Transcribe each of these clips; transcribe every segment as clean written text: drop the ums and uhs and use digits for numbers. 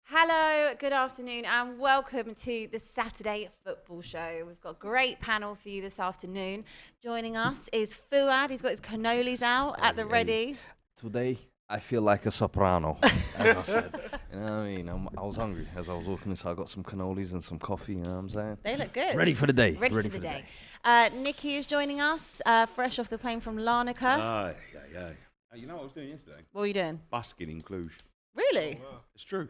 Hello, good afternoon, and welcome to the Saturday Football Show. We've got a great panel for you this afternoon. Joining us is Fuad. He's got his cannolis out at the ready. Today, I feel like a soprano, as I said. You know what I mean? I was hungry as I was walking inside. I got some cannolis and some coffee, you know what I'm saying? They look good. Ready for the day. Ready for the day. Nicky is joining us, fresh off the plane from Larnaca. Yeah. You know what I was doing yesterday? What were you doing? Busking in Cluj. Really? Oh, wow. It's true.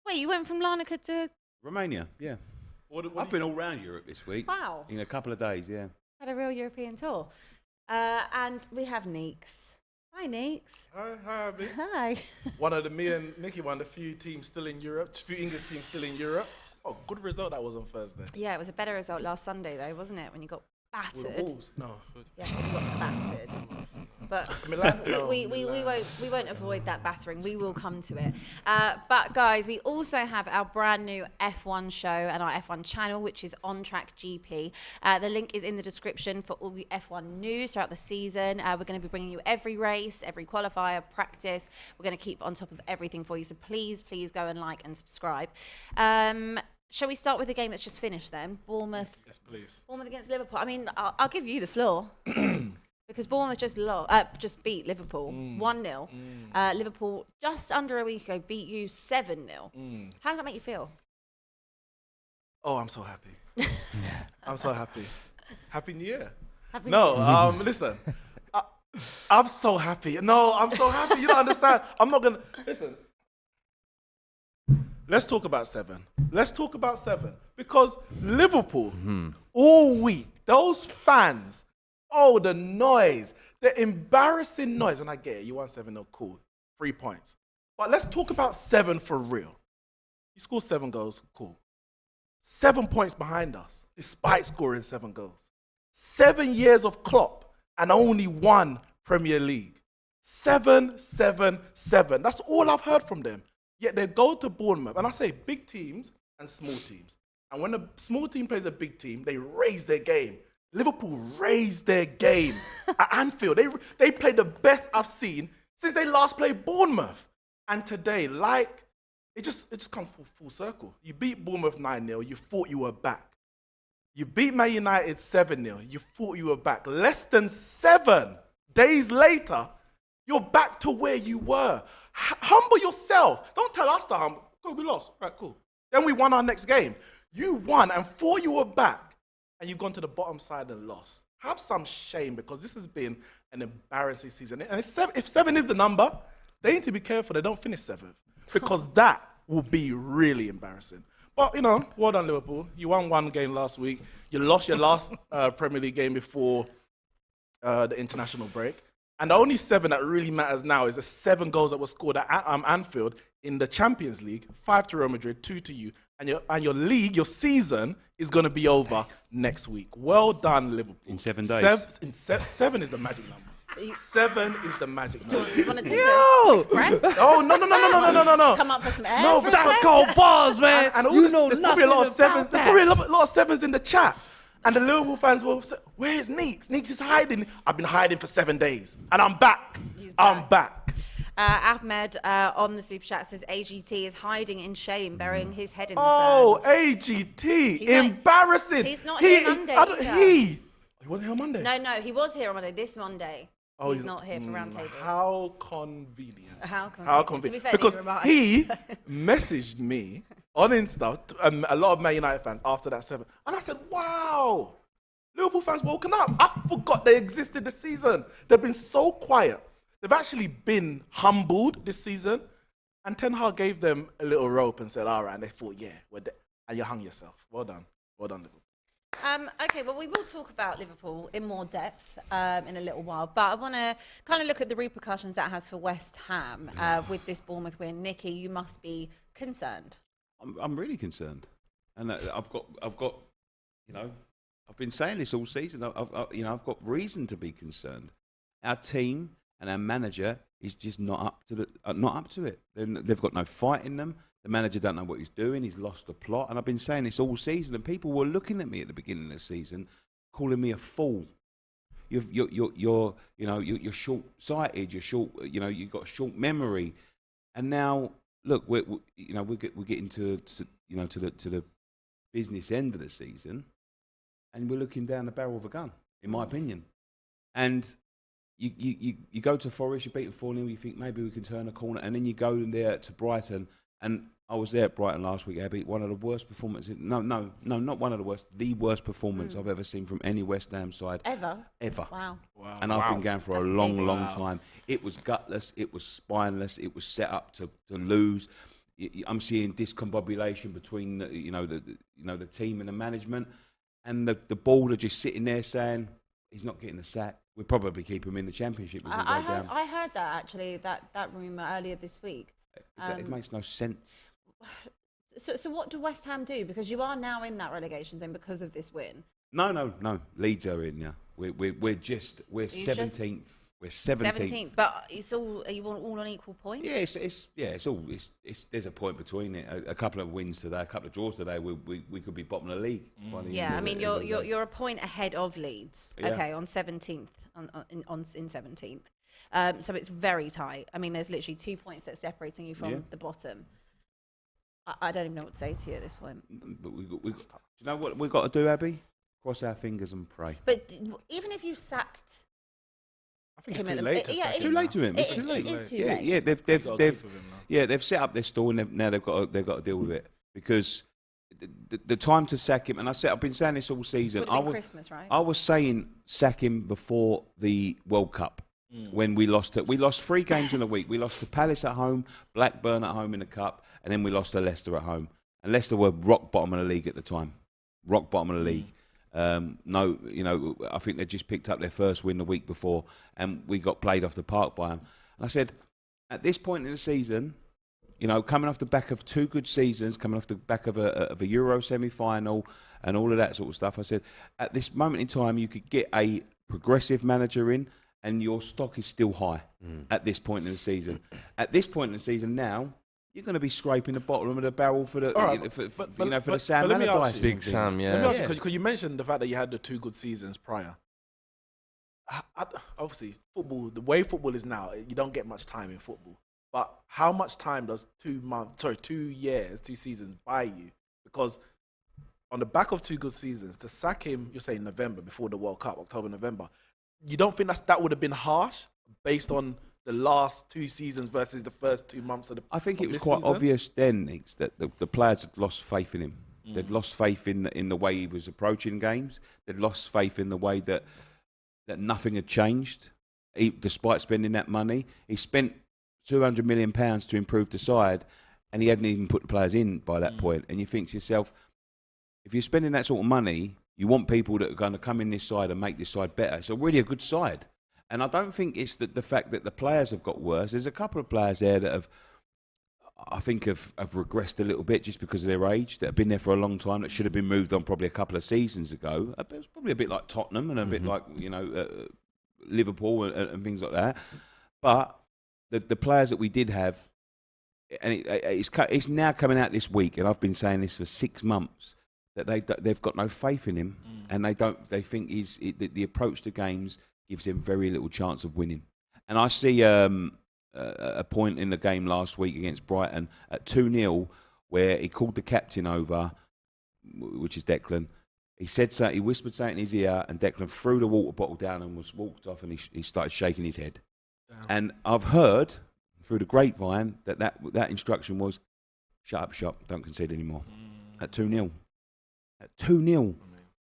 Wait, you went from Larnaca to... Romania, yeah. I've been all around Europe this week. Wow. In a couple of days, yeah. Had a real European tour. And we have Neeks. Hi, Neeks. Hi, Abbi. Hi. Me and Nicky, one of the few teams still in Europe, few English teams still in Europe. Oh, good result that was on Thursday. Yeah, it was a better result last Sunday, though, wasn't it? When you got battered. With the Wolves? No. Yeah, you got battered. But Milan? we won't avoid that battering. We will come to it. But guys, we also have our brand new F1 show and our F1 channel, which is On Track GP. The link is in the description for all the F1 news throughout the season. We're going to be bringing you every race, every qualifier, practice. We're going to keep on top of everything for you. So please go and like and subscribe. Shall we start with the game that's just finished then? Bournemouth. Yes, please. Bournemouth against Liverpool. I mean, I'll give you the floor. Because Bournemouth just beat Liverpool 1-0. Liverpool, just under a week ago, beat you 7-0. How does that make you feel? Oh, I'm so happy. I'm so happy. Happy New Year. Happy New Year. Listen. I'm so happy. No, I'm so happy. You don't understand. I'm not going to... Listen. Let's talk about 7. Because Liverpool, all week, those fans... Oh, the noise, the embarrassing noise. And I get it, you won 7-0, cool, 3 points. But let's talk about 7 for real. You scored 7 goals, cool. 7 points behind us, despite scoring 7 goals. 7 years of Klopp and only 1 Premier League. 7. That's all I've heard from them. Yet they go to Bournemouth, and I say big teams and small teams. And when a small team plays a big team, they raise their game. Liverpool raised their game at Anfield. They played the best I've seen since they last played Bournemouth. And today, it just comes full circle. You beat Bournemouth 9-0, you thought you were back. You beat Man United 7-0, you thought you were back. Less than 7 days later, you're back to where you were. Humble yourself. Don't tell us to humble. Cool, we lost. Right, cool. Then we won our next game. You won and thought you were back. And you've gone to the bottom side and lost. Have some shame, because this has been an embarrassing season. And if 7 is the number, they need to be careful they don't finish 7th, because that will be really embarrassing. But, well done, Liverpool. You won 1 game last week. You lost your last Premier League game before the international break. And the only 7 that really matters now is the 7 goals that were scored at Anfield in the Champions League, 5 to Real Madrid, 2 to you. And your season is going to be over next week. Well done, Liverpool. In 7 days. 7 is the magic number. 7 is the magic number. You want to take a breath? Oh, no. Come up for some air. No, for a that's second? Cold bars, man. And all you this, know there's probably a lot of 7s. There's probably a lot of 7s in the chat. And the Liverpool fans will say, where's Neeks? Neeks is hiding. I've been hiding for 7 days. And I'm back. I'm back. Ahmed on the Super Chat says AGT is hiding in shame, burying his head in the Oh, sand. AGT. Embarrassing. He's not here Monday either. He wasn't here on Monday? No, he was here on Monday, this Monday. Oh, he's not here for Roundtable. How convenient. How convenient. To be fair, because neither am I, he so. messaged me on Insta, a lot of Man United fans, after that 7. And I said, wow, Liverpool fans woken up. I forgot they existed this season. They've been so quiet. They've actually been humbled this season. And Ten Hag gave them a little rope and said, all right. And they thought, yeah, we're there. And you hung yourself. Well done. Well done, Liverpool. Okay, well, we will talk about Liverpool in more depth in a little while, but I want to kind of look at the repercussions that has for West Ham with this Bournemouth win. Nicky, you must be concerned. I'm really concerned, and I've got, I've been saying this all season. I've got reason to be concerned. Our team and our manager is just not up to it. They've got no fight in them. The manager don't know what he's doing. He's lost the plot. And I've been saying this all season. And people were looking at me at the beginning of the season, calling me a fool. You're short-sighted. You've got short memory. And now look, we're getting to the business end of the season, and we're looking down the barrel of a gun, in my opinion. And you go to Forest, you beat them 4-0, you think maybe we can turn a corner, and then you go in there to Brighton, and I was there at Brighton last week, Abby. One of the worst performances. No, not one of the worst. The worst performance I've ever seen from any West Ham side. Ever. Wow. And I've been going for a long time. It was gutless. It was spineless. It was set up to lose. I'm seeing discombobulation between the team and the management, and the board are just sitting there saying he's not getting the sack. We'll probably keep him in the Championship. I heard that actually, that rumour earlier this week. It makes no sense. So what do West Ham do? Because you are now in that relegation zone because of this win. No. Leeds are in. Yeah, we're 17th. We're 17th. But it's all. Are you all on equal points? Yeah, there's a point between it. A couple of wins today, a couple of draws today. We could be bottom of the league. Yeah, I mean you're a point ahead of Leeds. Yeah. Okay, on 17th in 17th. So it's very tight. I mean, there's literally 2 points that's separating you from the bottom. I don't even know what to say to you at this point. But do you know what we've got to do, Abby? Cross our fingers and pray. But even if you sacked, I think it's too late to sack him. It's too late to him. It's too late. It is too late. Yeah, they've set up their stall, and they've got to deal with it, because the time to sack him. And I've been saying this all season. Would have been Christmas, right? I was saying sack him before the World Cup. When we lost 3 games in a week. We lost to Palace at home, Blackburn at home in the Cup, and then we lost to Leicester at home. And Leicester were rock bottom of the league at the time. Rock bottom of the league. I think they just picked up their first win the week before, and we got played off the park by them. And I said, at this point in the season, coming off the back of 2 good seasons, coming off the back of a Euro semi-final and all of that sort of stuff, I said, at this moment in time, you could get a progressive manager in, and your stock is still high at this point in the season. At this point in the season now, you're going to be scraping the bottom of the barrel for the for the Sam Allardyce. Big Sam, yeah. Let me ask you, because you mentioned the fact that you had the 2 good seasons prior. Obviously, football, the way football is now, you don't get much time in football. But how much time does 2 seasons buy you? Because on the back of 2 good seasons, to sack him, you're saying November, before the World Cup, October, November, you don't think that would have been harsh based on the last 2 seasons versus the first 2 months of the I think it was quite obvious then, Neeks, that the players had lost faith in him. They'd lost faith in the way he was approaching games. They'd lost faith in the way that nothing had changed, despite spending that money. He spent £200 million to improve the side, and he hadn't even put the players in by that point. And you think to yourself, if you're spending that sort of money, you want people that are going to come in this side and make this side better. It's already a good side. And I don't think it's the fact that the players have got worse. There's a couple of players there that have regressed a little bit just because of their age, that have been there for a long time, that should have been moved on probably a couple of seasons ago. It's probably a bit like Tottenham and a bit like Liverpool and things like that. But the players that we did have, and it's now coming out this week, and I've been saying this for 6 months, that they've got no faith in him, and they think the approach to games gives him very little chance of winning. And I see a point in the game last week against Brighton at 2-0 where he called the captain over, which is Declan. He said something, he whispered something in his ear, and Declan threw the water bottle down and walked off, and he started shaking his head. Damn. And I've heard through the grapevine that instruction was, shut up shop, don't concede anymore. At 2-0. At 2-0. I mean,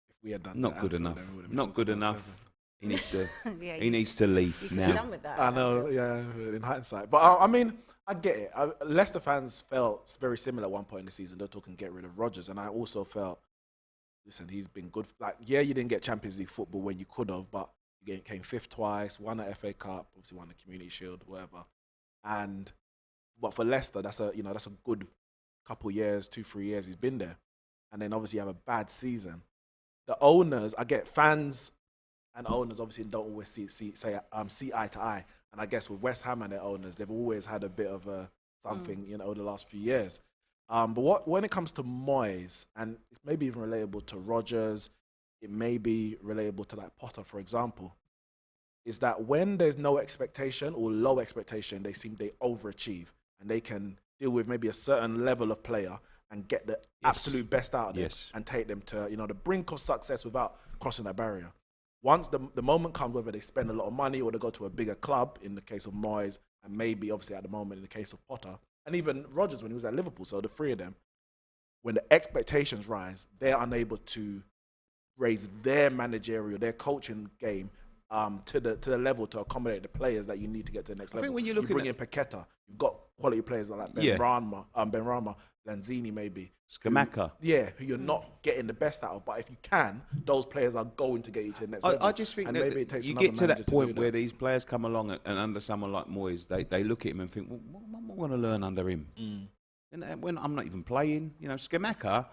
if we had done not good enough. Not good enough. He needs to. He needs to leave now. Done with that, I know, yeah, in hindsight. But I mean, I get it. Leicester fans felt very similar at one point in the season. They're talking get rid of Rodgers, and I also felt, listen, he's been good. Like, yeah, you didn't get Champions League football when you could have, but you came 5th twice, won the FA Cup, obviously won the Community Shield, whatever. But for Leicester, that's a good couple years, 2-3 years he's been there. And then obviously you have a bad season. The owners, I get fans and owners obviously don't always see eye to eye. And I guess with West Ham and their owners, they've always had a bit of something, the last few years. But when it comes to Moyes, and it's maybe even relatable to Rodgers, it may be relatable to like Potter, for example, is that when there's no expectation or low expectation, they overachieve and they can deal with maybe a certain level of player and get the absolute best out of them and take them to, you know, the brink of success without crossing that barrier. Once the moment comes, whether they spend a lot of money or they go to a bigger club, in the case of Moyes, and maybe obviously at the moment in the case of Potter, and even Rodgers when he was at Liverpool, so the three of them, when the expectations rise, they're unable to raise their managerial, their coaching game to the level to accommodate the players that you need to get to the next level. I think when you bring in Paqueta, you've got quality players like Ben Rama, Lanzini maybe. Scamacca. Who you're not getting the best out of. But if you can, those players are going to get you to the next level. I just think and that maybe it takes you another get to that manager point do where that. these players come along and under someone like Moyes, they look at him and think, well, what am I going to learn under him? And when I'm not even playing, you know, Scamacca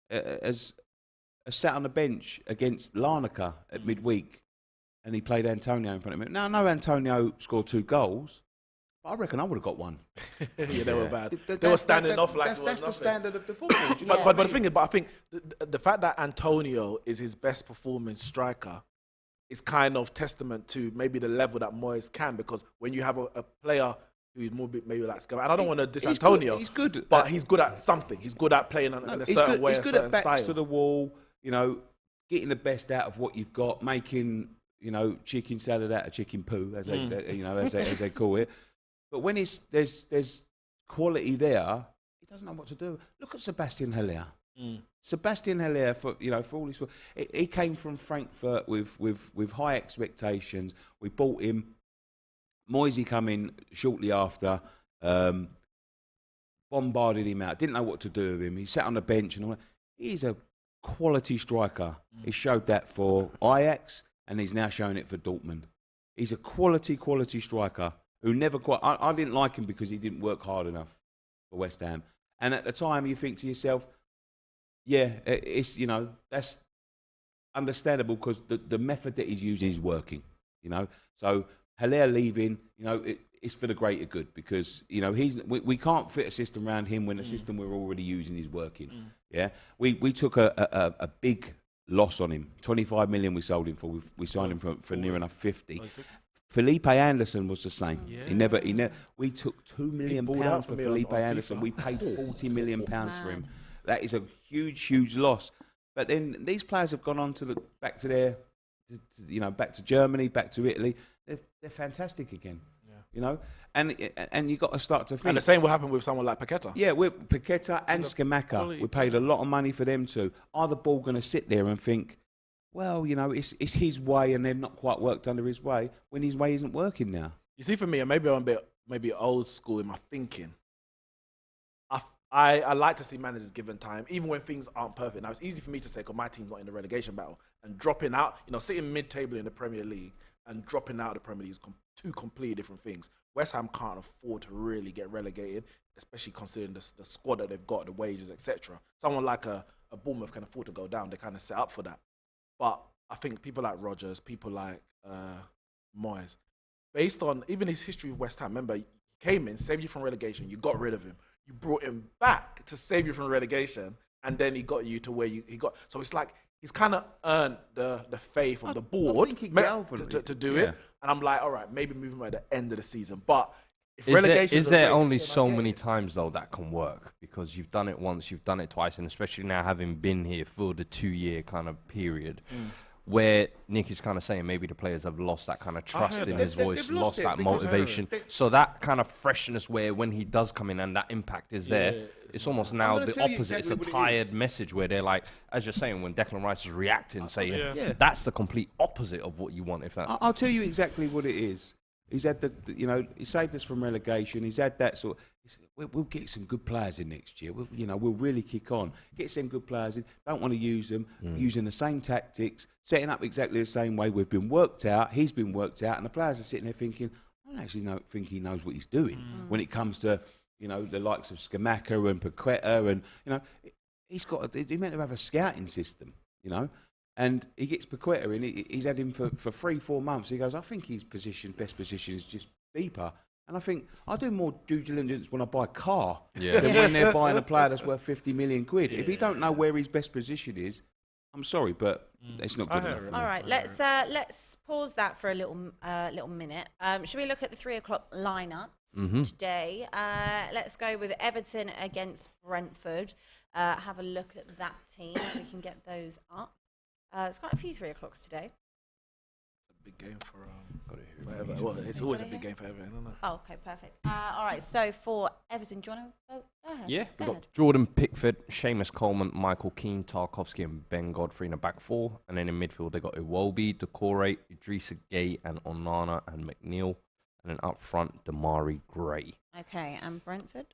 has sat on the bench against Larnaca at midweek, and he played Antonio in front of him. Now, I know Antonio scored 2 goals, but I reckon I would have got one. They were bad. They were standing off like that's the standard of the football. Do you know But the thing is, I think the fact that Antonio is his best performing striker is kind of testament to maybe the level that Moyes can, because when you have a player who's more maybe like Scamacca, and I don't want to diss Antonio, he's good, but he's good at something. He's good at playing in a certain way, he's a good certain at backs style. to the wall, you know, getting the best out of what you've got, making, you know, chicken salad out of chicken poo, as they call it. But when there's quality there, he doesn't know what to do. Look at Sebastian Haller. Sebastian Haller, for all his, he came from Frankfurt with high expectations. We bought him. Moisey come in shortly after, bombarded him out. Didn't know what to do with him. He sat on the bench and all that. He's a quality striker. He showed that for Ajax, and he's now showing it for Dortmund. He's a quality striker who never quite. I didn't like him because he didn't work hard enough for West Ham. And at the time, you think to yourself, yeah, it's, you know, that's understandable because the method that he's using is working. You know, so Haller leaving, you know, it's for the greater good, because, you know, we can't fit a system around him when the system we're already using is working. Yeah, we took a big loss on him. 25 million we sold him for. We signed him for near enough 50. Felipe Anderson was the same. Yeah. He never. We took £2 million for Felipe Anderson. We paid £40 million for him. That is a huge loss. But then these players have gone on back to Germany, back to Italy. They're fantastic again. Yeah. You know, and you got to start to think. And the same will happen with someone like Paqueta. Yeah, with Paqueta and Scamacca, we paid a lot of money for them too. Are the ball going to sit there and think, well, you know, it's his way, and they've not quite worked under his way, when his way isn't working now? You see, for me, and maybe I'm a bit maybe old school in my thinking. I like to see managers given time, even when things aren't perfect. Now, it's easy for me to say because my team's not in the relegation battle, and dropping out, you know, sitting mid-table in the Premier League and dropping out of the Premier League is two completely different things. West Ham can't afford to really get relegated, especially considering the squad that they've got, the wages, etc. Someone like a Bournemouth can afford to go down. They kind of set up for that. But I think people like Rodgers, people like Moyes, based on even his history with West Ham, remember, he came in, saved you from relegation, you got rid of him. You brought him back to save you from relegation, and then he got you to where he got. So it's like he's kind of earned the faith of the board to do it. And I'm like, all right, maybe move him at the end of the season. But if relegation is there only so many times though that can work? Because you've done it once, you've done it twice, and especially now having been here for the 2-year kind of period. Where Nick is kind of saying maybe the players have lost that kind of trust in his voice, lost that motivation. So that kind of freshness where when he does come in and that impact is there, it's almost now the opposite. It's a tired message where they're like, as you're saying, when Declan Rice is reacting, saying that's the complete opposite of what you want. If that, I'll tell you exactly what it is. He's had he saved us from relegation. He's had that sort. We'll get some good players in next year. We'll really kick on. Get some good players in. Don't want to use them. Using the same tactics, setting up exactly the same way. We've been worked out. He's been worked out, and the players are sitting there thinking, I don't actually think he knows what he's doing when it comes to the likes of Scamacca and Paqueta, and he's meant to have a scouting system, And he gets Paqueta in. He's had him for 3-4 months. He goes, I think his best position is just deeper. And I think I do more due diligence when I buy a car than when they're buying a player that's worth 50 million quid. If he don't know where his best position is, I'm sorry, but it's not good I enough. hear For it. me. All right, let's pause that for a little minute. Should we look at the 3 o'clock lineups today? Let's go with Everton against Brentford. Have a look at that team. If we can get those up. There's quite a few 3 o'clocks today. Big game for Got it. Everton. Well, it's always a big game for Everton, isn't it? Oh, okay, perfect. All right, so for Everton, do you want to go ahead? Yeah, go we've ahead. got Jordan Pickford, Seamus Coleman, Michael Keane, Tarkovsky, and Ben Godfrey in the back four. And then in midfield, they got Iwobi, Decore, Idrissa Gueye, and Onana and McNeil. And then up front, Damari Gray. Okay, and Brentford?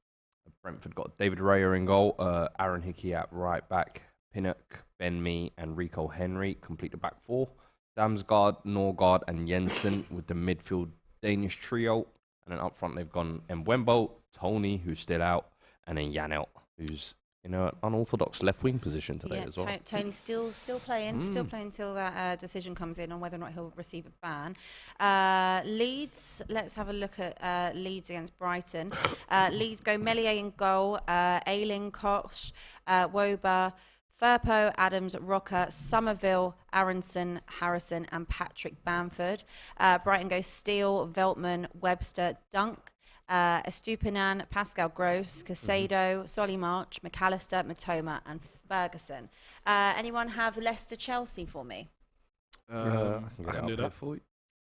Brentford got David Raya in goal, Aaron Hickey at right back, Pinnock, Ben Mee, and Rico Henry complete the back four. Damsgaard, Norgard, and Jensen with the midfield Danish trio. And then up front, they've gone Mbembo, Tony, who's still out, and then Janelt, who's in an unorthodox left wing position today as well. Tony's still playing till that decision comes in on whether or not he'll receive a ban. Leeds, let's have a look at Leeds against Brighton. Leeds go Melier in goal, Ayling, Koch, Woba, Firpo, Adams, Rocker, Somerville, Aronson, Harrison, and Patrick Bamford. Brighton go Steele, Veltman, Webster, Dunk, Estupinan, Pascal Gross, Casado, Solly March, McAllister, Matoma, and Ferguson. Anyone have Leicester-Chelsea for me? I can do that. for you.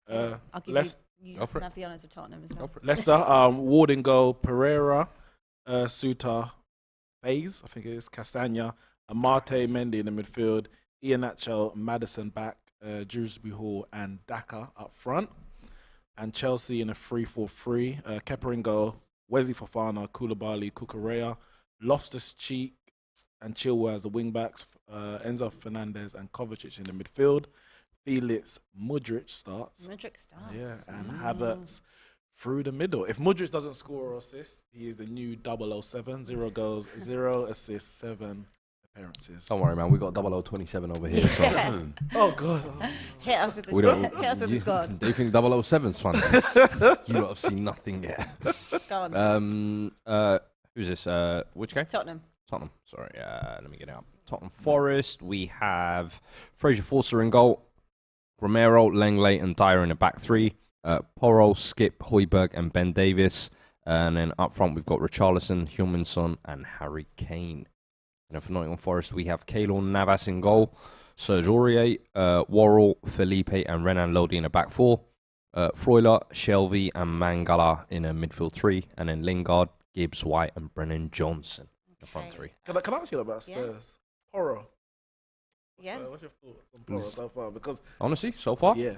I'll give you Go for can it. have the honours of Tottenham as well. Leicester, Ward in goal, Pereira, Suter, Faze, I think it is, Castagna, Amate Mendy in the midfield, Iheanacho, Maddison back, Dewsbury Hall and Daka up front. And Chelsea in a 3-4-3, Kepa in goal, Wesley Fofana, Koulibaly, Kukurea, Loftus-Cheek and Chilwell as the wing-backs, Enzo Fernandez and Kovacic in the midfield. Felix Mudryk starts. Mudryk starts. Yeah, and Havertz through the middle. If Mudryk doesn't score or assist, he is the new 007, 0 goals, 0 assists, 7 appearances. Don't worry, man. We got 0027 over here. So. Yeah. Oh, God. Hit us with the, We don't- hit us with the squad. They think 007's fun. You lot have seen nothing yet. Go on. Who's this? Which game? Tottenham. Tottenham. Sorry. Let me get it up. Tottenham Forest. We have Fraser Forster in goal. Romero, Langley, and Dyer in the back three. Porro, Skip, Højbjerg, and Ben Davis. And then up front, we've got Richarlison, Humansson, and Harry Kane. And then for Nottingham Forest, we have Keylor Navas in goal. Serge Aurier, Worrell, Felipe, and Renan Lodi in the back four. Freuler, Shelby, and Mangala in a midfield three. And then Lingard, Gibbs, White, and Brennan Johnson in the front Okay. three. Can I ask you about Yeah. Spurs? Porro. Yeah. What's your thoughts on Porro so far? Because, Honestly, so far, yeah.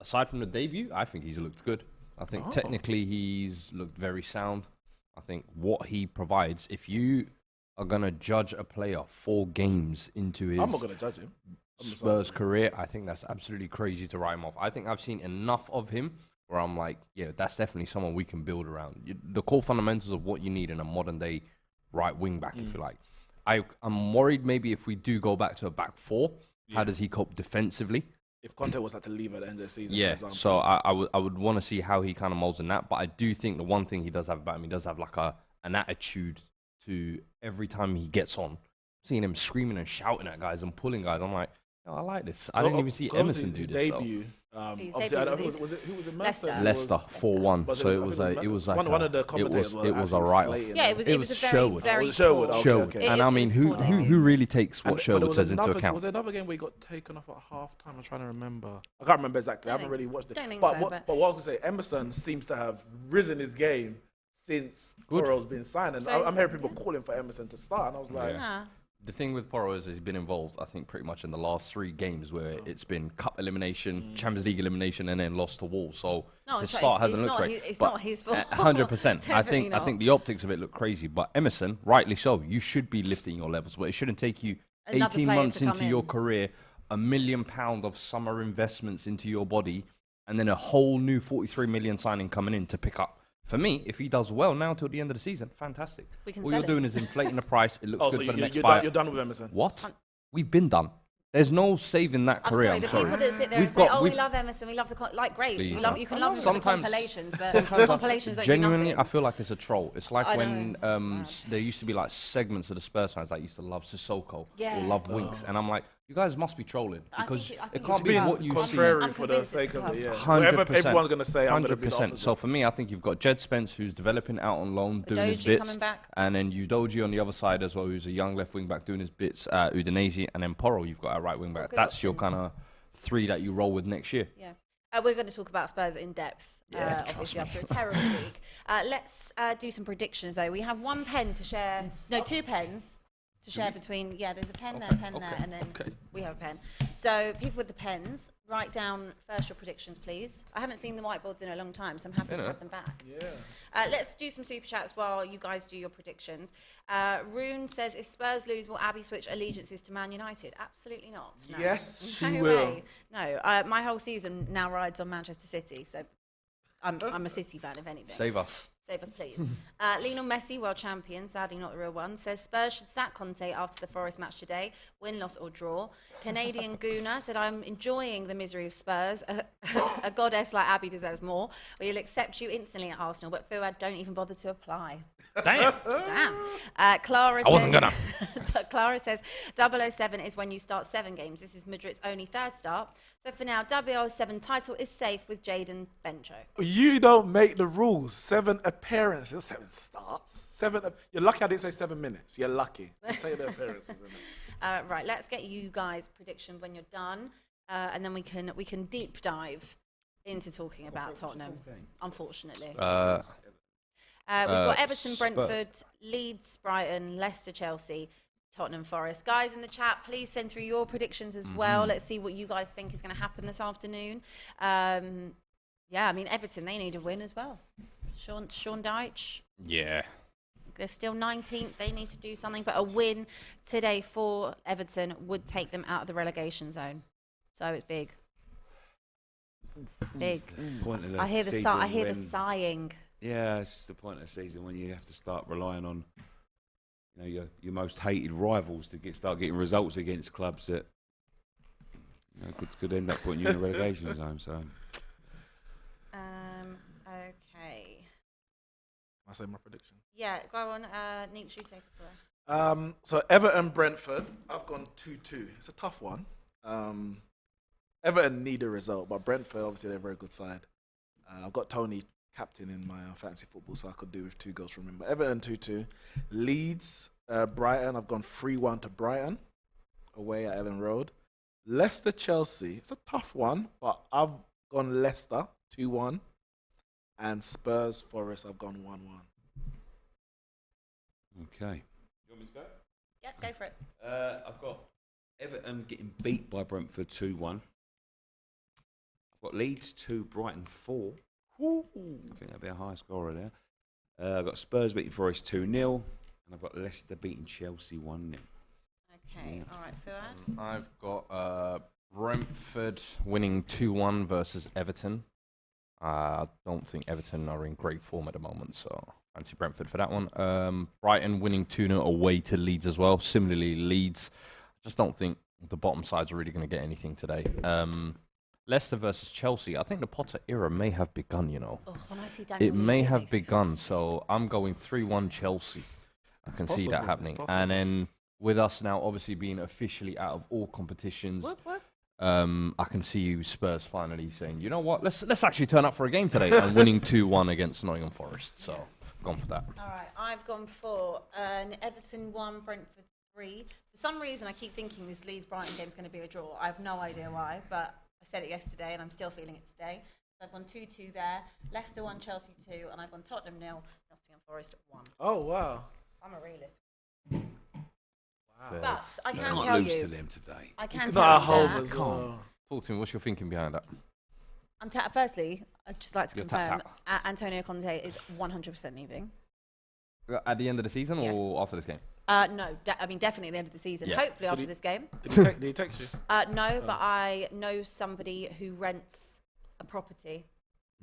aside from the debut, I think he's looked good. I think technically he's looked very sound. I think what he provides, if you are going to judge a player 4 games into his I'm not going to judge him. I'm just Spurs asking. career, I think that's absolutely crazy to write him off. I think I've seen enough of him where I'm like, yeah, that's definitely someone we can build around. The core fundamentals of what you need in a modern day right wing back, if you like. I'm worried maybe if we do go back to a back four, how does he cope defensively? If Conte was to leave at the end of the season, Yeah, for example. so I would want to see how he kind of molds in that. But I do think the one thing he does have about him, he does have like an attitude to every time he gets on. Seeing him screaming and shouting at guys and pulling guys, I'm like, oh, I like this. I didn't even see Emerson do his this. So. debut. His Obviously, debut I don't was know, was it who was in Leicester. Manchester? Leicester 4-1. Was So it- it I was think it was like one of the it commentators was was a actually write off. slating Yeah, him. it was It a was very, Sherwood. very Oh, Sherwood, poor. okay, Sherwood. okay. And I It mean, was who poor. who really takes what And there Sherwood was says into another- account? Was there another game where he got taken off at half time? I'm trying to remember. I can't remember exactly. I haven't really watched it. don't think but, so, what, but- but what I was going to say, Emerson seems to have risen his game since Porro's been signed. And So, I'm hearing people calling for Emerson to start. And I was like, Yeah. The thing with Porro is he's been involved, I think, pretty much in the last 3 games where it's been cup elimination, Champions League elimination, and then lost to Wolves. So No, his it's start hasn't it's looked not great. It's But not his fault. 100%. I Definitely think the optics of it look crazy. But Emerson, rightly so, you should be lifting your levels, but it shouldn't take you Another 18 player months to come into your in. career, £1 million of summer investments into your body, and then a whole new 43 million signing coming in to pick up. For me, if he does well now till the end of the season, fantastic. We can All sell you're it. doing is inflating the price. It looks oh, good so for the next you're buyer. done with Emerson? What? We've been done. There's no saving that I'm career. sorry, I'm the sorry. people that sit there We've and say, got- "Oh, we we've- love Emerson, we love the great. Please, You love, no. you can love him for the Sometimes- compilations, but Sometimes compilations don't genuinely, do I nothing." feel like it's a troll. It's like I when know, it's mad. there used to be like segments of the Spurs fans that used to love Sissoko Yeah. or love Winks, and I'm like, You guys must be trolling because I think it can't it's be being what you see. contrary I'm for the convinced sake it's of it. Yeah, 100%. whatever everyone's gonna say, I'm gonna be the 100%. opposite. So for me, I think you've got Jed Spence, who's developing out on loan, doing his Udogie bits, coming back. and then Udogie on the other side as well, who's a young left wing back doing his bits. Udinese, and then Porro, you've got a right wing back. Good That's your options. kind of three that you roll with next year. Yeah. We're going to talk about Spurs in depth, Yeah, trust obviously, me. after a terrible week. Let's do some predictions, though. We have one pen to share. No, two pens to share between. Yeah, there's a pen there, a pen there, and then we have a pen. So people with the pens, write down first your predictions, please. I haven't seen the whiteboards in a long time, so I'm happy to have them back. Yeah. Let's do some super chats while you guys do your predictions. Rune says, if Spurs lose, will Abbi switch allegiances to Man United? Absolutely not. No. Yes, she No will. way. No, my whole season now rides on Manchester City, so I'm a City fan, if anything. Save us. Save us, please. Lionel Messi, world champion, sadly not the real one, says Spurs should sack Conte after the Forest match today, win, loss or draw. Canadian Guna said, I'm enjoying the misery of Spurs. A goddess like Abby deserves more. We'll accept you instantly at Arsenal, but Fuad, don't even bother to apply. Damn. Damn. Clara I wasn't says, gonna. Clara says 007 is when you start 7 games. This is Madrid's only 3rd start. So for now, 007 title is safe with Jadon Bencho. You don't make the rules. 7 appearances, 7 starts. You're lucky I didn't say 7 minutes. You're lucky. Just take the appearances in it. Right, let's get you guys' prediction when you're done, and then we can deep dive into talking about Tottenham. Unfortunately, we've got Everton, Brentford, Leeds, Brighton, Leicester, Chelsea, Tottenham, Forest. Guys in the chat, please send through your predictions as well. Let's see what you guys think is going to happen this afternoon. Yeah, I mean Everton, they need a win as well. Sean Dyche. Yeah. They're still 19th. They need to do something. But a win today for Everton would take them out of the relegation zone. So it's big. Big. I hear the sighing. Yeah, it's the point of the season when you have to start relying on, your most hated rivals to start getting results against clubs that could end up putting you in a relegation zone. So. Okay. I say my prediction. Yeah, go on. Neeks, you take us away. So Everton, Brentford, I've gone 2-2. It's a tough one. Everton need a result, but Brentford, obviously, they're a very good side. I've got Tony captain in my fantasy football, so I could do with 2 goals from him. But Everton 2-2. Leeds, Brighton, I've gone 3-1 to Brighton, away at Ellen Road. Leicester, Chelsea, it's a tough one, but I've gone Leicester 2-1. And Spurs, Forest, I've gone 1-1. Okay. You want me to go? Yeah, go for it. I've got Everton getting beat by Brentford 2-1. I've got Leeds 2, Brighton 4. Ooh. I think that'll be a high scorer there. I've got Spurs beating Forest 2-0. And I've got Leicester beating Chelsea 1-0. Okay, all right, Fuad. I've got Brentford winning 2-1 versus Everton. I don't think Everton are in great form at the moment, so fancy Brentford for that one. Brighton winning 2-0 away to Leeds as well. Similarly, Leeds, just don't think the bottom sides are really going to get anything today. Leicester versus Chelsea. I think the Potter era may have begun, Oh, when I see Daniel It may Levy, it have makes me begun, feel so I'm going 3-1 Chelsea. I can see that possible, happening. it's And then with us now obviously being officially out of all competitions, Whoop, whoop. I can see you Spurs finally saying, you know what, let's actually turn up for a game today and winning 2-1 against Nottingham Forest. So gone for that. All right, I've gone for an Everton 1, Brentford 3. For some reason, I keep thinking this Leeds-Brighton game is going to be a draw. I have no idea why, but I said it yesterday and I'm still feeling it today. So I've gone 2-2 there. Leicester 1, Chelsea 2, and I've gone Tottenham 0, Nottingham Forest 1. Oh, wow. I'm a realist. Fairs. But I can Can't tell lose you, to them today. I can Not tell at you home that. as well. Talk to me, what's your thinking behind that? Firstly, I'd just like to Your confirm tap-tap. Antonio Conte is 100% leaving. At the end of the season Yes. or after this game? No, I mean definitely at the end of the season. Yeah. Hopefully after this game. Did he text you? No, but I know somebody who rents a property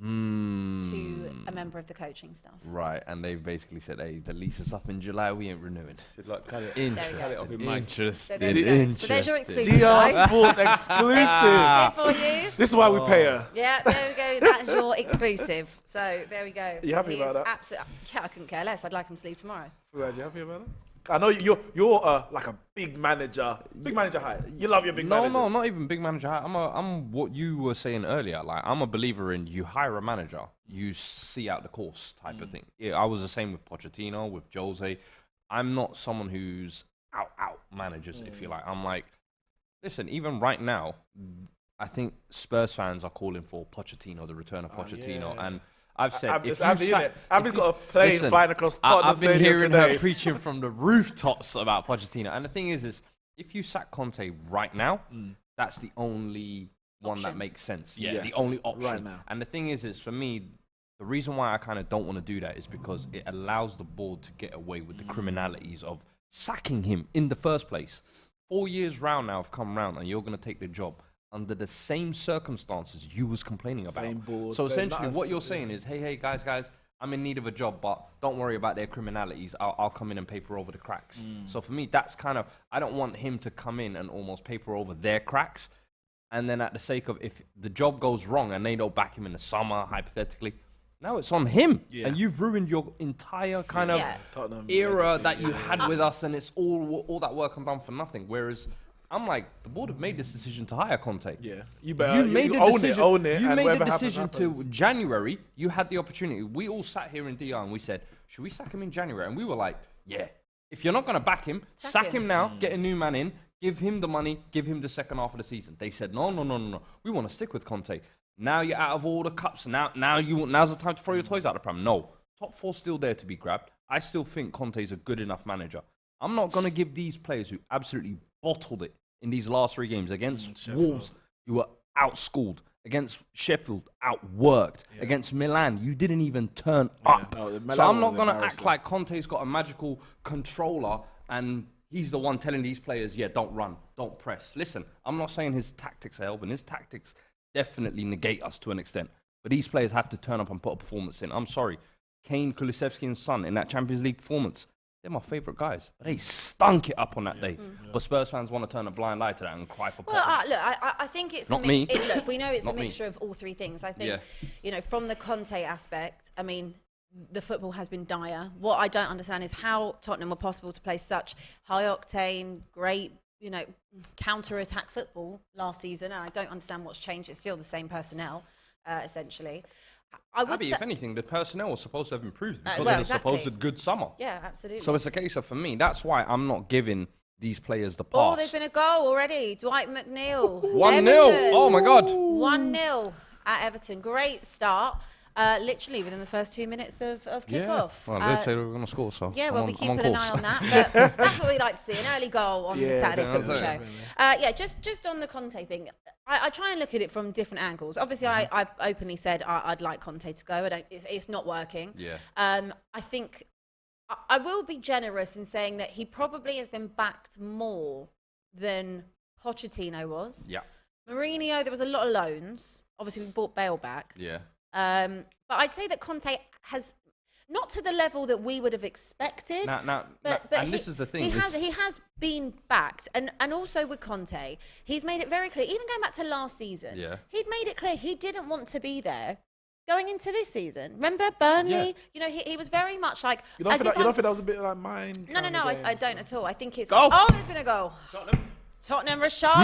to a member of the coaching staff. Right, and they've basically said, hey, the lease is up in July, we ain't renewing. Should like cut it. Interesting. Cut it off in May. So Interesting. there you go. So there's your exclusive, GR guys. Sports exclusive. Exclusive for you. This is why we pay her. Yeah, there we go. That's your exclusive. So there we go. You happy He about is that? Yeah, I couldn't care less. I'd like him to leave tomorrow. Fuad, you happy about it? I know you're like a big manager height. You love your big manager. No, not even big manager. I'm what you were saying earlier. Like, I'm a believer in you hire a manager, you see out the course type of thing. Yeah, I was the same with Pochettino, with Jose. I'm not someone who's out managers, if you like. I'm like, listen, even right now, I think Spurs fans are calling for Pochettino, the return of Pochettino, and I've said, Abbi's got a plane flying across Tottenham I've been Stadium hearing today. her preaching from the rooftops about Pochettino. And the thing is if you sack Conte right now, that's the only one that makes sense. Yeah, the only option. Right now. And the thing is for me, the reason why I kind of don't want to do that is because it allows the board to get away with the criminalities of sacking him in the first place. 4 years round now have come round, and you're going to take the job under the same circumstances you was complaining about. Same board, so same essentially nuts, what you're saying is, hey, guys, I'm in need of a job, but don't worry about their criminalities. I'll come in and paper over the cracks. So for me, that's kind of, I don't want him to come in and almost paper over their cracks. And then at the sake of, if the job goes wrong and they don't back him in the summer, hypothetically, now it's on him. Yeah. And you've ruined your entire kind of Tottenham era legacy. that you had with us, and it's all that work and done for nothing. Whereas I'm like, the board have made this decision to hire Conte. Yeah, you better own it. You and made whatever the decision happens. to January. You had the opportunity. We all sat here in DR and we said, should we sack him in January? And we were like, yeah. If you're not going to back him, sack him now, get a new man in, give him the money, give him the second half of the season. They said, no. We want to stick with Conte. Now you're out of all the cups. Now's the time to throw your toys out the pram. No. Top four's still there to be grabbed. I still think Conte's a good enough manager. I'm not going to give these players who absolutely bottled it in these last 3 games against Wolves, you were outschooled. Against Sheffield, outworked. Against Milan, you didn't even turn up. No, So I'm not going to act like Conte's got a magical controller and he's the one telling these players, don't run, don't press. Listen, I'm not saying his tactics are helping. His tactics definitely negate us to an extent. But these players have to turn up and put a performance in. I'm sorry. Kane, Kulusevski and Son in that Champions League performance, they're my favourite guys. But they stunk it up on that day. But Spurs fans want to turn a blind eye to that and cry for Potters. Look, I think it's Not me. Look, we know it's a Not me. mixture of all 3 things. I think, from the Conte aspect, I mean, the football has been dire. What I don't understand is how Tottenham were possible to play such high-octane, great, counter-attack football last season, and I don't understand what's changed. It's still the same personnel, essentially. I would Abbi, say, if anything, the personnel was supposed to have improved because well, of the exactly. supposed good summer. yeah, absolutely. So it's a case of, for me, that's why I'm not giving these players the pass. there's been a goal already. Dwight McNeil. 1-0. Everton. Oh, my God. 1-0 at Everton. Great start. Literally within the first 2 minutes of kickoff. Well, they say we were going to score, so Yeah, I'm we'll on, be I'm on keeping an course. eye on that. But that's what we like to see, an early goal on the Saturday that's football it. show. Just on the Conte thing, I try and look at it from different angles. Obviously, I openly said I'd like Conte to go. It's not working. Yeah. I think I will be generous in saying that he probably has been backed more than Pochettino was. Yeah. Mourinho, there was a lot of loans. Obviously, we bought Bale back. Yeah. But I'd say that Conte has, not to the level that we would have expected. But and this is the thing. He has been backed. And also with Conte, he's made it very clear, even going back to last season, he'd made it clear he didn't want to be there going into this season. Remember Burnley? Yeah. He was very much like... You don't think that was a bit like mine? No, I don't at all. I think it's... Goal. Oh, there's been a goal. Tottenham, Richarlison.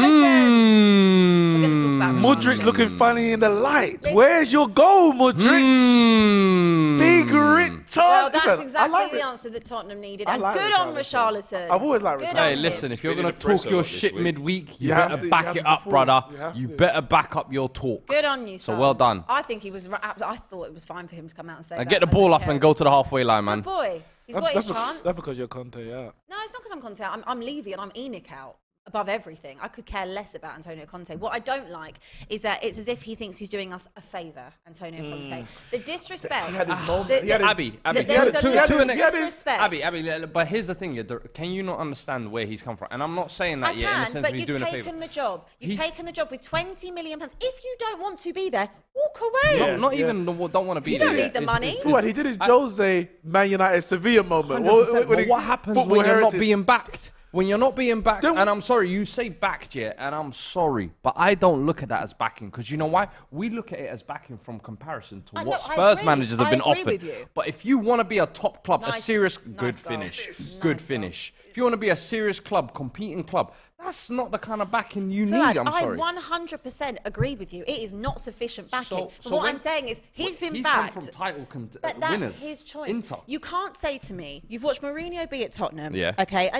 We're going to talk about Modric Richarlison. looking funny in the light. Listen. Where's your goal, Modric? Big Richard. Well, that's Listen, exactly I like the it. answer that Tottenham needed. I And like good on Richarlison. Richarlison. I've always liked Good Richarlison. on Hey, him. listen, if you're Been in going the to press talk a your lot this shit week. midweek, You you have better to- you back have it to up, perform. brother. You have You to. better back up your talk. Good on you, So son. well done. I think he was... I thought it was fine for him to come out and say And that. get the I don't ball up care. and go to the halfway line, man. Good boy. He's got his chance. That's because you're Conte, yeah. No, it's not because I'm Conte. I'm Levy and I'm Enoch out above everything. I could care less about Antonio Conte. What I don't like is that it's as if he thinks he's doing us a favour, Antonio Conte. The disrespect. He had his moment. the- He had his- Abbi, there was a lot to of an disrespect. Abbi, but here's the thing. Can you not understand where he's come from? And I'm not saying that I yet in the can, sense but of he's you've doing a favour. taken the job. You've taken the job with £20 million. If you don't want to be there, walk away. No, not even don't want to be You there. don't yet. need the It's- money. it's- Fuad, he did his Jose Man United Sevilla moment. 100%. But what happens football when you're not heritage. being backed? when you're not being backed, and I'm sorry, you say backed, yeah, and I'm sorry, but I don't look at that as backing, because you know why? We look at it as backing from comparison to what Spurs managers have been offered. But if you want to be a top club, a serious, good finish. If you want to be a serious club, competing club, that's not the kind of backing you need. I'm sorry. I 100% agree with you. It is not sufficient backing. But what I'm saying is, he's been backed. Come from title but that's winners. his choice. Inter. You can't say to me, you've watched Mourinho be at Tottenham. Yeah. Okay,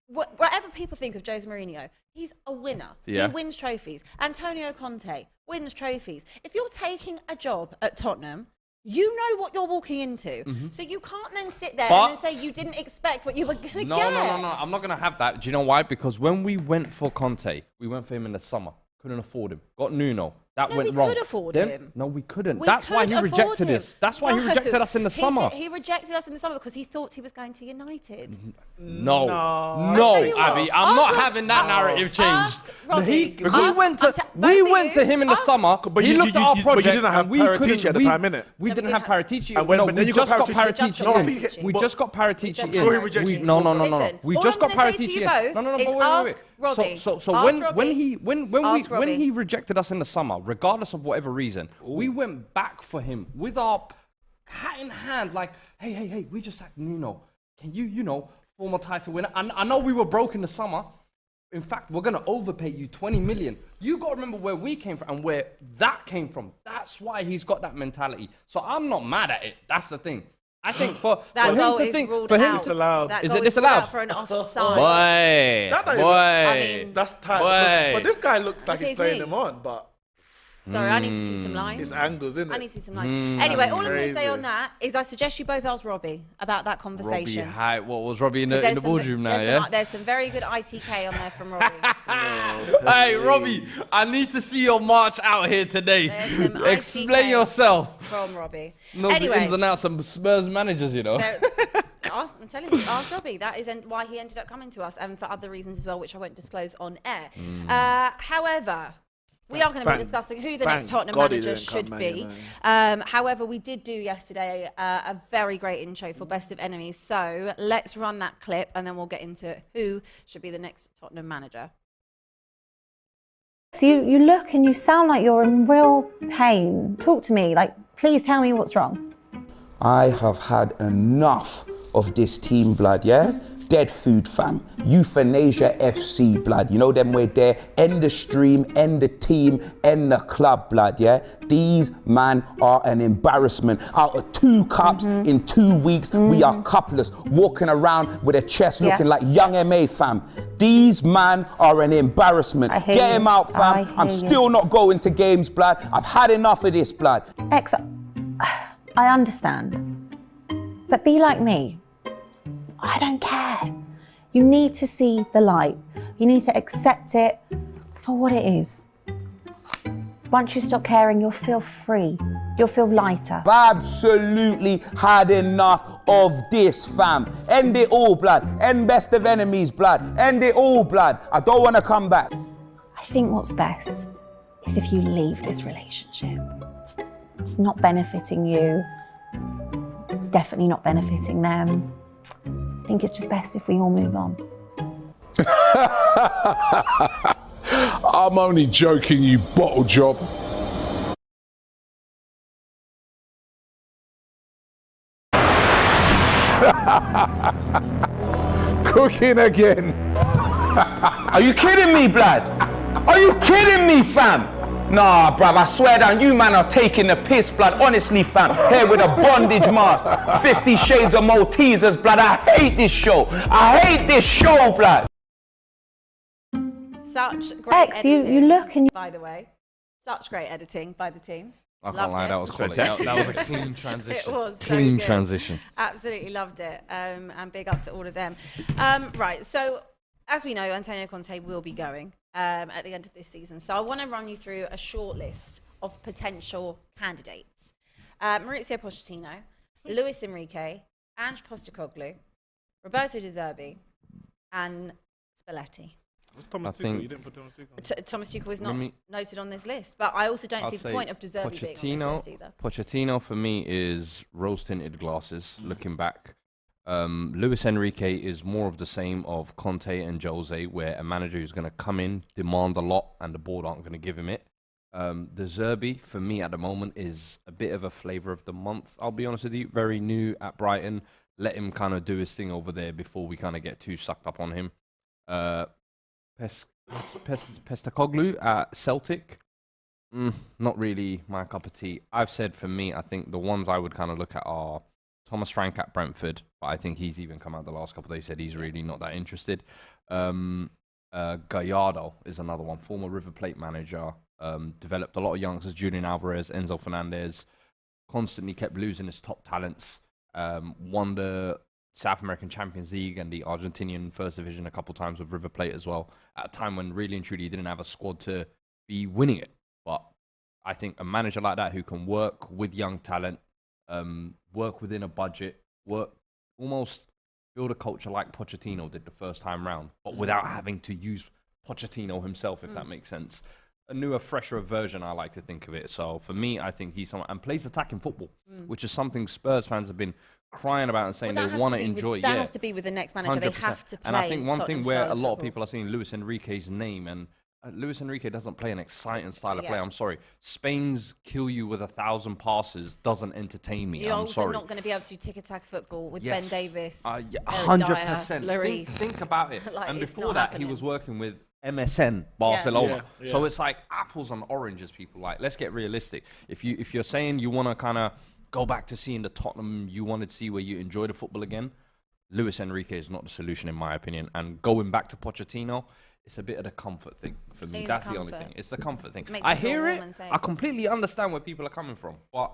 whatever people think of Jose Mourinho, he's a winner. Yeah. He wins trophies. Antonio Conte wins trophies. If you're taking a job at Tottenham, you know what you're walking into. So you can't then sit there and then say you didn't expect what you were going to get. No. I'm not going to have that. Do you know why? Because when we went for Conte, we went for him in the summer. Couldn't afford him. Got Nuno. That went wrong. We could afford him. No, we couldn't. That's why he rejected us. That's why he rejected us in the summer. He rejected us in the summer because he thought he was going to United. No, Abby, I'm not having that narrative changed. We went to him in the summer. But he looked at our project. But you didn't have Paratici at the time, innit? We didn't have Paratici. And then you just got Paratici. We just got Paratici in. So he rejected you. No. We just got Paratici in. No. Ask Robbie. So when he rejected us in the summer, regardless of whatever reason, we went back for him with our hat in hand, like, hey, we just sacked Nuno. Can you, former title winner? And I know we were broke in the summer. In fact, we're going to overpay you 20 million. You got to remember where we came from and where that came from. That's why he's got that mentality. So I'm not mad at it. That's the thing. I think for him to think, for him it's allowed. That is goal it disallowed? For an offside. Boy, that's tight. But this guy looks like he's playing knee. him on, but. Sorry, I need to see some lines. It's angles, isn't it? I need to see some lines. Anyway, all I'm going to say on that is I suggest you both ask Robbie about that conversation. What was Robbie in the boardroom now, yeah? There's some very good ITK on there from Robbie. Hey, Robbie, I need to see your march out here today. Explain yourself. From Robbie. Anyway. The ins and outs of Spurs managers, I'm telling you, ask Robbie. That is why he ended up coming to us, and for other reasons as well, which I won't disclose on air. However, we are going to be discussing who the next Tottenham manager should be. However, we did do yesterday a very great intro for Best of Enemies. So let's run that clip and then we'll get into who should be the next Tottenham manager. So you look and you sound like you're in real pain. Talk to me. Please tell me what's wrong. I have had enough of this team, blood, yeah? Dead food, fam. Euthanasia FC, blood. You know them way there. End the stream, end the team, end the club, blood, yeah? These man are an embarrassment. Out of 2 cups in 2 weeks, we are cupless, walking around with a chest looking like young MA, fam. These man are an embarrassment. Get him out, fam. I'm still not going to games, blood. I've had enough of this, blood. X, I understand. But be like me. I don't care. You need to see the light. You need to accept it for what it is. Once you stop caring, you'll feel free. You'll feel lighter. I've absolutely had enough of this, fam. End it all, blood. End Best of Enemies, blood. End it all, blood. I don't want to come back. I think what's best is if you leave this relationship. It's not benefiting you. It's definitely not benefiting them. I think it's just best if we all move on. I'm only joking, you bottle job. Cooking again. Are you kidding me, blood? Are you kidding me, fam? Nah, bruv, I swear down, you man are taking the piss, blood. Honestly, fam. Here with a bondage mask. 50 Shades of Maltesers, blood. I hate this show. I hate this show, blood. Such great editing. You look and by the way, such great editing by the team. I can't lie, that was quality. That was a clean transition. It was clean so transition. Absolutely loved it. And big up to all of them. Right, so as we know, Antonio Conte will be going at the end of this season. So I want to run you through a short list of potential candidates. Maurizio Pochettino, Luis Enrique, Ange Postecoglou, Roberto De Zerbi, and Spalletti. Thomas Tuchel? You didn't put Thomas Tuchel. Thomas Tuchel is not noted on this list, but I also don't see the point of De Zerbi being on this list either. Pochettino for me is rose-tinted glasses, looking back. Luis Enrique is more of the same of Conte and Jose, where a manager who's going to come in, demand a lot, and the board aren't going to give him it. De Zerbi, for me at the moment, is a bit of a flavour of the month. I'll be honest with you, very new at Brighton. Let him kind of do his thing over there before we kind of get too sucked up on him. Postecoglou at Celtic, not really my cup of tea. I've said for me, I think the ones I would kind of look at are Thomas Frank at Brentford, but I think he's even come out the last couple of days, said he's really not that interested. Gallardo is another one, former River Plate manager, developed a lot of youngsters, Julian Alvarez, Enzo Fernandez, constantly kept losing his top talents, won the South American Champions League and the Argentinian First Division a couple times with River Plate as well, at a time when really and truly he didn't have a squad to be winning it. But I think a manager like that who can work with young talent, work within a budget, almost build a culture like Pochettino did the first time round, but without having to use Pochettino himself, if that makes sense. A newer, fresher version, I like to think of it. So for me, I think he's someone, and plays attacking football, which is something Spurs fans have been crying about and saying they want to enjoy. That has to be with the next manager. 100%. They have to play. And I think one Tottenham thing where a lot football. of people are seeing Luis Enrique's name, and Luis Enrique doesn't play an exciting style of play. I'm sorry. Spain's kill you with 1,000 passes doesn't entertain me. You're I'm also sorry. not going to be able to tick-attack football with Ben Davis, 100%. Lloris. Think about it. Like, and it's before not that, happening. he was working with MSN Barcelona. Yeah. So it's like apples and oranges, people. Like, let's get realistic. If you're saying you want to kind of go back to seeing the Tottenham you wanted to see where you enjoy the football again, Luis Enrique is not the solution in my opinion. And going back to Pochettino, it's a bit of the comfort thing for me. That's the only thing. It's the comfort thing. Makes I me feel hear warm it. and safe. I completely understand where people are coming from, but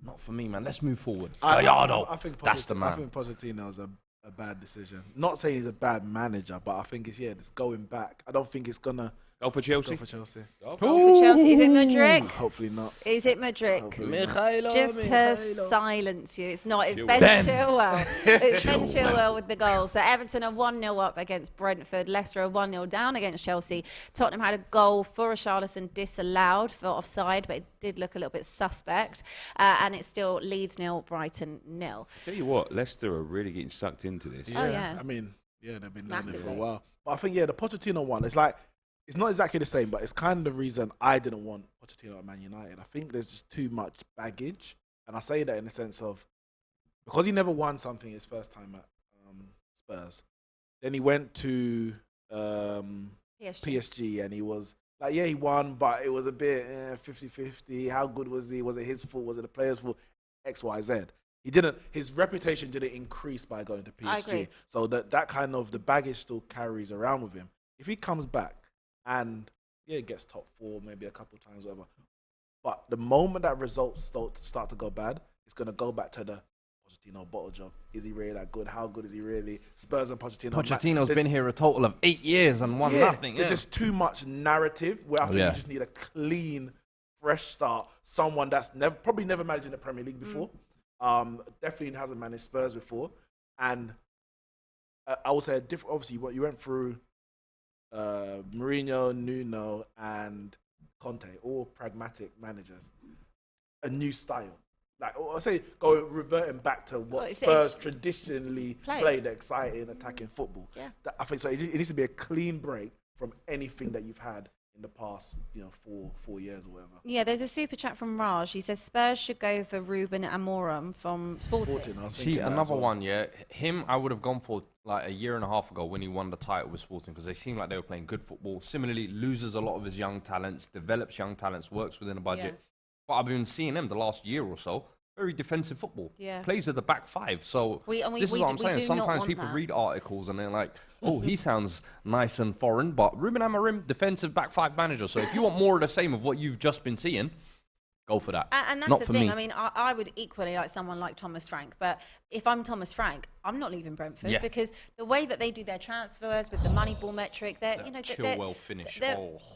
not for me, man. Let's move forward. I think that's the man. I think Pochettino's a bad decision. Not saying he's a bad manager, but I think it's it's going back. I don't think it's gonna Go for Chelsea. go for Chelsea. For Chelsea, is it Mudryk? Hopefully not. Is it Mudryk? Hopefully not. Just to silence you, it's not. It's Ben Chilwell. It's Ben Chilwell with the goal. So Everton are 1-0 up against Brentford. Leicester are 1-0 down against Chelsea. Tottenham had a goal for Richarlison disallowed for offside, but it did look a little bit suspect. And it's still Leeds 0, Brighton 0. Tell you what, Leicester are really getting sucked into this. Oh, yeah. I mean, they've been doing it for Massively. a while. But I think the Pochettino one, it's like it's not exactly the same, but it's kind of the reason I didn't want Pochettino at Man United. I think there's just too much baggage, and I say that in the sense of because he never won something his first time at Spurs. Then he went to PSG, and he was like, he won, but it was a bit 50-50. How good was he? Was it his fault? Was it the players' fault? X, Y, Z. He didn't. His reputation didn't increase by going to PSG. I agree. So that kind of the baggage still carries around with him. If he comes back and gets top 4 maybe a couple times, whatever. But the moment that results start to go bad, it's gonna go back to the Pochettino bottle job. Is he really that good? How good is he really? Spurs and Pochettino. Pochettino's been here a total of 8 years and won nothing. There's just too much narrative where I think you just need a clean, fresh start. Someone that's probably never managed in the Premier League before. Definitely hasn't managed Spurs before. And I would say obviously what you went through Mourinho, Nuno, and Conte, all pragmatic managers. A new style. Like I say, reverting back to what Spurs traditionally played, exciting, attacking football. Yeah. I think so. It needs to be a clean break from anything that you've had in the past, 4 years or whatever. Yeah, there's a super chat from Raj. He says Spurs should go for Ruben Amorim from Sporting. See, another one, him I would have gone for like a year and a half ago when he won the title with Sporting because they seemed like they were playing good football. Similarly, loses a lot of his young talents, develops young talents, works within a budget. Yeah. But I've been seeing him the last year or so. Very defensive football. Yeah. Plays with the back five. So this is what I'm saying. Sometimes people read articles and they're like, oh, he sounds nice and foreign. But Ruben Amorim, defensive back five manager. So if you want more of the same of what you've just been seeing, go for that. And that's not the for thing. me. I mean, I would equally like someone like Thomas Frank. But if I'm Thomas Frank, I'm not leaving Brentford because the way that they do their transfers with the Moneyball metric, Chilwell finish.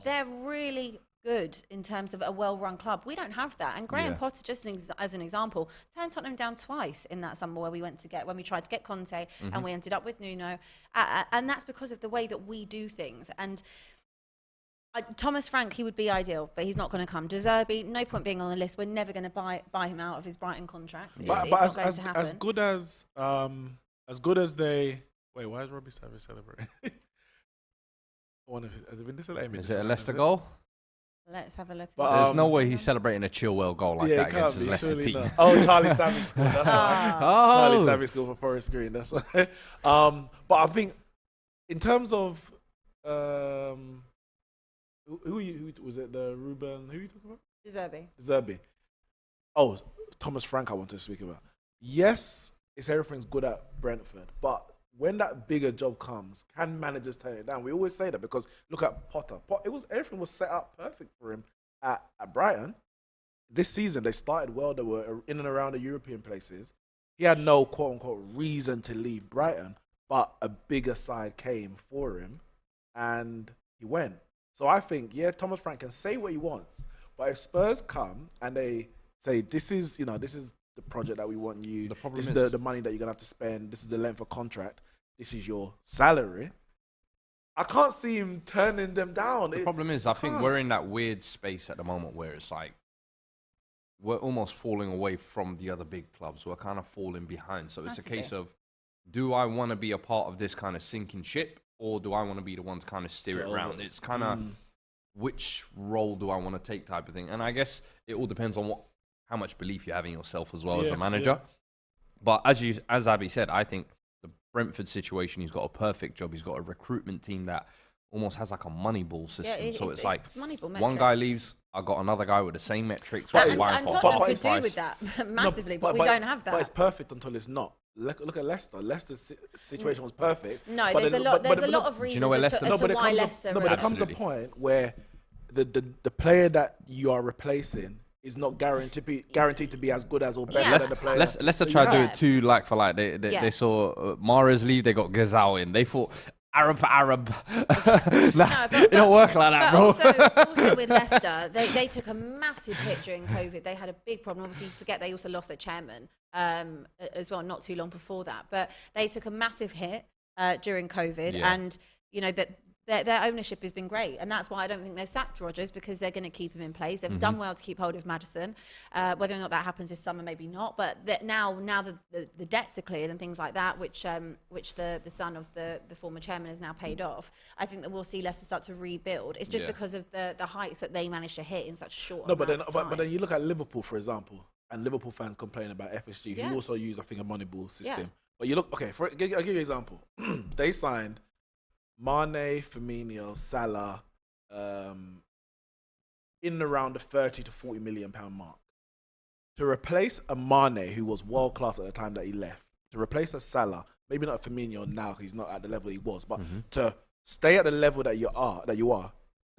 They're really good in terms of a well-run club. We don't have that. And Graham Potter, just as an example, turned Tottenham down twice in that summer where we tried to get Conte and we ended up with Nuno. And that's because of the way that we do things. And Thomas Frank, he would be ideal, but he's not going to come. De Zerbi, no point being on the list. We're never going to buy him out of his Brighton contract. It's not going to happen. As good as as good as they... Wait, why is Robbie Savage celebrating? Has it been this? Is it a Leicester goal? Let's have a look. But, There's no way he's celebrating a Chilwell goal like that against his Leicester team. Not. Oh, Charlie Savage scored. That's why. Oh. Charlie Savage scored for Forest Green. That's why. But I think in terms of who was it? The Ruben? Who are you talking about? Zerbi. Oh, Thomas Frank. I wanted to speak about. Yes, it's everything's good at Brentford, but when that bigger job comes, can managers turn it down? We always say that because look at Potter. Everything was set up perfect for him at Brighton. This season they started well. They were in and around the European places. He had no quote unquote reason to leave Brighton, but a bigger side came for him, and he went. So I think Thomas Frank can say what he wants, but if Spurs come and they say this is the project that we want you. The problem this is the money that you're gonna have to spend. This is the length of contract. This is your salary. I can't see him turning them down. The problem is, I think we're in that weird space at the moment where it's like we're almost falling away from the other big clubs. We're kind of falling behind. So it's a case of, do I want to be a part of this kind of sinking ship, or do I want to be the one to kind of steer it around? It's kind of which role do I want to take type of thing. And I guess it all depends on how much belief you have in yourself as well as a manager. But as Abby said, I think the Brentford situation, he's got a perfect job. He's got a recruitment team that almost has like a Moneyball system. So it's like one guy leaves, I got another guy with the same metrics. And Tottenham could do with that massively, but we don't have that. But it's perfect until it's not. Look at Leicester. Leicester's situation was perfect. No, there's a lot of reasons as to why Leicester. No, but there comes a point where the player that you are replacing is not guaranteed to be as good as or better than the player. Leicester tried to do it too like for like. They saw Mahrez leave, they got Gazal in. They thought Arab for Arab. It don't work like that, bro. Also with Leicester, they took a massive hit during COVID. They had a big problem. Obviously, forget they also lost their chairman as well, not too long before that. But they took a massive hit during COVID, and that. Their ownership has been great, and that's why I don't think they've sacked Rodgers, because they're going to keep him in place. They've done well to keep hold of Maddison. Whether or not that happens this summer, maybe not. But now the debts are cleared and things like that, which the son of the former chairman has now paid off. I think that we'll see Leicester start to rebuild. It's just because of the heights that they managed to hit in such a short amount of time. But then you look at Liverpool, for example, and Liverpool fans complain about FSG, who also use, I think, a Moneyball system. Yeah. But you look, I'll give you an example. They signed Mane, Firmino, Salah, in and around the 30 to 40 million pound mark. To replace a Mane, who was world class at the time that he left, to replace a Salah, maybe not a Firmino now, because he's not at the level he was, but to stay at the level that you are,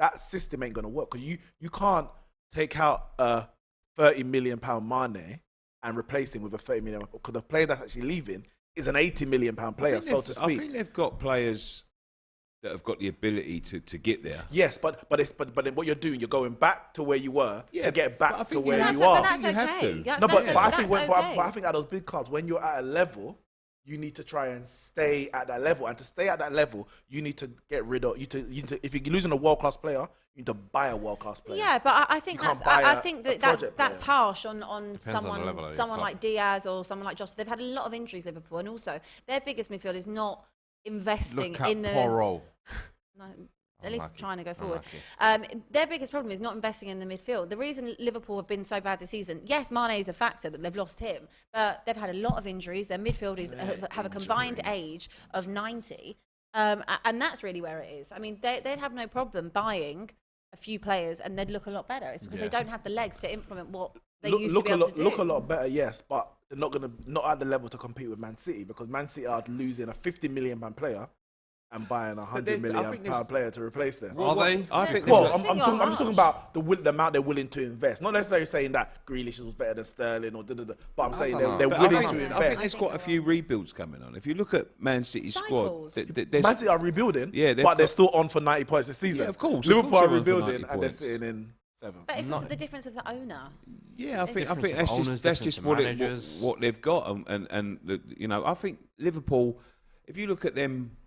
that system ain't gonna work, because you can't take out a 30 million pound Mane and replace him with a 30 million, because the player that's actually leaving is an 80 million pound player, so to speak. I think they've got players that have got the ability to get there. Yes, but then what you're doing, you're going back to where you were to get back to where you are. But that's okay. I think at those big clubs, when you're at a level, you need to try and stay at that level. And to stay at that level, you need to get rid of. If you're losing a world class player, you need to buy a world class player. Yeah, but I think that's harsh on someone like Diaz or someone like Josh. They've had a lot of injuries, Liverpool, and also their biggest midfield is not investing in the. No, at least trying to go forward. Their biggest problem is not investing in the midfield. The reason Liverpool have been so bad this season, yes, Mane is a factor that they've lost him, but they've had a lot of injuries. Their midfield have a combined age of 90, and that's really where it is. I mean, they'd have no problem buying a few players, and they'd look a lot better. It's because they don't have the legs to implement what they used to be able to do. Look a lot better, yes, but they're not at the level to compete with Man City, because Man City are losing a 50 million pound player and buying a 100 million pound player to replace them. Are they? I think. Well, I'm just talking about the amount they're willing to invest. Not necessarily saying that Grealish was better than Sterling or but I'm saying they're willing to invest. I think there's quite a few rebuilds coming on. If you look at Man City's squad, Man City are rebuilding, but they're still on for 90 points this season. Yeah, of course. Liverpool are rebuilding and they're sitting in 7. But it's also the difference of the owner. Yeah, I think that's just what they've got, and I think Liverpool. If you look at them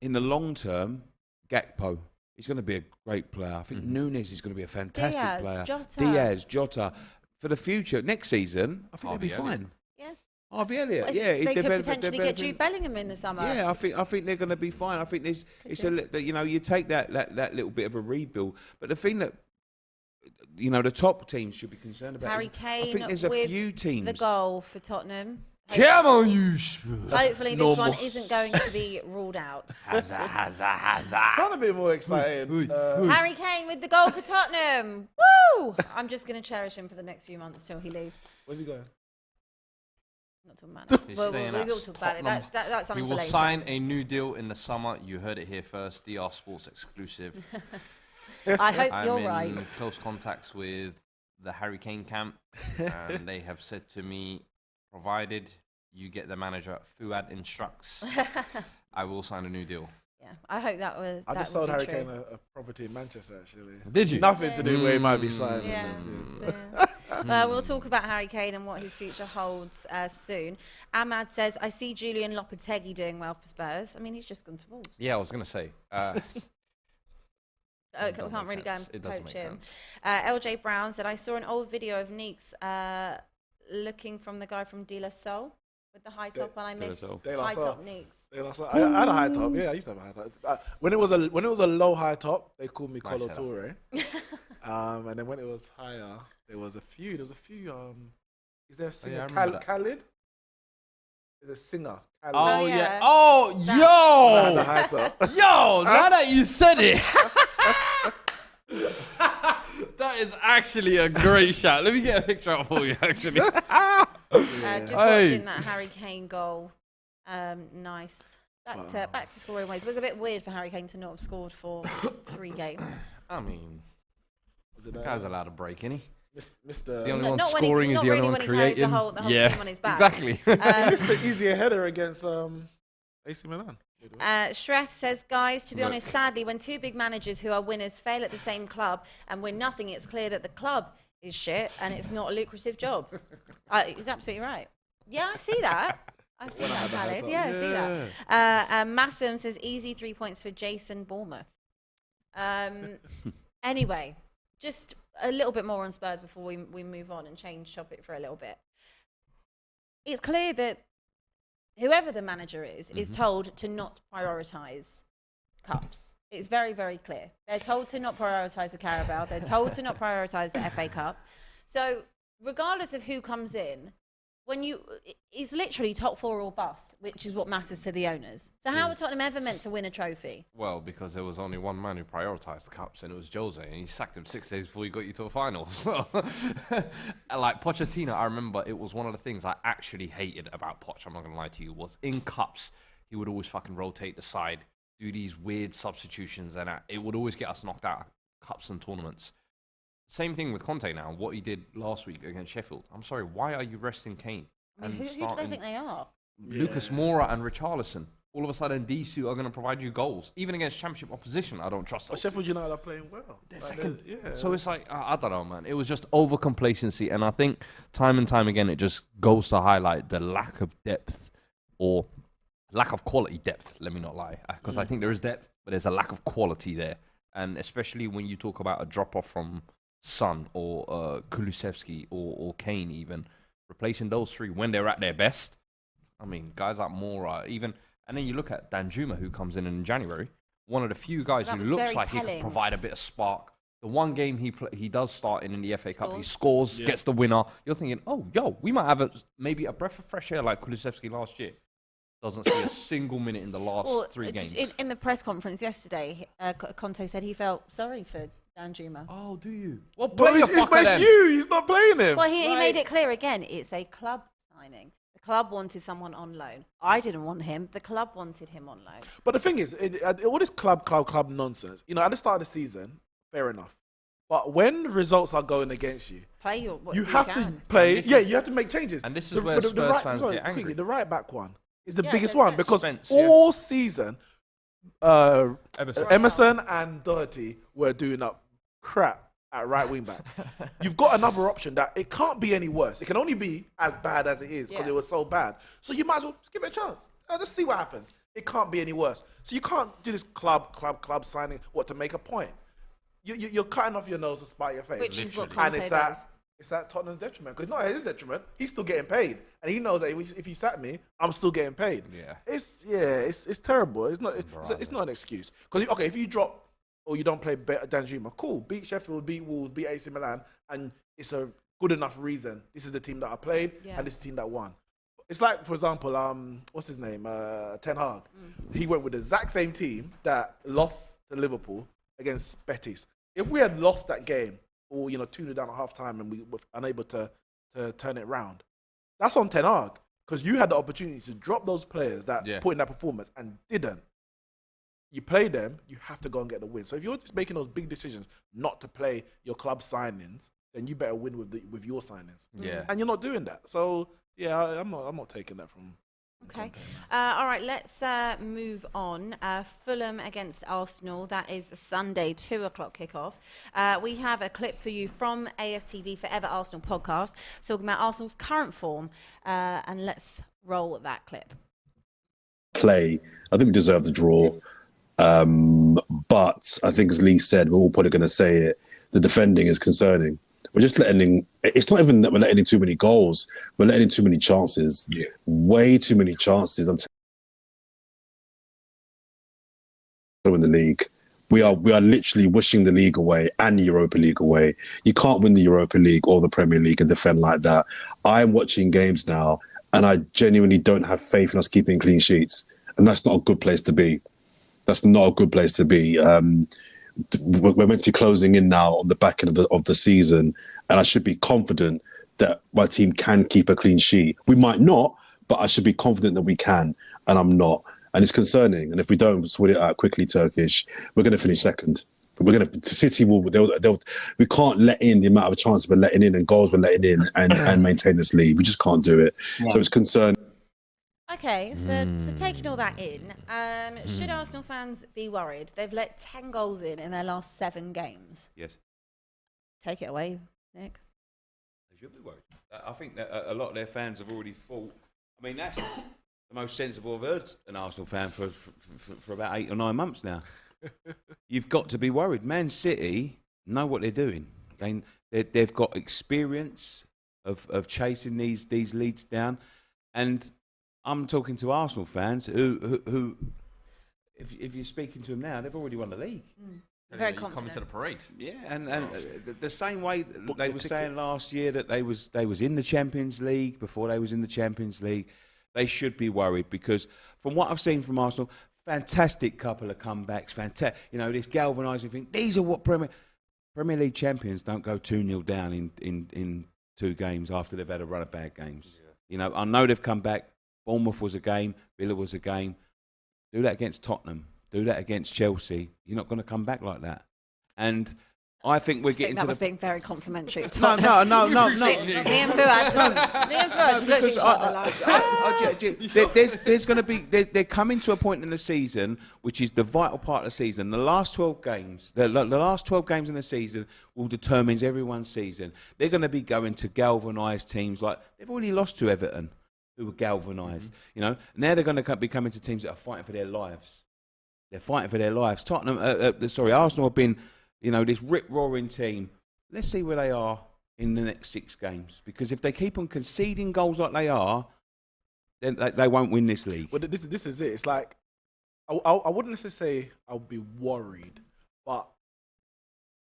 in the long term, Gakpo, he's going to be a great player. I think Núñez is going to be a fantastic player. Diaz, Jota. For the future, next season, I think they'll be fine. Yeah. Harvey Elliott, If yeah. they could potentially get Jude Bellingham in the summer. Yeah, I think they're going to be fine. I think you take that little bit of a rebuild, but the thing that the top teams should be concerned about. Harry Kane I think there's a with few teams. the goal for Tottenham. Come on, you. Hopefully this one isn't going to be ruled out. Sound a bit more excited. Harry Kane with the goal for Tottenham. Woo! I'm just going to cherish him for the next few months till he leaves. Where's he going? Not talking about it. He's Well, staying we at will talk about it. Tottenham. That's He something for will later. sign a new deal in the summer. You heard it here first. DR Sports exclusive. I hope I'm you're in right. close contacts with the Harry Kane camp, and they have said to me, provided you get the manager, Fuad instructs, I will sign a new deal. Yeah, I hope that was. I that just will sold be Harry true. Kane a property in Manchester, actually. Did you? Nothing to do where he might be signing. Yeah. We'll talk about Harry Kane and what his future holds soon. Ahmad says, I see Julian Lopetegui doing well for Spurs. I mean, he's just gone to Wolves. Yeah, I was going to say. We doesn't can't make really go sense. and It doesn't poach make him. sense. LJ Brown said, I saw an old video of Neeks looking from the guy from De La Soul with the high top, and I missed Soul. De La high Soul. top Neeks. I had a high top. Yeah, I used to have a high top. When it was a low high top, they called me Nice Colo Toure. And then when it was higher, there was a few. Is there a singer? I remember that. Khalid? There's a singer. Khalid. Oh, yeah. Oh, I had a yo! high top. Yo, now that you said it. That is actually a great shot. Let me get a picture up for you, actually. Just Hey. watching that Harry Kane goal. Nice. Back to scoring ways. It was a bit weird for Harry Kane to not have scored for 3 games. I mean, Was it the guy's allowed to break, isn't he? Mr. He's the only one Not when he- scoring, he's not the only really one when he carries creating. the whole yeah, team on his back. exactly. Mr. Easier header against AC Milan. Shreth says, guys, to be honest, sadly, when 2 big managers who are winners fail at the same club and win nothing, it's clear that the club is shit and it's not a lucrative job. He's absolutely right. Yeah, I see that. I see that, Khalid. Yeah, I see that. Massam says, easy 3 points for Jason Bournemouth. Anyway, just a little bit more on Spurs before we move on and change topic for a little bit. It's clear that whoever the manager is told to not prioritise cups. It's very, very clear. They're told to not prioritise the Carabao. They're told to not prioritise the FA Cup. So regardless of who comes in, it's literally top 4 or bust, which is what matters to the owners. So how are Tottenham ever meant to win a trophy? Well, because there was only one man who prioritised the cups, and it was Jose, and he sacked him 6 days before he got you to a final. So, like Pochettino, I remember it was one of the things I actually hated about Poch, I'm not going to lie to you, was in cups, he would always fucking rotate the side, do these weird substitutions, and it would always get us knocked out of cups and tournaments. Same thing with Conte now, what he did last week against Sheffield. I'm sorry, why are you resting Kane? I mean, who do they think they are? Lucas Moura and Richarlison. All of a sudden, these two are going to provide you goals. Even against championship opposition, I don't trust them. Sheffield United are playing well. So it's like, I don't know, man. It was just over complacency. And I think time and time again, it just goes to highlight the lack of depth or lack of quality depth. Let me not lie. Because I think there is depth, but there's a lack of quality there. And especially when you talk about a drop-off from Son or Kulusevski or Kane even, replacing those 3 when they're at their best. I mean, guys like Moura, even... And then you look at Danjuma, who comes in January, one of the few guys who looks like he could provide a bit of spark. The one game he does start in the FA Cup, he scores, gets the winner. You're thinking, oh, we might have maybe a breath of fresh air like Kulusevski last year. Doesn't see a single minute in the last 3 games. In the press conference yesterday, Conte said he felt sorry for Danjuma. Oh, do you? Well, But it's you. He's not playing him. Well, he made it clear again. It's a club signing. The club wanted someone on loan. I didn't want him. The club wanted him on loan. But the thing is, all this club nonsense, at the start of the season, fair enough. But when results are going against you, you have to play. Yeah, you have to make changes. And this is where Spurs fans get angry. The right back one is the biggest one because Spence, all season, Emerson and Doherty were doing up crap at right wing back. You've got another option that it can't be any worse. It can only be as bad as it is because it was so bad. So you might as well just give it a chance. Let's see what happens. It can't be any worse. So you can't do this club signing to make a point. You're cutting off your nose to spite your face. Which is what And Conte it's that does. it's at Tottenham's detriment. Because it's not at his detriment. He's still getting paid. And he knows that if you sack me, I'm still getting paid. It's terrible. It's not an excuse. Because, okay, if you drop or you don't play Danjuma, cool. Beat Sheffield, beat Wolves, beat AC Milan, and it's a good enough reason. This is the team that I played, and this is the team that won. It's like, for example, what's his name? Ten Hag. He went with the exact same team that lost to Liverpool against Betis. If we had lost that game, or 2-0 down at half time, and we were unable to turn it round, that's on Ten Hag, because you had the opportunity to drop those players that put in that performance and didn't. You play them, you have to go and get the win. So if you're just making those big decisions not to play your club signings, then you better win with your signings. Yeah. And you're not doing that. So yeah, I'm not taking that from. Okay. All right, let's move on. Fulham against Arsenal. That is Sunday, 2:00 kickoff. We have a clip for you from AFTV Forever Arsenal podcast talking about Arsenal's current form. And let's roll that clip. Play. I think we deserve the draw. But I think, as Lee said, we're all probably going to say it, the defending is concerning. We're just it's not even that we're letting in too many goals. We're letting in too many chances. Yeah. Way too many chances. I'm in the league. We are literally wishing the league away and the Europa League away. You can't win the Europa League or the Premier League and defend like that. I'm watching games now and I genuinely don't have faith in us keeping clean sheets. And that's not a good place to be. That's not a good place to be. We're meant to be closing in now on the back end of the season, and I should be confident that my team can keep a clean sheet. We might not, but I should be confident that we can, and I'm not. And it's concerning. And if we don't sort it out quickly, Turkish, we're going to finish second. City will. We can't let in the amount of chances we're letting in and goals we're letting in and maintain this lead. We just can't do it. Yeah. So it's concerning. Okay, so taking all that in, should Arsenal fans be worried? They've let 10 goals in their last 7 games. Yes. Take it away, Nick. They should be worried. I think that a lot of their fans have already thought. I mean, that's the most sensible I've heard an Arsenal fan for about 8 or 9 months now. You've got to be worried. Man City know what they're doing. They've got experience of chasing these leads down, and I'm talking to Arsenal fans who if you're speaking to them now, they've already won the league. Very confident. Coming to the parade. Yeah, and the same way they were saying last year that they was in the Champions League before they was in the Champions League, they should be worried because from what I've seen from Arsenal, fantastic couple of comebacks, fantastic. This galvanising thing. These are what Premier League champions don't go 2-0 down in 2 games after they've had a run of bad games. Yeah. I know they've come back. Bournemouth was a game, Villa was a game. Do that against Tottenham. Do that against Chelsea. You're not going to come back like that. And I think we're getting that was being very complimentary of Tottenham. No. Me and Fuad just looked at each other like... There's going to be... They're coming to a point in the season which is the vital part of the season. The last 12 games, the last 12 games in the season will determine everyone's season. They're going to be going to galvanised teams like... They've already lost to Everton, who were galvanised. Now they're going to be coming to teams that are fighting for their lives. They're fighting for their lives. Arsenal have been, this rip-roaring team. Let's see where they are in the next 6 games. Because if they keep on conceding goals like they are, then they won't win this league. Well, this is it. It's like, I wouldn't necessarily say I'll be worried, but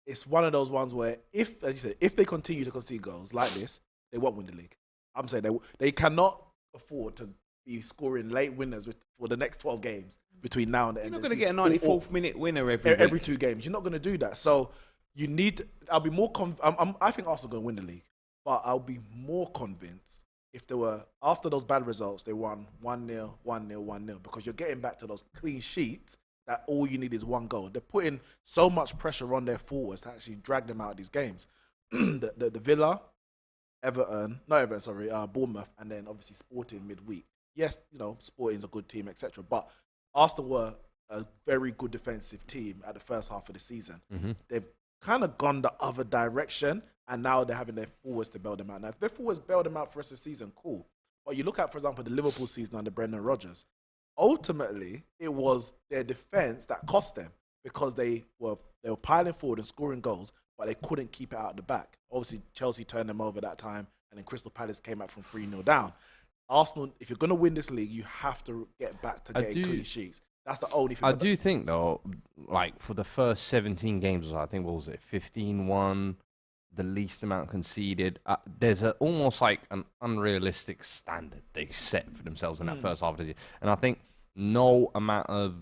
it's one of those ones where, as you said, if they continue to concede goals like this, they won't win the league. I'm saying they cannot afford to be scoring late winners for the next 12 games between now and the end. You're not going to get a 94th minute winner every 2 games. You're not going to do that. So you need. I'll be more. I think Arsenal going to win the league, but I'll be more convinced if they were after those bad results. They won 1-0, 1-0, 1-0 because you're getting back to those clean sheets. That all you need is 1 goal. They're putting so much pressure on their forwards to actually drag them out of these games. the Villa. Bournemouth, and then obviously Sporting midweek. Yes, Sporting's a good team, etc. But Arsenal were a very good defensive team at the first half of the season. Mm-hmm. They've kind of gone the other direction, and now they're having their forwards to bail them out. Now, if their forwards bail them out for the rest of the season, cool. But you look at, for example, the Liverpool season under Brendan Rodgers. Ultimately, it was their defense that cost them because they were piling forward and scoring goals, but they couldn't keep it out the back. Obviously, Chelsea turned them over that time, and then Crystal Palace came back from 3-0 down. Arsenal, if you're going to win this league, you have to get back to getting clean sheets. That's the only thing. I do think, though, like for the first 17 games, I think, what was it, 15-1, the least amount conceded. There's almost like an unrealistic standard they set for themselves in that first half of the season. And I think no amount of,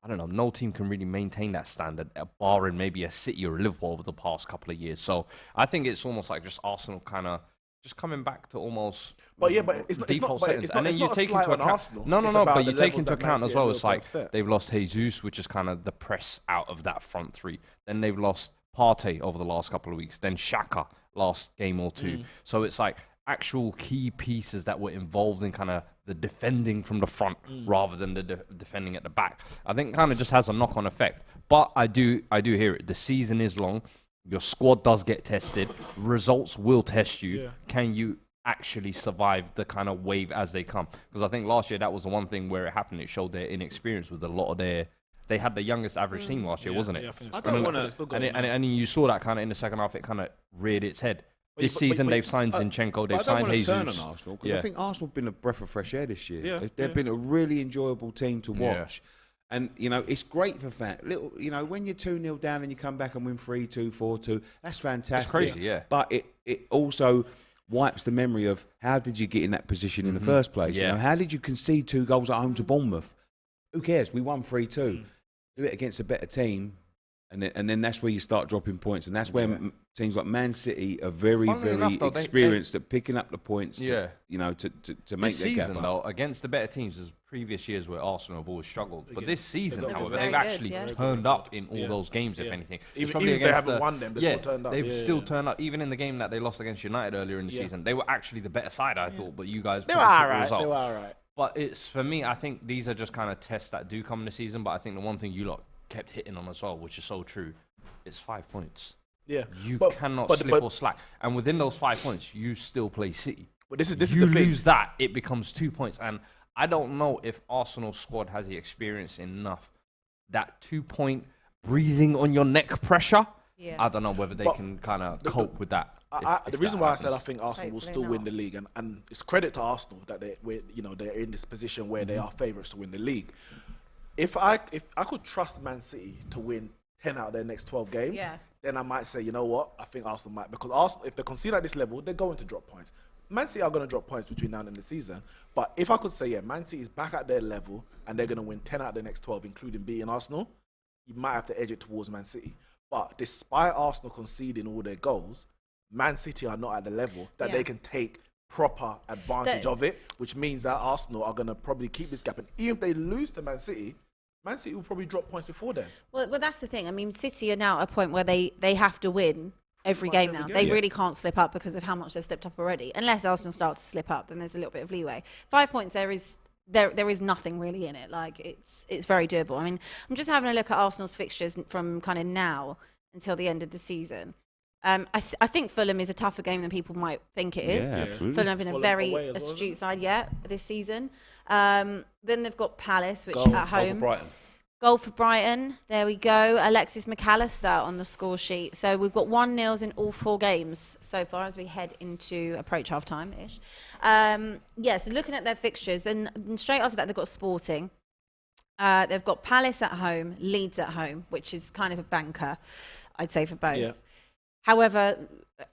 no team can really maintain that standard, barring maybe a City or a Liverpool over the past couple of years. So I think it's almost like just Arsenal kind of just coming back to almost default settings. And then you take into account Arsenal. But you take into account as well, it's like they've lost Jesus, which is kind of the press out of that front three. Then they've lost Partey over the last couple of weeks. Then Xhaka last game or two. So it's like actual key pieces that were involved in kind of the defending from the front rather than the defending at the back. I think kind of just has a knock-on effect. But I do hear it. The season is long. Your squad does get tested. Results will test you. Yeah. Can you actually survive the kind of wave as they come? Because I think last year that was the one thing where it happened. It showed their inexperience with a lot of their. They had the youngest average team last year, wasn't it? Yeah, I don't want to. And you saw that kind of in the second half. It kind of reared its head. This season they've signed Zinchenko. They've signed Jesus. I don't want to turn on Arsenal because I think Arsenal have been a breath of fresh air this year. Yeah, they've been a really enjoyable team to watch. Yeah. And, it's great for fans. When you're 2-0 down and you come back and win 3-2, 4-2, that's fantastic. It's crazy, yeah. But it also wipes the memory of how did you get in that position in the first place? Yeah. How did you concede 2 goals at home to Bournemouth? Who cares? We won 3-2. Do it against a better team. And then that's where you start dropping points. And that's where teams like Man City are very experienced at picking up the points to make this their gap season, up. Though, against the better teams, there's previous years where Arsenal have always struggled. But this season, however, they've actually turned up in all those games, if anything. Even if they haven't won them, they've still turned up. They've still turned up. Even in the game that they lost against United earlier in the season, they were actually the better side, I thought. But you guys... They were all right. But for me, I think these are just kind of tests that do come this season. But I think the one thing you lot kept hitting on as well, which is so true, it's 5 points. Yeah, you cannot slip or slack. And within those 5 points, you still play City. But this is you the thing. lose that, it becomes 2 points. And I don't know if Arsenal's squad has the experience enough. That 2-point breathing on your neck pressure. Yeah. I don't know whether they can kind of cope with that. The reason why I said I think Arsenal will still win the league, and it's credit to Arsenal that they're in this position where they are favourites to win the league. If I could trust Man City to win 10 out of their next 12 games, then I might say, you know what, I think Arsenal might. Because Arsenal, if they concede at this level, they're going to drop points. Man City are going to drop points between now and the end of the season. But if I could say, Man City is back at their level and they're going to win 10 out of their next 12, including beating Arsenal, you might have to edge it towards Man City. But despite Arsenal conceding all their goals, Man City are not at the level that they can take proper advantage of it, which means that Arsenal are going to probably keep this gap. And even if they lose to Man City will probably drop points before then. Well, that's the thing. I mean, City are now at a point where they have to win every game now. They really can't slip up because of how much they've slipped up already. Unless Arsenal starts to slip up, then there's a little bit of leeway. 5 points, there is nothing really in it. Like it's very doable. I mean, I'm just having a look at Arsenal's fixtures from kind of now until the end of the season. I think Fulham is a tougher game than people might think it is. Yeah, absolutely. Fulham have been a very astute side this season. Then they've got Palace, which at home. Goal for Brighton. There we go. Alexis McAllister on the score sheet. So we've got 1-0 in all 4 games so far as we head into approach half-time-ish. So looking at their fixtures, and straight after that they've got Sporting. They've got Palace at home, Leeds at home, which is kind of a banker, I'd say, for both. Yeah. However,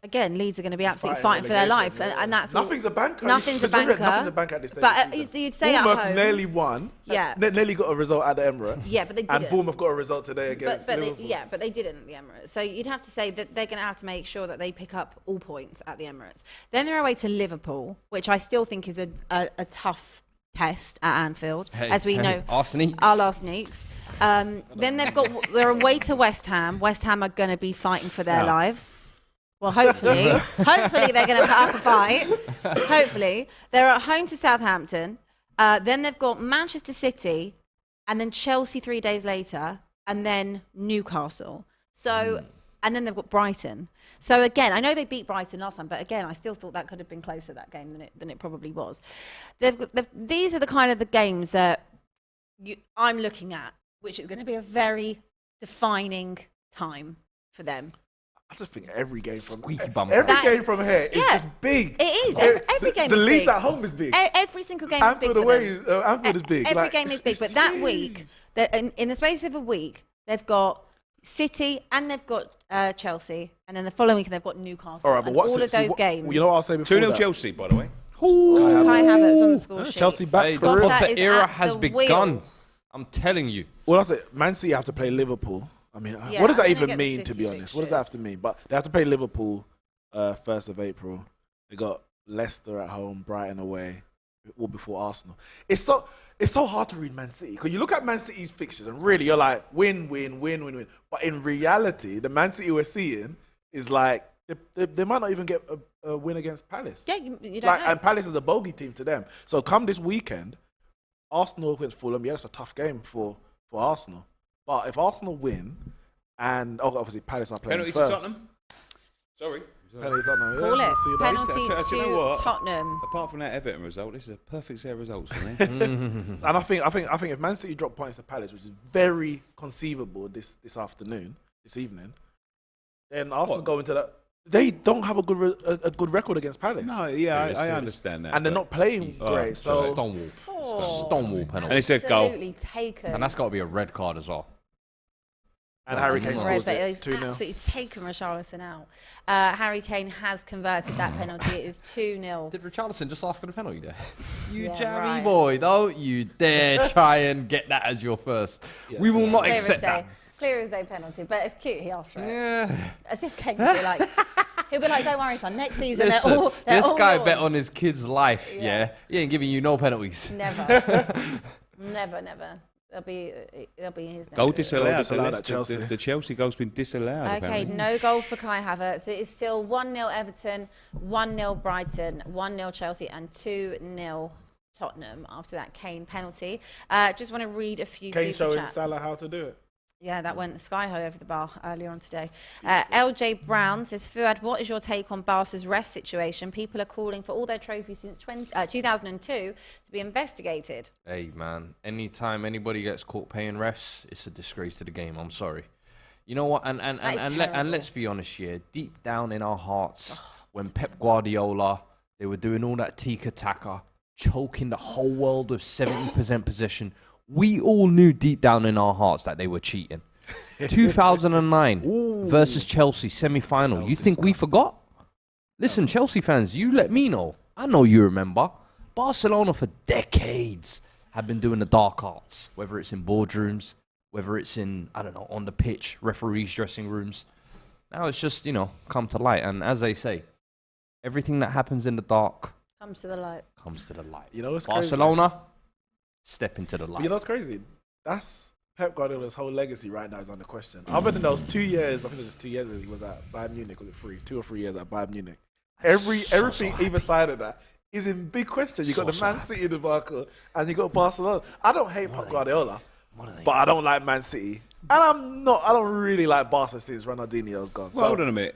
again, Leeds are going to be absolutely fighting for their life, and that's nothing's a banker. Nothing's a banker. Nothing's a banker at this stage. But you'd say Bournemouth at home, nearly won. Yeah, nearly got a result at the Emirates. Yeah, but they didn't. And Bournemouth got a result today against Liverpool. But they didn't at the Emirates. So you'd have to say that they're going to have to make sure that they pick up all points at the Emirates. Then they're away to Liverpool, which I still think is a tough test at Anfield, as we know. Our last Neeks. Then they're away to West Ham. West Ham are going to be fighting for their lives. Well, hopefully they're going to put up a fight. Hopefully. They're at home to Southampton. Then they've got Manchester City, and then Chelsea 3 days later, and then Newcastle. So, and then they've got Brighton. So again, I know they beat Brighton last time, but again, I still thought that could have been closer, that game, than it probably was. These are the kind of the games that I'm looking at, which is going to be a very defining time for them. I just think every game from Squeaky bumper. every That- game from here is yeah, just big. it is. Every game the is Leeds big. at home is big. Every single game is big Anfield for away, them. Anfield is big. Every Like, game is big, but that week, in the space of a week, they've got City and they've got Chelsea, and then the following week they've got Newcastle. all right, but and what's all of those games. You know what I'll say before 2-0 that? Chelsea, by the way. Kai Havertz on the score sheet. Chelsea back Hey, for the real. Potter Potter is era at has the begun. wheel. I'm telling you. Well, I'll say Man City have to play Liverpool. I mean, Yeah, what does that I'm gonna even get the mean, to City be honest? What does that have to fixtures. mean? But they have to play Liverpool 1st of April. They got Leicester at home, Brighton away, all before Arsenal. It's so hard to read Man City because you look at Man City's fixtures and really you're like win. But in reality, the Man City we're seeing is like they might not even get a win against Palace. Yeah, you don't know. And Palace is a bogey team to them. So come this weekend, Arsenal against Fulham, yeah, it's a tough game for Arsenal. But if Arsenal win, and obviously Palace are playing Penalty first. to Tottenham. Sorry. Penalty to Tottenham. Call yeah, it. see you later. Penalty Do you know to what? Tottenham. Apart from that Everton result, this is a perfect set of results for me. And I think if Man City drop points to Palace, which is very conceivable this evening, then Arsenal go into that. They don't have a good record against Palace. No, yeah, I understand that. And they're but- not playing great. So Stonewall. Oh, Stonewall penalty. And it's a goal. absolutely taken. And that's got to be a red card as well. and Harry Kane Red, scores but it he's 2-0. absolutely taken Richarlison out. Harry Kane has converted that penalty. It is 2-0. Did Richarlison just ask for the penalty there? You Yeah, jammy right. boy, don't you dare try and get that as your first. We will not Clear as accept day. that. Clear as day penalty, but it's cute. He asked for it. Yeah. As if Kane would be like, he'll be like, "Don't worry, son. Next season, Listen, they're this all guy yours." bet on his kid's life, Yeah. yeah? He ain't giving you no penalties. Never, never. They'll be in his name. Goal disallowed. disallowed The at Chelsea. The Chelsea goal's been disallowed. Okay, apparently. no goal for Kai Havertz. It is still 1-0 Everton, 1-0 Brighton, 1-0 Chelsea, and 2-0 Tottenham after that Kane penalty. Just want to read a few Kane super showing chats. Salah how to do it. Yeah, that went sky high over the bar earlier on today. LJ Brown says, Fuad, what is your take on Barca's ref situation? People are calling for all their trophies since 2002 to be investigated. Hey, man, anytime anybody gets caught paying refs, it's a disgrace to the game. I'm sorry. You know what? And That is and terrible. let's be honest here. Deep down in our hearts, when Pep Guardiola, they were doing all that tiki-taka, choking the whole world with 70% possession, we all knew deep down in our hearts that they were cheating. 2009 versus Chelsea semi-final. You think we forgot? Listen, Chelsea fans, you let me know. I know you remember. Barcelona for decades have been doing the dark arts, whether it's in boardrooms, whether it's in, I don't know, on the pitch, referees' dressing rooms. Now it's just, come to light. And as they say, everything that happens in the dark Comes to the light. comes to the light. You know what's crazy? Barcelona, step into the But light. you know what's crazy? That's Pep Guardiola's whole legacy right now is under question. Other than those 2 years, I think it was 2 years he was at Bayern Munich, was it 2 or 3 years at Bayern Munich? Everything either side of that is in big question. You got the Man City debacle and you got Barcelona. I don't hate Pep Guardiola, but I don't like Man City. And I don't really like Barca since Ronaldinho's gone. Well, hold on a minute.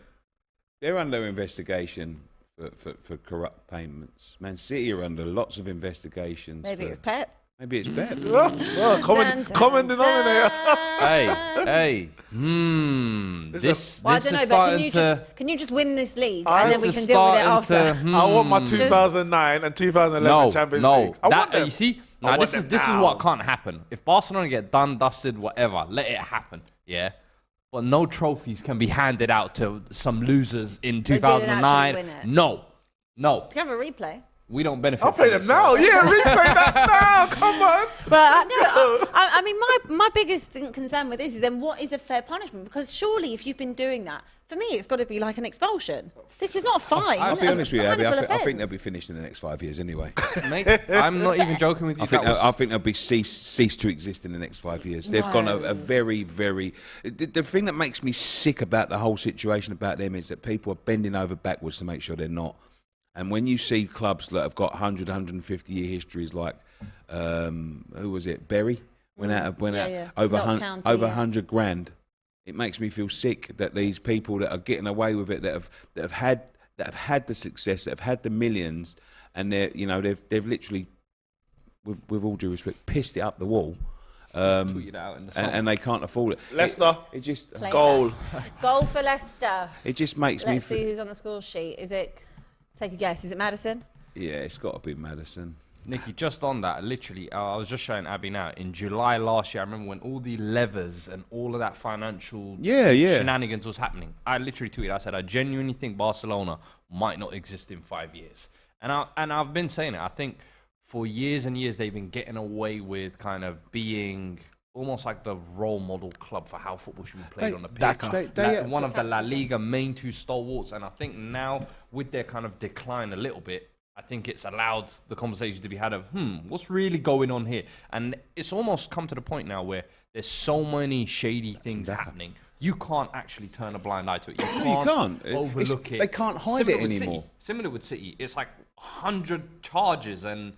They're under investigation for corrupt payments. Man City are under lots of investigations. Maybe for, it's Pep. Maybe it's Pep. Common denominator. Hey. This Well, I this don't know, is but can starting you just win this league I- and then we this can is deal with it starting after? to, I want my 2009 and 2011 Champions Leagues. I want them. You see, I now want this is them what now. can't happen. If Barcelona get done, dusted, whatever, let it happen. Yeah. But no trophies can be handed out to some losers in They didn't actually 2009. win it. No. Can have a replay. We don't benefit I'll play from them this. now. Yeah, replay that now. Come on. But I mean, my biggest concern with this is then what is a fair punishment? Because surely if you've been doing that, for me, it's got to be like an expulsion. This is not a fine. I'll be honest with you, Abby. Punishable I think they'll offence. be finished in the next 5 years anyway. Mate, I'm not even joking with you. I think they'll be cease to exist in the next 5 years. They've gone a very, very. The thing that makes me sick about the whole situation about them is that people are bending over backwards to make sure they're not. And when you see clubs that have got 100, 150-year histories, like who was it? Bury went out over Notts County, over yeah. 100 grand. It makes me feel sick that these people that are getting away with it, that have had the success, that have had the millions, and they've literally, with all due respect, pissed it up the wall. Tweeted out in the summer. and they can't afford it. Leicester. It just Play Goal. Goal for Leicester. it just makes me Let's see feel. who's on the score sheet. Is it? Take a guess. Is it Maddison? Yeah, it's got to be Maddison. Nicky, just on that, literally, I was just showing Abby now. In July last year, I remember when all the levers and all of that financial shenanigans was happening. I literally tweeted, I said, I genuinely think Barcelona might not exist in 5 years. And I've been saying it. I think for years and years, they've been getting away with kind of being almost like the role model club for how football should be played on the pitch. One of the La Liga main two stalwarts. And I think now, with their kind of decline a little bit, I think it's allowed the conversation to be had of, what's really going on here? And it's almost come to the point now where there's so many shady things happening. You can't actually turn a blind eye to it. You can't overlook it. They can't hide it anymore. Similar with City. It's like 100 charges and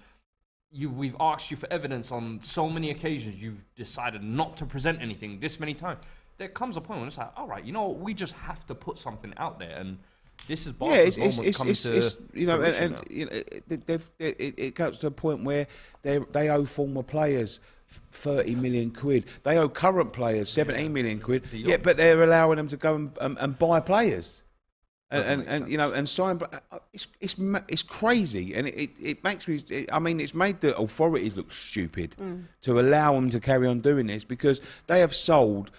we've asked you for evidence on so many occasions. You've decided not to present anything this many times. There comes a point when it's like, all right, you know what? We just have to put something out there. And this is Barcelona's it's you know, and you know, it goes to a point where they owe former players 30 million quid. They owe current players 17 million quid. Yeah, but they're allowing them to go and buy players and you know and sign. It's crazy, and it makes me. I mean, it's made the authorities look stupid to allow them to carry on doing this because they have sold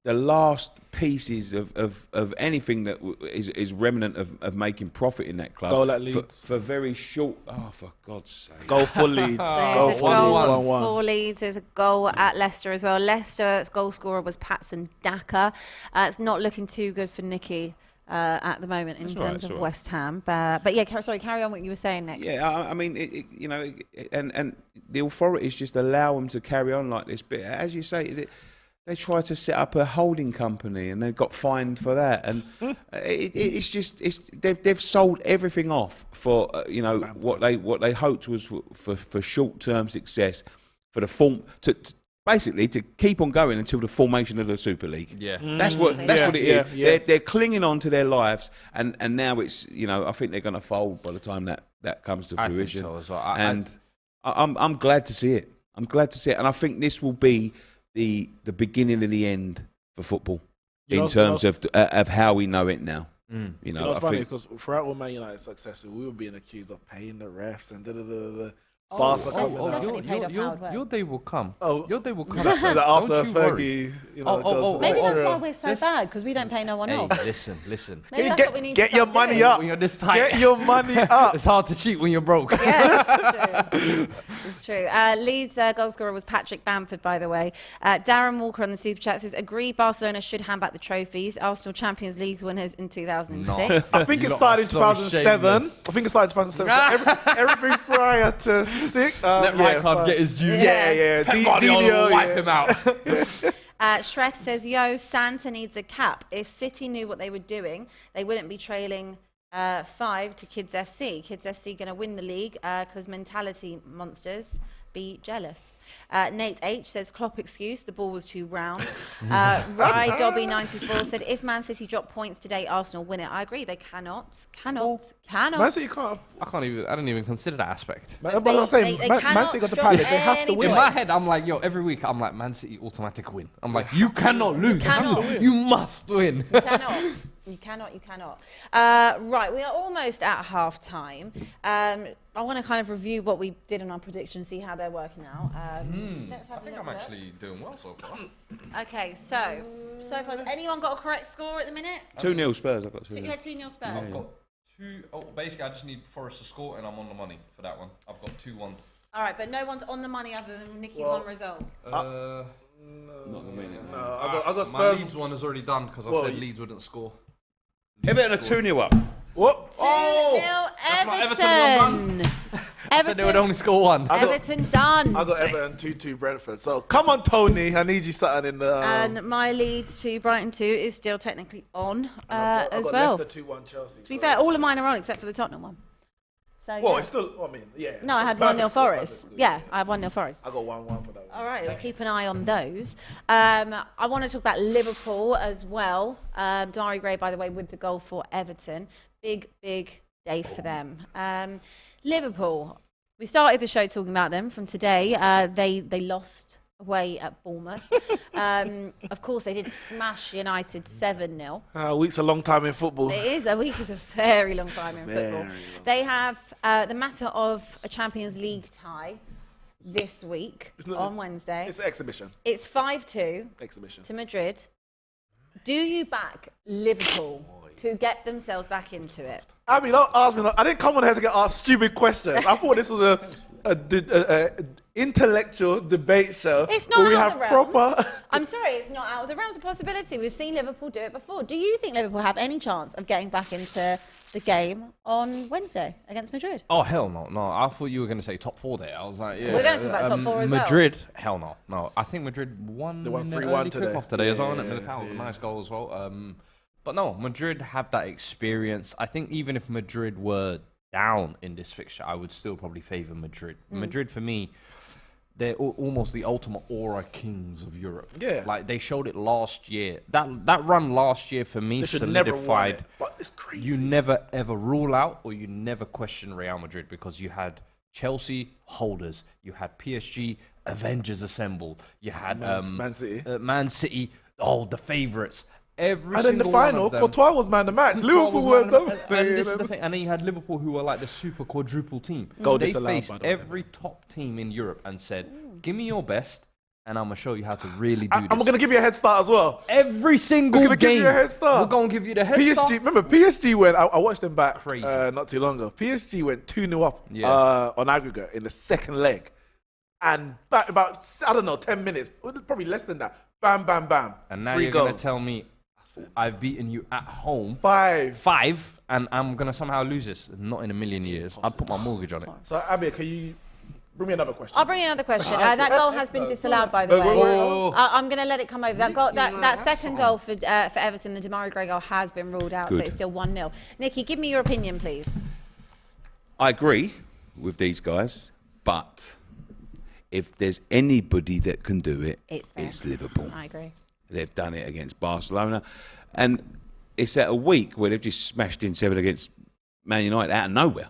the last pieces of anything that is remnant of making profit in that club. Goal at Leeds. For very short... Oh, for God's sake. Goal for Leeds. There's a goal 1-1. for Leeds. There's a goal at Leicester as well. Leicester's goal scorer was Patson Daka. It's not looking too good for Nicky at the moment in terms of West Ham. But yeah, sorry, carry on what you were saying, Nick. Yeah, I mean, you know, and the authorities just allow them to carry on like this. But as you say... They tried to set up a holding company and they got fined for that. And they've sold everything off for you know what they hoped was for short-term success, for the basically to keep on going until the formation of the Super League. Yeah, that's what it is. Yeah. They're clinging on to their lives, and now it's, you know, I think they're going to fold by the time that comes to fruition. I think so as well. I'm glad to see it. I'm glad to see it, and I think this will be the beginning of the end for football in terms of how we know it now. You know, it's funny because throughout all Man United's success, we were being accused of paying the refs and Definitely paid off Howard well. Your day will come. Your day will come. After Fergie, you know, maybe that's why we're so bad, because we don't pay no one off. Listen. Maybe that's what we need get to your start money doing. up. When you're this tight. Get your money up. It's hard to cheat when you're broke. Yeah, it's true. Leeds goal scorer was Patrick Bamford, by the way. Darren Walker on the Super Chat says, agree Barcelona should hand back the trophies. Arsenal Champions League winners in 2006. I think it started in 2007. So everything prior to 6. Let Rijkaard get his due. Yeah. Guardiola will wipe him out. Shrek says, yo, Santa needs a cap. If City knew what they were doing, they wouldn't be trailing 5 to Kids FC. Kids FC going to win the league because mentality monsters be jealous. Nate H says, Klopp excuse, the ball was too round. Rye Dobby 94 said, if Man City drop points today, Arsenal win it. I agree, they cannot. Man City can't. I don't even consider that aspect. Man City got the Palace. They have to win. In my head, I'm like, yo, every week, I'm like, Man City automatic win. I'm like, you cannot lose. You must win. You cannot. Right, we are almost at half time. I want to kind of review what we did on our predictions, see how they're working out. Let's have I think I'm actually doing well so far. Okay, so far, has anyone got a correct score at the minute? 2-0 Spurs. I've got 2-0. You had 2-0 Spurs? I've got 2. basically, I just need Forest to score and I'm on the money for that one. I've got 2-1. All right, but no one's on the money other than Nicky's one result. Not the minute. No, I got Spurs. My Leeds one is already done because I said Leeds wouldn't score. Everton are 2-0 up. What? 2-0 Everton. I said they would only score 1. Everton done. I got Everton 2-2 Brentford. So come on, Tony. I need you something in the. And my Leeds 2 Brighton 2 is still technically on I got well. Leicester 2-1 Chelsea. To be fair, all of mine are on except for the Tottenham one. So, well, it's still. I mean, yeah. No, I had 1-0 Forest. Yeah, I had 1-0 Forest. I got 1-1 for that one. All right, we'll keep an eye on those. I want to talk about Liverpool as well. Damari Gray, by the way, with the goal for Everton. Big day for them. Liverpool. We started the show talking about them from today. They lost away at Bournemouth. Of course, they did smash United 7-0. A week's a long time in football. It is. A week is a very long time in football. They have the matter of a Champions League tie this week on Wednesday. It's an exhibition. It's 5-2 Exhibition. to Madrid. Do you back Liverpool to get themselves back into it? Abbi, don't ask me. I didn't come on here to get asked stupid questions. I thought this was a intellectual debate show. It's not where we out have of the realms. proper. I'm sorry, it's not out of the realms of possibility. We've seen Liverpool do it before. Do you think Liverpool have any chance of getting back into the game on Wednesday against Madrid? Oh, hell no. No, I thought you were going to say top 4 there. I was like, yeah. We're going to talk about top 4 as well. Madrid, hell no. No, I think Madrid won. They won the 3-1 early today. kickoff today as well, and Militao with a nice goal as well. But no, Madrid have that experience. I think even if Madrid were down in this fixture, I would still probably favour Madrid. Madrid, for me, they're almost the ultimate aura kings of Europe. Yeah. Like, they showed it last year. That run last year, for me, They should never won solidified. it, but it's crazy. You never, ever rule out or you never question Real Madrid, because you had Chelsea holders, you had PSG Avengers assembled, you had Man City. Man City, the favourites. Every And then the single one final, of them. Courtois was man of the match. Liverpool were And this is the thing. And then you had Liverpool, who were like the super quadruple team. Goal They disallowed, faced by the way. every top team in Europe and said, "Give me your best, and I'm gonna show you how to really do I'm this." going to give you a head start as well. Every single We're gonna game. give you a head start. We're gonna give you the head PSG, start. remember PSG went. I watched them back Crazy. not too long ago. PSG went 2-0 up Yeah. on aggregate in the second leg, and back about 10 minutes, probably less than that. Bam, bam, bam. And now 3 you're goals. gonna tell me I've beaten you at home 5. and I'm gonna somehow lose this. Not in a million years. I'd put my mortgage on it. So Abbi, can you bring me another question? I'll bring you another question. That goal has been disallowed, by the way. I'm going to let it come over. That second goal for Everton, the Demarai Gray goal, has been ruled out, so it's still 1-0. Nicky, give me your opinion, please. I agree with these guys, but if there's anybody that can do it, it's Liverpool. I agree. They've done it against Barcelona, and it's at a week where they've just smashed in 7 against Man United out of nowhere,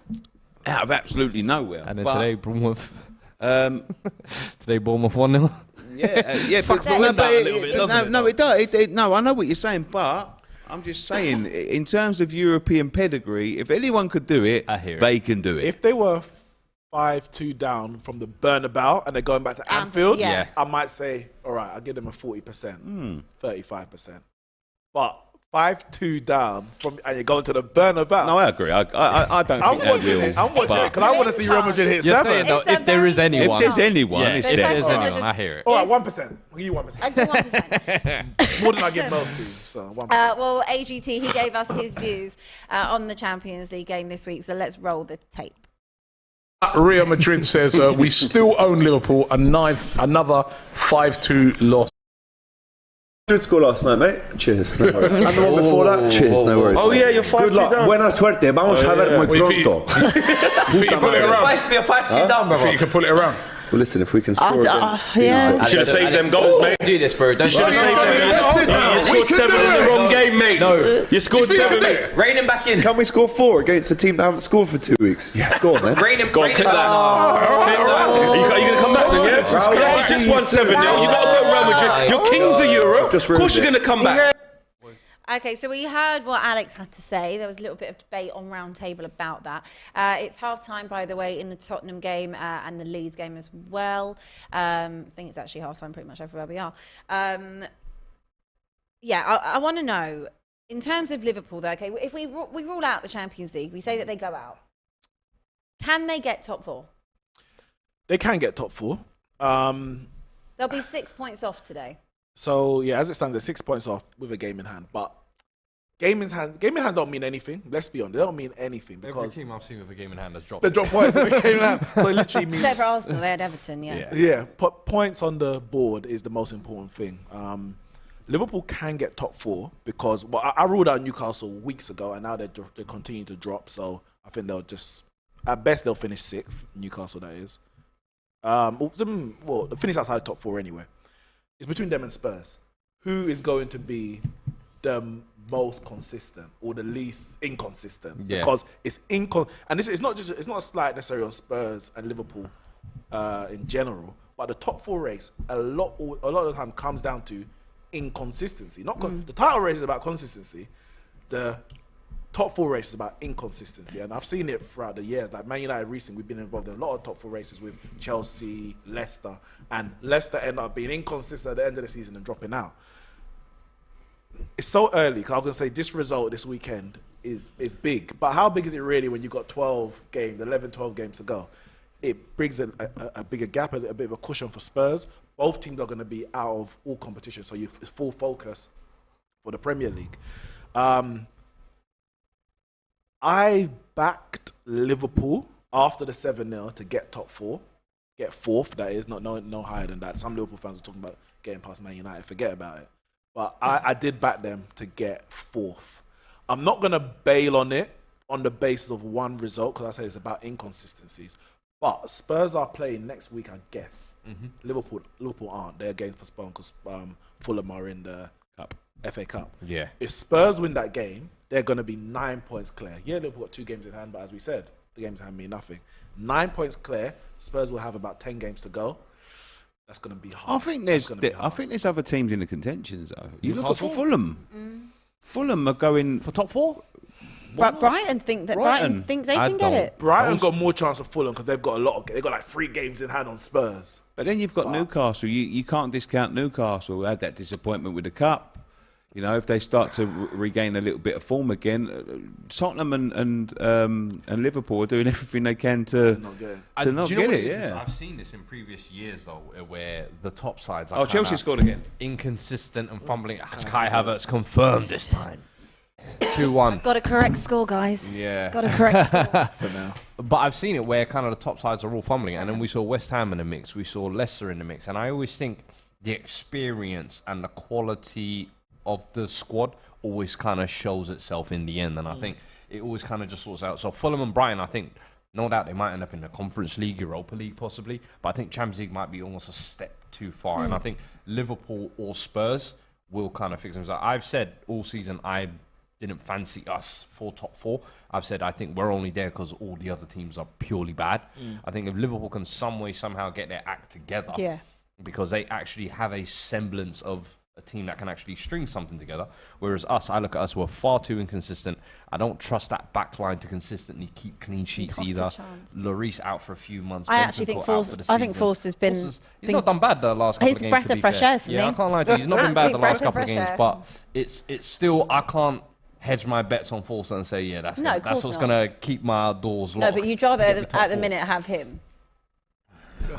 out of absolutely nowhere. And then But, today, Bournemouth. Today, Bournemouth 1-0. yeah, Sucks the wind out a little bit, doesn't it, it does. No, I know what you're saying, but I'm just saying, in terms of European pedigree, if anyone could do it, I hear it. they can do it. If they were 5-2 down from the Bernabeu and they're going back to Anfield, yeah. I might say, all right, I'll give them a 40%, 35%. But 5-2 down and you're going to the Bernabeu. No, I agree. I don't I'm think they watching will. it. I'm watching but it because I want to see Real Madrid hit You're 7. saying, though, It's a if there is very anyone. if there's anyone, Yeah, it's if them. there's All right. anyone, I hear it. All right, 1%. I'll give you 1%. I do 1%. More than I give most teams. So 1%. Well, AGT, he gave us his views on the Champions League game this week, so let's roll the tape. Real Madrid says we still own Liverpool. Another 5-2 loss. Good score last night, mate. Cheers. No worries. And the one before that? Cheers, no worries. Oh, mate. yeah, you're 5-2 Good luck. down. Buena suerte. Vamos a ver muy pronto. You can pull it around. Fight to be a 5-2 down, I brother. think you can pull it around. Well, listen, if we can score again. You should have saved them goals, mate. Do this, bro. Don't You should have saved them. You scored 7 in the wrong game, mate. No. You scored 7, mate. Rein him back in. Can we score 4 against the team that haven't scored for 2 weeks? Yeah. Go on, then. Rein him. Go on, rein clip him that. back. Clip that. Are you going to come back then, yeah? You just won 7-0. You got to go Real Madrid. You're kings of Europe. Of course you're going to come back. Okay, so we heard what Alex had to say. There was a little bit of debate on Round Table about that. It's half-time, by the way, in the Tottenham game and the Leeds game as well. I think it's actually half-time pretty much everywhere we are. I want to know, in terms of Liverpool, though, okay, if we rule out the Champions League, we say that they go out. Can they get top 4? They can get top 4. They'll be 6 points off today. So, yeah, as it stands, they're 6 points off with a game in hand. But game in hand don't mean anything. Let's be honest. They don't mean anything Every because team I've seen with a game in hand has dropped. they drop points in the game in hand. So it literally means... Except for Arsenal, they had Everton, yeah. Yeah, points on the board is the most important thing. Liverpool can get top 4 because I ruled out Newcastle weeks ago and now they continue to drop. So I think they'll just, at best, they'll finish 6th. Newcastle, that is. They'll finish outside the top 4 anyway. It's between them and Spurs. Who is going to be the most consistent or the least inconsistent? Yeah. Because it's and it's not a slight necessarily on Spurs and Liverpool in general, But the top 4 race, a lot of the time comes down to inconsistency. The title race is about consistency. The top 4 races is about inconsistency, and I've seen it throughout the years. Like Man United recently, we've been involved in a lot of top 4 races with Chelsea, Leicester, and Leicester end up being inconsistent at the end of the season and dropping out. It's so early, because I'm going to say this result this weekend is big, but how big is it really when you've got 12 games to go? It brings a bigger gap, a bit of a cushion for Spurs. Both teams are going to be out of all competition, so you full focus for the Premier League. I backed Liverpool after the 7-0 to get top 4, get 4th. That is no higher than that. Some Liverpool fans are talking about getting past Man United. Forget about it. But I did back them to get 4th. I'm not going to bail on it on the basis of one result, because I say it's about inconsistencies. But Spurs are playing next week, I guess. Liverpool aren't. Their game's postponed because Fulham are in the FA Cup. Yeah. If Spurs win that game, they're going to be 9 points clear. Yeah, Liverpool got 2 games in hand, but as we said, the games in hand mean nothing. 9 points clear. Spurs will have about 10 games to go. That's going to be hard. I think there's other teams in the contentions though. You look at Fulham. Fulham are going for top 4. But Brighton think they can get it. Brighton got more chance of Fulham because they've got they've got like 3 games in hand on Spurs. But then you've got Newcastle. You can't discount Newcastle. Had that disappointment with the cup. You know, if they start to regain a little bit of form again, Tottenham and Liverpool are doing everything they can to not get it. Yeah, I've seen this in previous years though, where the top sides. Are Chelsea scored again. Inconsistent and fumbling. Kai Havertz confirmed this time. 2-1. Got a correct score, guys. Yeah. Got a correct score. For now. But I've seen it where kind of the top sides are all fumbling, and then we saw West Ham in the mix, we saw Leicester in the mix, and I always think the experience and the quality of the squad always kind of shows itself in the end, and I think it always kind of just sorts out. So Fulham and Brighton, I think, no doubt they might end up in the Conference League, Europa League possibly, but I think Champions League might be almost a step too far, and I think Liverpool or Spurs will kind of fix themselves. I've said all season I didn't fancy us for top 4. I've said I think we're only there because all the other teams are purely bad. I think if Liverpool can somehow get their act together, because they actually have a semblance of a team that can actually string something together, whereas I look at us, we're far too inconsistent. I don't trust that back line to consistently keep clean sheets either. Lloris out for a few months. I actually think Forster's been... He's not done bad the last couple of games. He's a breath of fresh air for me. Yeah, I can't lie to you. He's not been bad the last couple of games, but it's still, I can't hedge my bets on Forster and say, that's what's going to keep my doors locked. No, but you'd rather at the minute have him.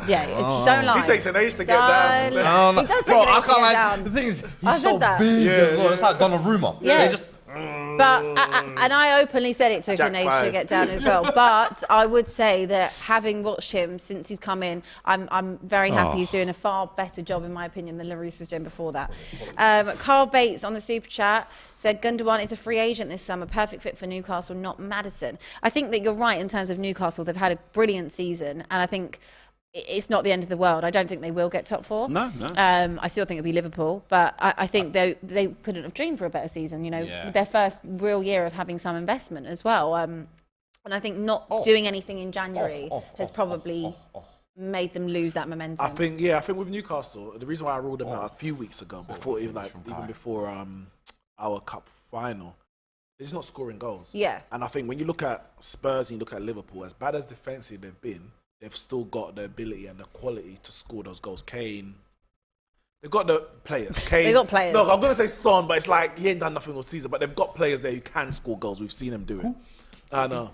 Yeah, don't lie. He takes an age to get down. No. He does take an age to get down. The thing is, he's so big as well. It's like Donnarumma. Yeah. But and I openly said it took an age to get down as well. But I would say that having watched him since he's come in, I'm very happy he's doing a far better job, in my opinion, than Lloris was doing before that. Carl Bates on the super chat said Gundogan is a free agent this summer, perfect fit for Newcastle, not Maddison. I think that you're right in terms of Newcastle. They've had a brilliant season, and I think it's not the end of the world. I don't think they will get top 4. No. I still think it'll be Liverpool, but I think they couldn't have dreamed for a better season. You know, their first real year of having some investment as well. And I think not doing anything in January has probably made them lose that momentum. I think with Newcastle, the reason why I ruled them out a few weeks ago, even before our cup final, they're just not scoring goals. Yeah. And I think when you look at Spurs and you look at Liverpool, as bad as defensive they've been, they've still got the ability and the quality to score those goals. Kane, they've got the players. They've got players. Look, I'm going to say Son, but it's like he ain't done nothing all season. But they've got players there who can score goals. We've seen them do it. I know.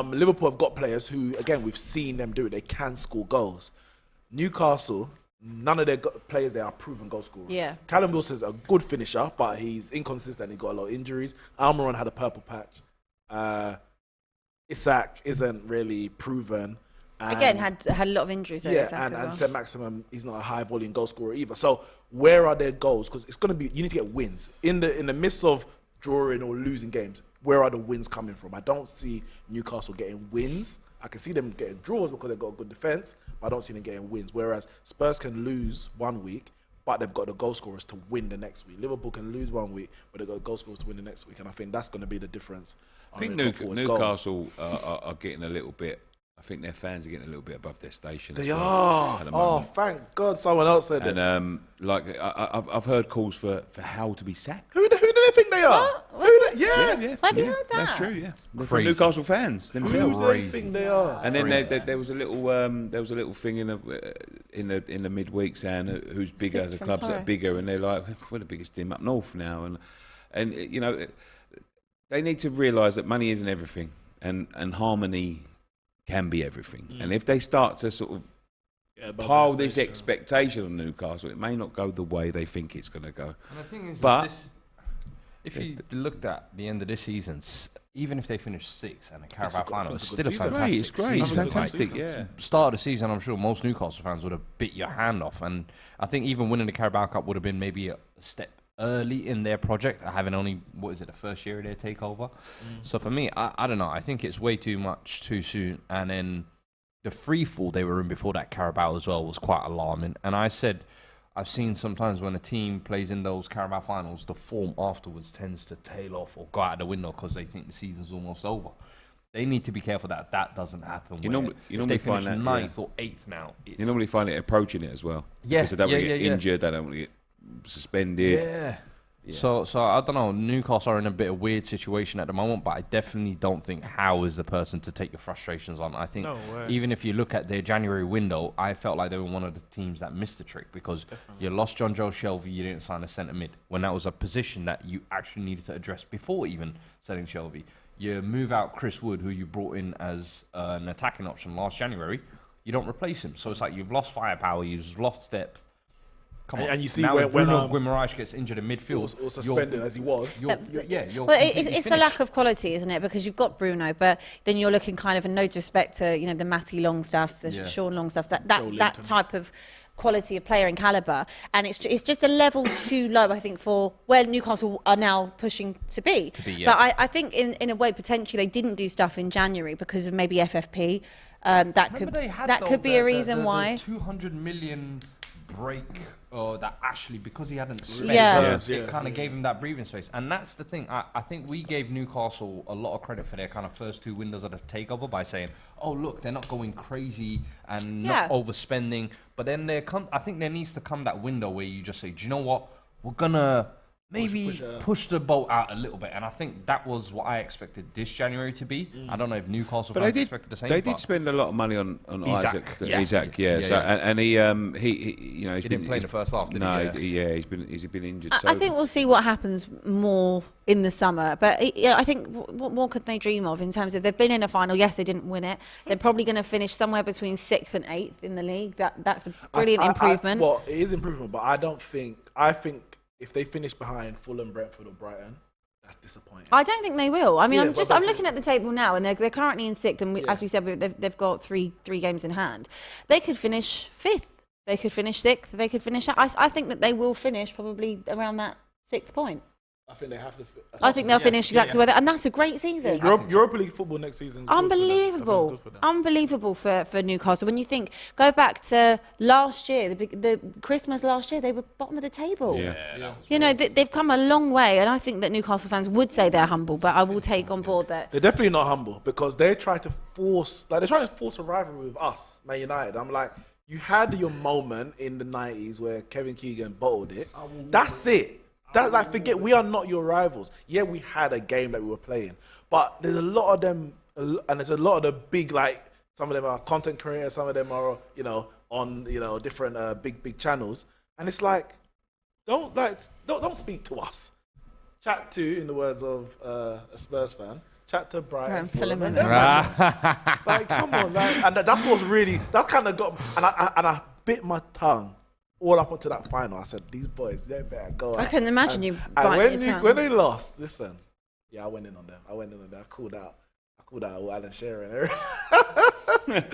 Liverpool have got players who, again, we've seen them do it. They can score goals. Newcastle, none of their players there are proven goal scorers. Yeah. Callum Wilson's a good finisher, but he's inconsistent. He got a lot of injuries. Almiron had a purple patch. Isak isn't really proven. Again, had a lot of injuries there. And Saint Maximum, he's not a high volume goal scorer either. So where are their goals? Because it's going to be, you need to get wins in the midst of drawing or losing games. Where are the wins coming from? I don't see Newcastle getting wins. I can see them getting draws because they've got a good defense, but I don't see them getting wins. Whereas Spurs can lose one week, but they've got the goal scorers to win the next week. Liverpool can lose one week, but they've got the goal scorers to win the next week. And I think that's going to be the difference. I think Newcastle are getting a little bit I think their fans are getting a little bit above their station. They as well are. at the Oh, moment. thank God someone else said it. And I've heard calls for Howe to be sacked. Who do they think they are? Yes. Have you heard that? That's true. Yeah, they're from Crazy. Newcastle fans Who themselves. do they think they are? And then there was a little thing in the midweek saying who's bigger, Sis the from clubs that Horror. are bigger, and they're like, we're the biggest team up north now, and you know, they need to realise that money isn't everything, and harmony can be everything. And if they start to sort of pile this expectation on Newcastle, it may not go the way they think it's going to go. And the thing is, But- if you looked at the end of this season, even if they finish 6th and a Carabao final, it's still a season. fantastic It's great. It's season. Like, fantastic. Yeah. start of the season, I'm sure most Newcastle fans would have bit your hand off. And I think even winning the Carabao Cup would have been maybe a step early in their project, having only, the first year of their takeover. So for me, I don't know. I think it's way too much too soon. And then the free fall they were in before that Carabao as well was quite alarming. And I said, I've seen sometimes when a team plays in those Carabao finals, the form afterwards tends to tail off or go out the window because they think the season's almost over. They need to be careful that doesn't happen. You where normally if they find finish that, 9th or 8th now, it's, You normally find it approaching it as well. Yeah, Because they don't want to yeah, get yeah. injured, they don't want to get suspended. yeah. So I don't know. Newcastle are in a bit of weird situation at the moment, but I definitely don't think Howe is the person to take your frustrations on. I think even if you look at their January window, I felt like they were one of the teams that missed the trick because you lost John Joe Shelvey, you didn't sign a centre mid when that was a position that you actually needed to address before even selling Shelvey. You move out Chris Wood, who you brought in as an attacking option last January. You don't replace him, so it's like you've lost firepower, you've lost depth. Come on. And you see now when Bruno Guimaraes gets injured in midfield, or suspended as he was. you're Well, completely it's the finished. lack of quality, isn't it? Because you've got Bruno, but then you're looking kind of, in no disrespect to the Matty Longstaffs, the Sean Longstaff, that type of quality of player and caliber, and it's just a level too low, I think, for where Newcastle are now pushing to be. yeah. But I think in a way potentially they didn't do stuff in January because of maybe FFP. That could be a reason why. The 200 million break. That Ashley, because he hadn't spent, it kind of gave him that breathing space. And that's the thing. I think we gave Newcastle a lot of credit for their kind of first 2 windows of the takeover by saying, oh, look, they're not going crazy and not overspending. But then I think there needs to come that window where you just say, do you know what? We're going to maybe push the boat out a little bit. And I think that was what I expected this January to be. I don't know if Newcastle fans expected the same. They did spend a lot of money on Isaac. Isaac. Yeah. So, and he He didn't play in the first half, did he? No, he's been injured. So I think we'll see what happens more in the summer. But I think what more could they dream of in terms of they've been in a final? Yes, they didn't win it. They're probably going to finish somewhere between 6th and 8th in the league. That's a brilliant improvement. Well, it is improvement, but I think if they finish behind Fulham, Brentford, or Brighton, that's disappointing. I don't think they will. I mean, Yeah, I'm looking at the table now, and they're currently in 6th, and as we said, they've got three games in hand. They could finish 5th. They could finish 6th. They could finish. I think that they will finish probably around that 6th point. I think they have to. I think they'll finish exactly where they, and that's a great season. Europa League football next season is Unbelievable, unbelievable for Newcastle. When you think, go back to last year, the Christmas last year, they were bottom of the table. They've come a long way, and I think that Newcastle fans would say they're humble, but I will take on board that they're definitely not humble because they're trying to force a rivalry with us, Man United. I'm like, you had your moment in the 90s where Kevin Keegan bottled it. That's it. Forget, we are not your rivals. Yeah, we had a game that we were playing, but there's a lot of them, and there's a lot of the big, some of them are content creators, some of them are, on, different big channels, and it's like, don't speak to us. Chat to, in the words of a Spurs fan, chat to Brighton, Fulham, and come on, and that's what's really, that kind of got, and I bit my tongue all up onto that final. I said, these boys, they better go out. I couldn't imagine you and biting your tongue. when they lost, listen, I went in on them. I called out Alan Shearer and everything.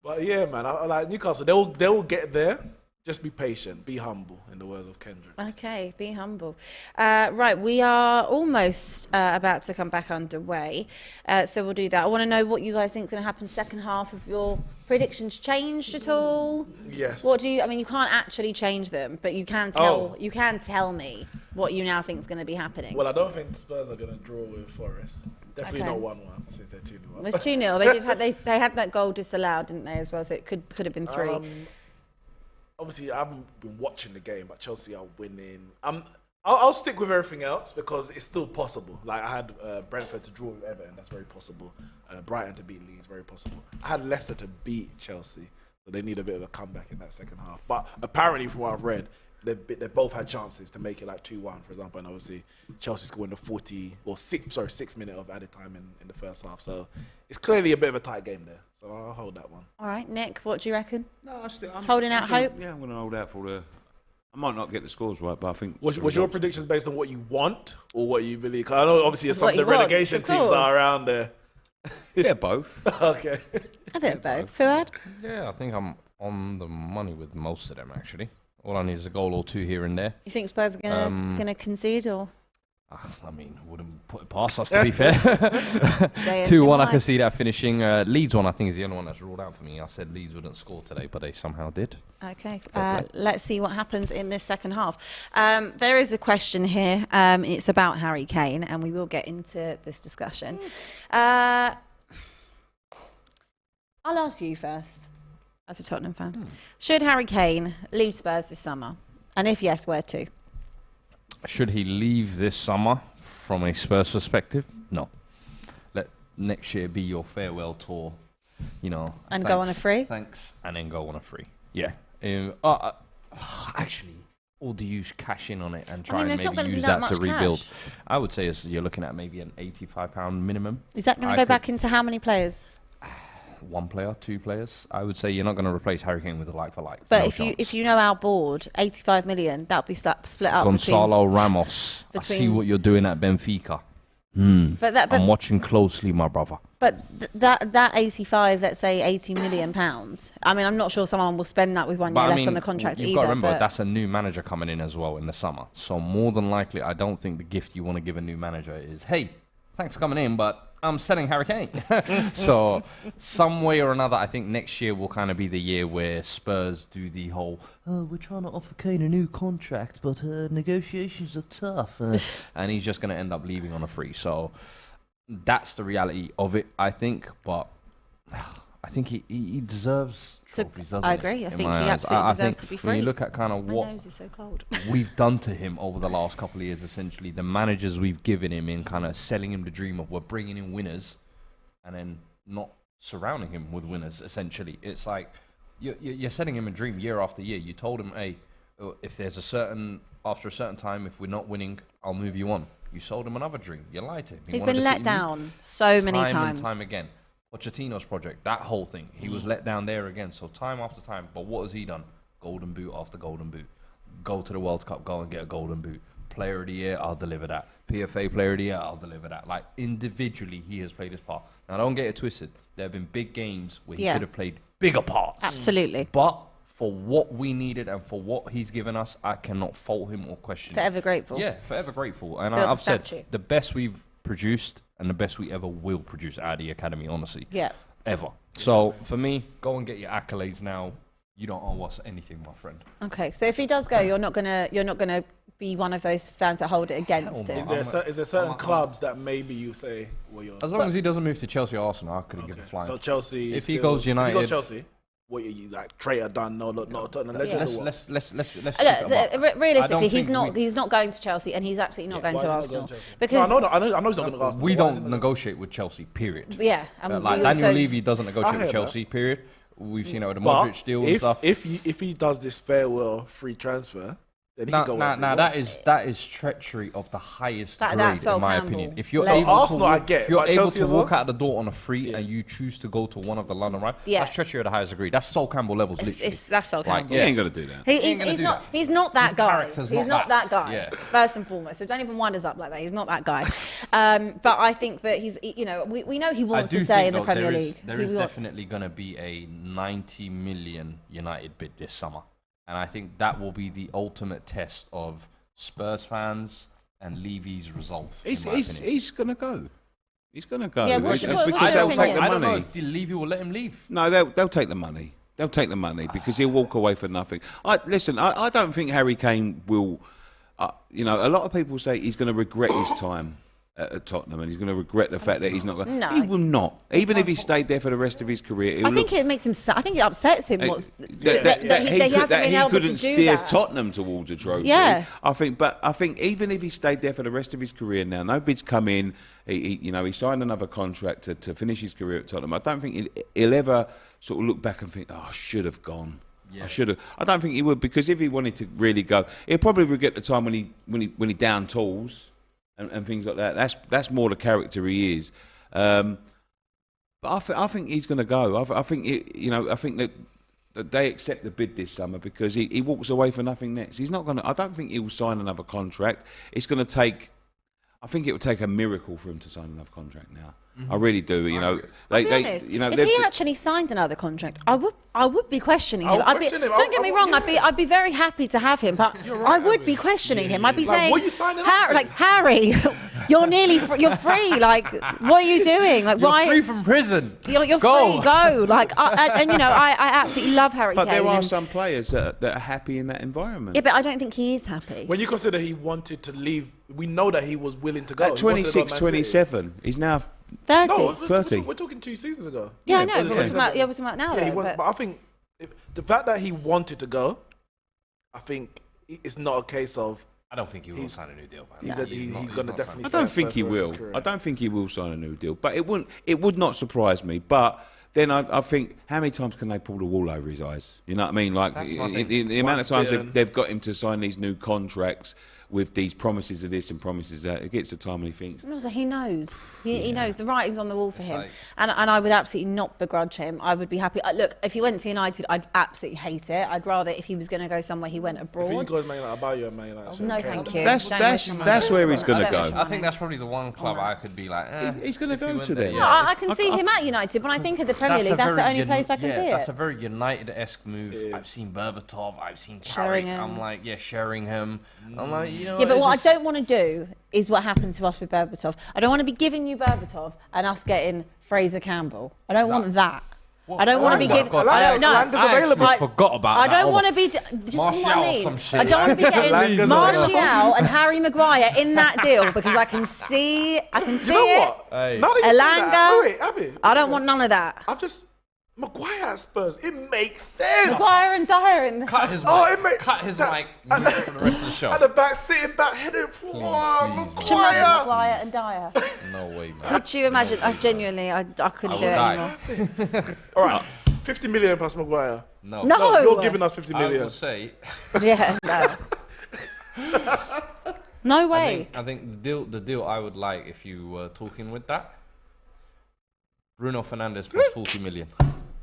But yeah, man, I like Newcastle. They will get there. Just be patient, be humble, in the words of Kendrick. Okay, be humble. Right, we are almost about to come back underway, so we'll do that. I want to know what you guys think is going to happen second half. Of your predictions changed at all? Yes. What do you? I mean, you can't actually change them, but you can tell. You can tell me what you now think is going to be happening. Well, I don't think Spurs are going to draw with Forest. Definitely Okay. not 1-1 since they're 2-0 up. It's 2-0. They did have they had that goal disallowed, didn't they, as well? So it could have been 3. Obviously, I haven't been watching the game, but Chelsea are winning. I'll stick with everything else because it's still possible. Like, I had Brentford to draw with Everton, that's very possible. Brighton to beat Leeds, very possible. I had Leicester to beat Chelsea, so they need a bit of a comeback in that second half. But apparently, from what I've read, they both had chances to make it like 2-1, for example, and obviously Chelsea scored in the 6th minute of added time in the first half. So it's clearly a bit of a tight game there. So I'll hold that one. All right, Nick, what do you reckon? No, I'm Holding out hope? Yeah, I'm going to hold out for the. I might not get the scores right, but I think. Was your predictions based on what you want or what you believe? Because I know obviously some What of the you want, relegation of teams course. are around there. Yeah, both. Okay. A bit of both. Fuad? Yeah, I think I'm on the money with most of them, actually. All I need is a goal or 2 here and there. You think Spurs are gonna concede or? I mean, wouldn't put it past us, to be fair. They 2-1, I might. can see that finishing. Leeds one, I think, is the only one that's ruled out for me. I said Leeds wouldn't score today, but they somehow did. Okay, Fair play. let's see what happens in this second half. There is a question here. It's about Harry Kane, and we will get into this discussion. I'll ask you first, as a Tottenham fan. Should Harry Kane leave Spurs this summer? And if yes, where to? Should he leave this summer from a Spurs perspective? No. Let next year be your farewell tour, you know. And go on a free? Thanks. And then go on a free. Yeah. Actually, or do you cash in on it and try there's and not maybe gonna be use that that to much rebuild? cash. I would say you're looking at maybe an £85 minimum. Is that going to go back into how many players? 1 player, 2 players. I would say you're not going to replace Harry Kane with a like for like. But No if chance. you know our board, 85 million, that'll be split up Gonzalo Ramos. I see between- what you're doing at Benfica. But I'm watching closely, my brother. that 85, let's say 80 million pounds. I mean, I'm not sure someone will spend that with 1 year left on the contract you've either. got to remember, but that's a new manager coming in as well in the summer. So more than likely, I don't think the gift you want to give a new manager is, hey, thanks for coming in, but I'm selling Harry Kane. So some way or another, I think next year will kind of be the year where Spurs do the whole, oh, we're trying to offer Kane a new contract, but negotiations are tough. And he's just going to end up leaving on a free. So that's the reality of it, I think. But I think he deserves trophies, doesn't he? I agree. I in think my he eyes. absolutely I deserves think to be when you free. look at kind of My what nose is so cold. we've done to him over the last couple of years, essentially, the managers we've given him in kind of selling him the dream of we're bringing in winners and then not surrounding him with winners, essentially. It's like you're selling him a dream year after year. You told him, hey, if there's after a certain time, if we're not winning, I'll move you on. You sold him another dream. You lied to him. He He's wanted been to let see down so many time times. and time again. Pochettino's project, that whole thing, he was let down there again. So time after time, but what has he done? Golden boot after golden boot. Go to the World Cup, go and get a golden boot. Player of the year, I'll deliver that. PFA player of the year, I'll deliver that. Like, individually, he has played his part. Now, don't get it twisted. There have been big games where he Yeah. could have played bigger parts. Absolutely. But for what we needed and for what he's given us, I cannot fault him or question him. Forever grateful. Yeah, forever grateful. And Build a I've said statue. the best we've produced and the best we ever will produce out of the academy, honestly. Yeah. Ever. So for me, go and get your accolades now. You don't owe us anything, my friend. Okay, so if he does go, you're not gonna be one of those fans that hold it against Hell him. no. Is there certain clubs that maybe you say, well, you're... As long as he doesn't move to Chelsea or Arsenal, I couldn't give a Okay. flying. So Chelsea... If he goes United- If he goes Chelsea, what are you, like, traitor done, not a Tottenham legend or what? Let's keep it Look, above. realistically, I he's don't think he's not going to Chelsea, and he's absolutely not going Why to is he not Arsenal going to Chelsea? because No, I know he's not going to Arsenal. We Why is he don't not- negotiate with Chelsea, period. yeah, and Like we Daniel also- Levy doesn't negotiate hear with that. Chelsea, period. We've seen it with the But Modric deal and stuff. if he does this farewell free transfer, then he Nah, can go nah, wherever he nah, wants. that is treachery of the highest That's grade, Sol in my Campbell. opinion. If you're Level. able Arsenal, to, I get, if you're but able Chelsea to as walk well? out the door on a free and you choose to go to one of the London right, Yeah. that's treachery of the highest degree. That's Sol Campbell levels, literally. that's Sol Like, Campbell. He ain't going to do that. He's not that His guy. character's He's not not that that. guy. Yeah. First and foremost, so don't even wind us up like that. He's not that guy. But I think that he's, we know he wants to stay in the Premier League. There is definitely going to be a 90 million United bid this summer. And I think that will be the ultimate test of Spurs fans and Levy's resolve. He's going to go. He's going to go. Yeah, because what's your they'll opinion? take the I don't know money. if Levy will let him leave. No, they'll take the money. They'll take the money because he'll walk away for nothing. I don't think Harry Kane will. A lot of people say he's going to regret his time at Tottenham and he's going to regret the fact that he's not going. No. He will not. Even if he stayed there for the rest of his career. I think it makes him. I think it upsets him. That He hasn't been able to couldn't do steer that. Tottenham towards a trophy. Yeah. I think even if he stayed there for the rest of his career now, no bid's come in. He signed another contract to finish his career at Tottenham. I don't think he'll ever sort of look back and think, oh, I should have gone. Yeah. I should have. I don't think he would, because if he wanted to really go, he'll probably regret the time when he down tools and things like that. That's more the character he is. But I think he's going to go. I think that they accept the bid this summer because he walks away for nothing next. He's not going to. I don't think he will sign another contract. It's going to take. I think it would take a miracle for him to sign another contract now. I really do. I'll be honest. If he actually signed another contract, I would be questioning him. Don't get me wrong. I'd be very happy to have him, but I would be questioning him. I'd be saying, what are you signing up for? Harry, you're nearly you're free. Like, what are you doing? Like, You're free from prison. You're Go. free. Go. Like, I absolutely love Harry Kane. But there are some players that are happy in that environment. Yeah, but I don't think he is happy. When you consider he wanted to leave, we know that he was willing to go. At 26, 27, he's now 30. No, 30. We're talking 2 seasons ago. Yeah, I know. But Yeah. we're talking about now. Yeah, he though, was, but I think the fact that he wanted to go, I think it's not a case of. I don't think he will sign a new deal, man. He's going to definitely. I don't think he will. I don't think he will sign a new deal. But it would not surprise me. But then I think, how many times can they pull the wool over his eyes? You know what I mean? Like the amount of times they've got him to sign these new contracts with these promises of this and promises that, it gets a time when he thinks. Also, he knows. He knows the writing's on the wall for him. like- And I would absolutely not begrudge him. I would be happy. Look, if he went to United, I'd absolutely hate it. I'd rather, if he was going to go somewhere, he went If you abroad. go to Man United, I'll buy you a Man United shirt. No, Okay. thank you. That's where he's going to go. I think that's probably the one club I could be like, He's going to if he go went to there, them. No, yeah. I can see him at United. When I think of the Premier League, that's the only place I can see it. That's a very United-esque move. I've seen Berbatov, I've seen Carrick. Sheringham. I'm like, Sheringham. I'm like, Yeah, but what I don't want to do is what happened to us with Berbatov. I don't want to be giving you Berbatov and us getting Fraser Campbell. I don't want that. I don't want to be giving. I don't know. Langer's available. I forgot about I that. don't want to be. Just Martial what I or mean. some shit. I don't want to be getting Langer's Martial and Harry Maguire in that deal because I can see. You know it. what? Hey. Now that you say that, Elanga. wait, Abby. I don't want none of that. I've just Maguire at Spurs. It makes sense. Maguire and Dyer in. Cut his mic. Oh, it makes Cut his mic for the rest of the show. At the back, sitting back, heading. Wow, please, Maguire. Maguire and Dyer. No way, man. Could you imagine? Genuinely, I couldn't do it die. anymore. All right, 50 million plus Maguire. No. No. You're giving us 50 I million. will say, Yeah, no. No way. I think the deal I would like if you were talking with that, Bruno Fernandes plus 40 million.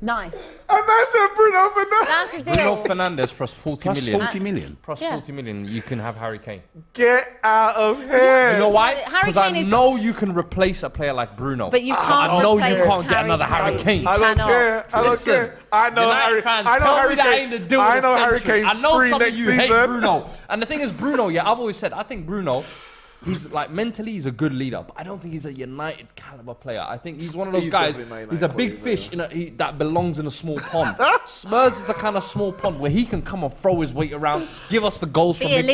Nice. And that's it, Bruno Fernandes. That's the Bruno deal. Fernandes plus 40 Plus million. 40 million. Plus Yeah. 40 million, you can have Harry Kane. Get out of here. You know why? Harry Because I Kane is- know you can replace a player like Bruno. But you can't. I know you replace can't get another Harry Kane. I don't cannot. care. I don't Listen, care. I know United Harry. fans, I know tell Harry me that Kane. ain't the deal I of know the Harry century. Kane's I know free some of next you season. hate Bruno. And the thing is, Bruno, yeah, I've always said, I think Bruno, he's like mentally he's a good leader, but I don't think he's a United caliber player. I think he's one of those He's guys. definitely Man He's a United big player. fish that belongs in a small pond. Spurs is the kind of small pond where he can come and throw his weight around, give us the goals from Be a midfield.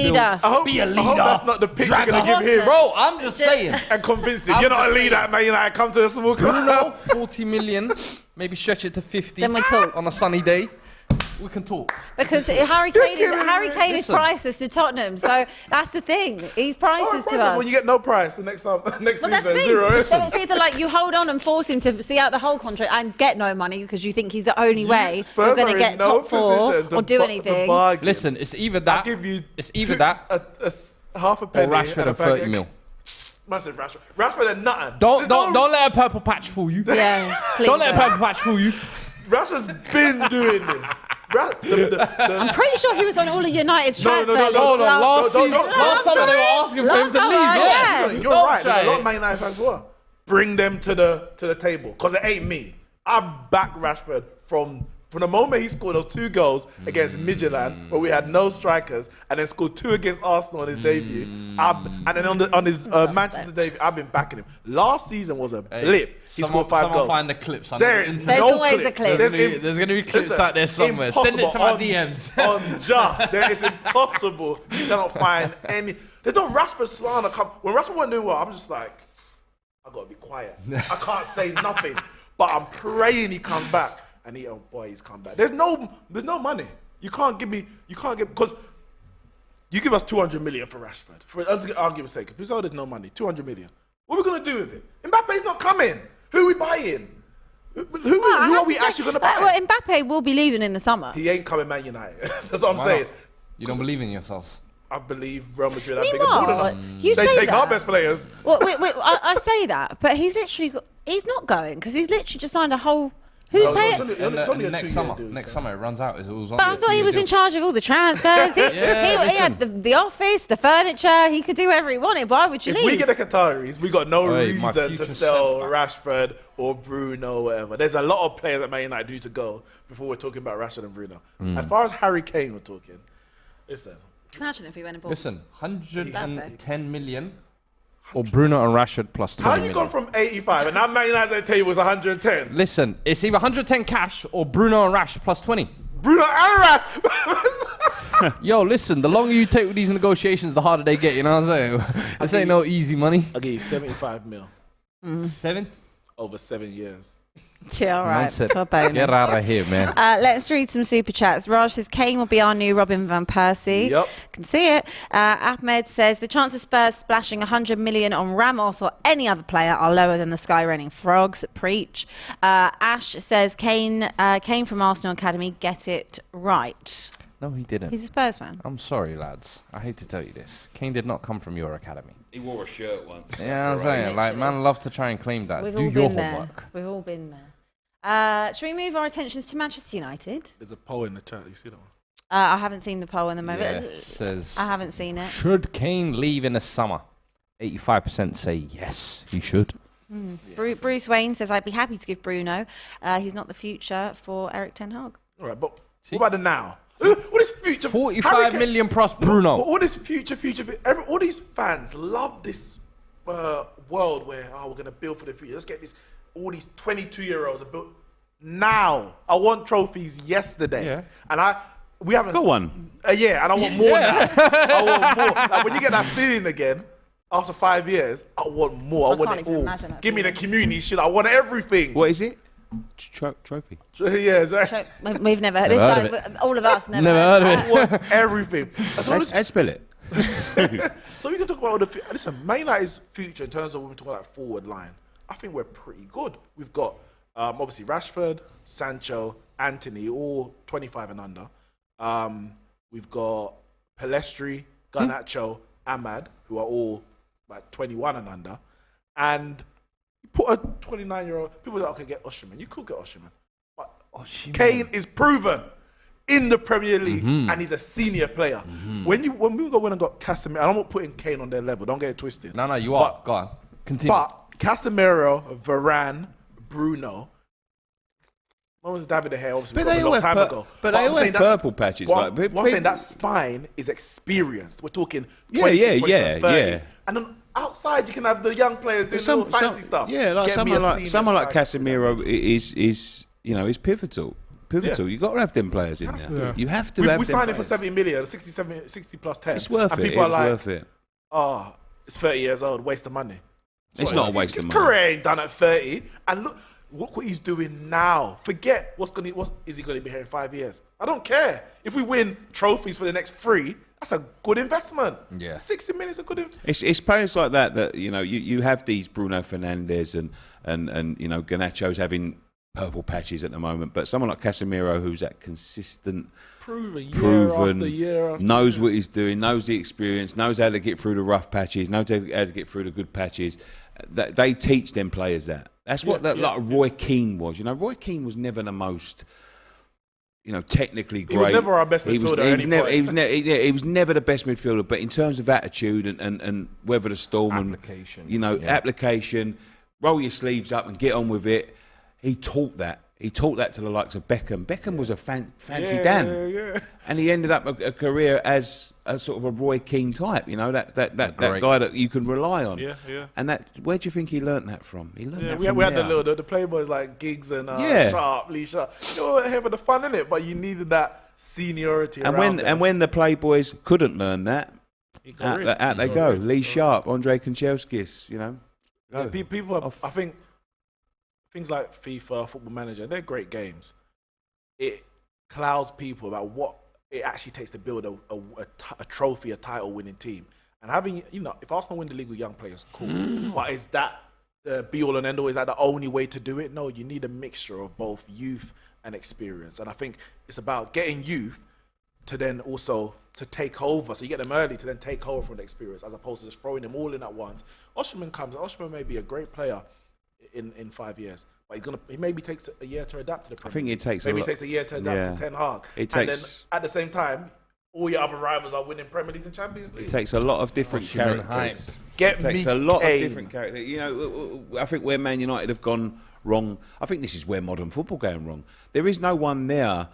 leader. Be a leader. I hope that's not the picture Drag you're going to us. give him. Bro, I'm just saying. And convince him. I'm You're not a just leader saying. at Man United. Come to a small Bruno, club. 40 million, maybe stretch it to 50 Then we talk. on a sunny day. We can talk. Because Harry Kane is Listen. priceless to Tottenham, so that's the thing. He's priceless to us. When you get no price the next But that's season, the thing. zero. So it's either like you hold on and force him to see out the whole contract and get no money because you think he's the only way Spurs you're going are to in get no top four position to or do to anything. bargain. Listen, it's either I'll that. give you It's either that half a or penny Rashford and a and 30 bag. mil. Massive Rashford. Rashford and nothing. Don't There's no- don't let a purple patch fool you. Yeah, please. Don't let a purple patch fool you. Rashford's been doing this. I'm pretty sure he was on all of United's transfer lists. Last don't- season, last summer they were asking for him to Last leave. summer, yeah. You're Don't right. try There's a lot it. of Man United fans were. Bring them to the table because it ain't me. I back Rashford from From the moment he scored those 2 goals against Midtjylland, where we had no strikers, and then scored 2 against Arsenal on his debut, and then on his Manchester debut, I've been backing him. Last season was a blip. He scored 5 goals. Find the clips. There's always a clip. There's going to be clips out there somewhere. Send it to my DMs. On Ja, there is impossible. You cannot find any. There's no Rashford slander. When Rashford wasn't doing well, I'm just like, I gotta be quiet. I can't say nothing. But I'm praying he comes back. And he's come back. There's no money. You can't get because you give us 200 million for Rashford. For argument's sake, if there's no money, 200 million. What are we gonna do with it? Mbappe's not coming. Who are we buying? Who are we actually gonna buy? Well, Mbappe will be leaving in the summer. He ain't coming Man United. That's what I'm saying. You don't believe in yourselves? I believe Real Madrid are bigger than us. You they say take that. our best players. Well, wait, I say that, but he's not going because he's literally just signed a whole. Who's paying? It's only a next 2-year summer. deal, Next so. summer it runs out. It was But I thought he was in charge of all the transfers. He had the office, the furniture. He could do whatever he wanted. Why would you If leave? we get the Qataris, we got no my reason to future sell centre-back. Rashford or Bruno or whatever. There's a lot of players that Man United do to go before we're talking about Rashford and Bruno. As far as Harry Kane we're talking, listen. Imagine if he went and bought. Listen, 110 million or Bruno and Rashford plus 20 How million. you gone from 85 and now Man United's table was 110? Listen, it's either 110 cash or Bruno and Rash plus 20. Bruno and Rashford! Yo, listen, the longer you take with these negotiations, the harder they get, you know what I'm saying? This ain't no easy money. I'll give you 75 mil 7? over 7 years. Yeah, all right. Said, Top bonus. get out of here, man. Let's read some super chats. Raj says Kane will be our new Robin van Persie. Yep. Can see it. Ahmed says the chance of Spurs splashing 100 million on Ramos or any other player are lower than the sky raining frogs. Preach. Ash says Kane came from Arsenal Academy. Get it right. No, he didn't. He's a Spurs fan. I'm sorry, lads. I hate to tell you this. Kane did not come from your academy. He wore a shirt once. Yeah, I'm saying, like, man, love to try and claim that. We've Do all your been there. homework. We've all been there. Should we move our attentions to Manchester United? There's a poll in the chat. You see that one? I haven't seen the poll in the moment. Yeah, it says, I haven't seen it. should Kane leave in the summer? 85% say yes, he should. Bruce Wayne says I'd be happy to give Bruno. He's not the future for Eric Ten Hag. All right, but what about the now? What is future? 45 Harry Kane- million plus Bruno. But all this future, all these fans love this world where we're gonna build for the future. Let's get all these 22-year-olds are built now. I want trophies yesterday, Yeah. and we haven't Got one. Yeah, and I want more now. I want more. Like when you get that feeling again after 5 years, I want more. I want can't it even all. imagine that Give me the feeling. community shit. I want everything. What is it? Trophy. Yeah, exactly. We've never heard this. heard Like, all of us never. Never heard of I it. want everything. That's all this- I'd spell it. So we can talk about all the listen, Man United's future in terms of when we talk about forward line. I think we're pretty good. We've got obviously Rashford, Sancho, Anthony, all 25 and under. We've got Pelestri, Garnacho, Ahmad, who are all like 21 and under. And you put a 29-year-old. People say, okay, get Osimhen. You could get Osimhen, but Kane is proven in the Premier League, and he's a senior player. When we went and got Casemiro, I'm not putting Kane on their level. Don't get it twisted. No, you are. Go on. Continue. But Casemiro, Varane, Bruno. When was David De Gea? Obviously, But we got they a all long time have ago. but they I'm all saying have that- purple patches. Well, like, I'm saying that spine is experienced. We're talking Yeah, 26, yeah, 27, 30. yeah. And then outside, you can have the young players doing little fancy stuff. Yeah, like Get me a senior someone like striker. Casemiro is is pivotal. Pivotal. Yeah. You got to have them players in there. You have to We have them signed him for players. 70 million, 60 plus 10. It's worth and it. People It's are like, worth it. oh, it's 30 years old, waste of money. It's not a waste of His money. career ain't done at 30. And look what he's doing now. Forget what is he going to be here in 5 years. I don't care. If we win trophies for the next 3, that's a good investment. Yeah. 60 million is a good investment. It's players like that you have these Bruno Fernandes and Garnacho's having purple patches at the moment, but someone like Casemiro who's that consistent, Proven year after knows year. what he's doing, knows the experience, knows how to get through the rough patches, knows how to get through the good patches. That they teach them players that. That's what like Roy Keane was. Roy Keane was never the most technically great. He was never our best midfielder at any point. He was never the best midfielder, but in terms of attitude and weather the storm Application, and application, roll your sleeves up and get on with it. He taught that he taught that to the likes of Beckham. Beckham was a fancy Dan, and he ended up a career as a sort of a Roy Keane type. You know, that guy that you can rely on. Yeah, yeah. And where do you think he learnt that from? He learnt that we from had there. the Playboys like Giggs and Sharp, Lee Sharp. You know, here for the fun in it, but you needed that seniority. And when the Playboys couldn't learn that, out they go. Lee Sharp, Andre Kanchelskis, you know. Yeah, people are, I think things like FIFA, Football Manager, they're great games. It clouds people about what it actually takes to build a trophy, a title-winning team. And having, you know, if Arsenal win the league with young players, cool. But is that the be-all and end-all? Is that the only way to do it? No, you need a mixture of both youth and experience. And I think it's about getting youth to then also to take over. So you get them early to then take over from the experience, as opposed to just throwing them all in at once. Osimhen may be a great player in 5 years, but he maybe takes a year to adapt to the Premier I think it takes maybe takes a year to adapt to Ten Hag. And then at the same time, all your other rivals are winning Premier Leagues and Champions League. It takes a lot of different characters. It takes a lot of different characters. You know, I think where Man United have gone wrong, I think this is where modern football going wrong. There is no one there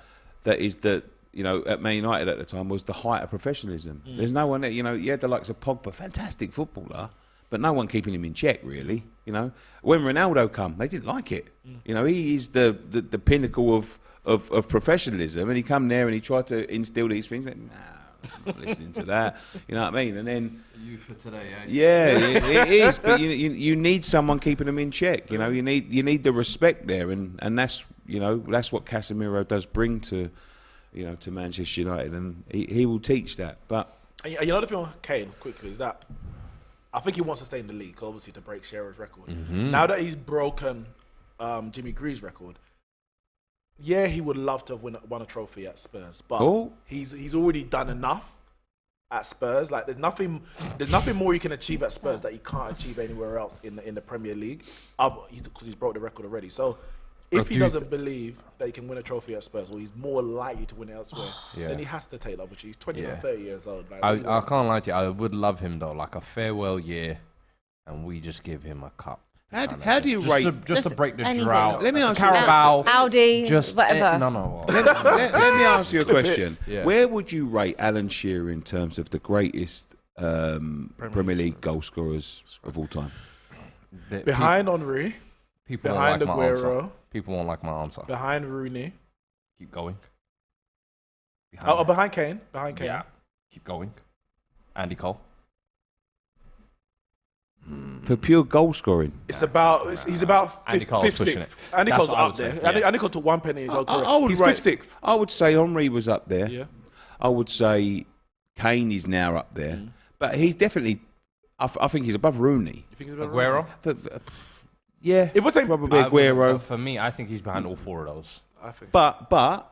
that is the, you know, at Man United at the time was the height of professionalism. There's no one there, you know, you had the likes of Pogba, fantastic footballer, but no one keeping him in check, really. You know, when Ronaldo come, they didn't like it. You know, he is the pinnacle of professionalism, and he come there and he tried to instill these things. Like, nah, I'm not listening to that. You know what I mean? And then you for today, eh? Yeah, it is. But you need someone keeping them in check. You know, you need the respect there, and that's, you know, that's what Casemiro does bring to, you know, to Manchester United, and he will teach that. But and you know the thing on Kane quickly is that I think he wants to stay in the league, obviously, to break Shearer's record. Now that he's broken Jimmy Greaves' record, yeah, he would love to have won a trophy at Spurs, but he's already done enough at Spurs. Like there's nothing more you can achieve at Spurs that he can't achieve anywhere else in the Premier League, because he's broke the record already. So if he doesn't believe that he can win a trophy at Spurs, or he's more likely to win it elsewhere, then he has to take the opportunity. He's 29, 30 years old. Like, I can't lie to you. I would love him though, like a farewell year, and we just give him a cup. How do you rate? Just to break the anything. drought. Let me ask you Carabao, Audi, just whatever. No. Let me ask you a question. Yeah. Where would you rate Alan Shearer in terms of the greatest Premier League goal scorers of all time? behind Henry, People behind won't like my answer. Aguero, People won't like my answer. behind Rooney, Keep going. behind Kane, Yeah. Keep going. Andy Cole. For pure goal scoring. It's about he's about Andy Cole's fifth, pushing sixth. it. Andy That's Cole's what I up would there. say, yeah. Andy Cole took one penny in his whole career. I would He's rate- fifth, sixth. I would say Henry was up there. Yeah. I would say Kane is now up there. But he's definitely, I think he's above Rooney. You think he's about Aguero. Yeah, It was like probably I would- Aguero. For me, I think he's behind all four of those. I think. But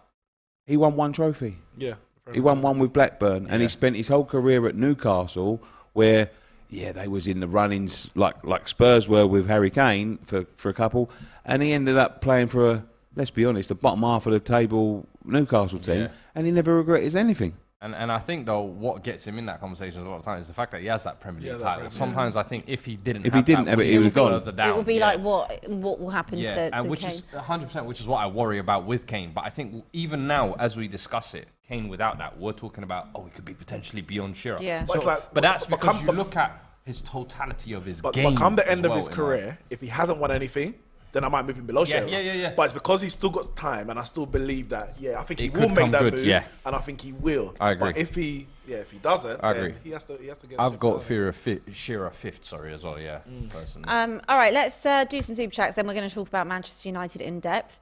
he won one trophy. Yeah. He won one with Blackburn, and he spent his whole career at Newcastle, where they was in the runnings like Spurs were with Harry Kane for a couple, and he ended up playing for let's be honest, the bottom half of the table Newcastle team, and he never regretted anything. And I think though what gets him in that conversation a lot of times is the fact that he has that Premier League title. Sometimes I think if he didn't have it, he would have gone. It will be like what will happen to and which Kane. is 100%, which is what I worry about with Kane. But I think even now, as we discuss it, Kane without that, we're talking about he could be potentially beyond Shearer. Yeah. But that's because you look at his totality of his game. But come the end as of his well, career, if he hasn't won anything, then I might move him below Shearer. Yeah. But it's because he's still got time, and I still believe that. Yeah, I think he It will could make come that good, move. yeah. And I think he will. I agree. But if he doesn't, I then agree. he has to get. I've got fear. Shearer fifth, as well. Yeah, personally. All right, let's do some super chats. Then we're going to talk about Manchester United in depth.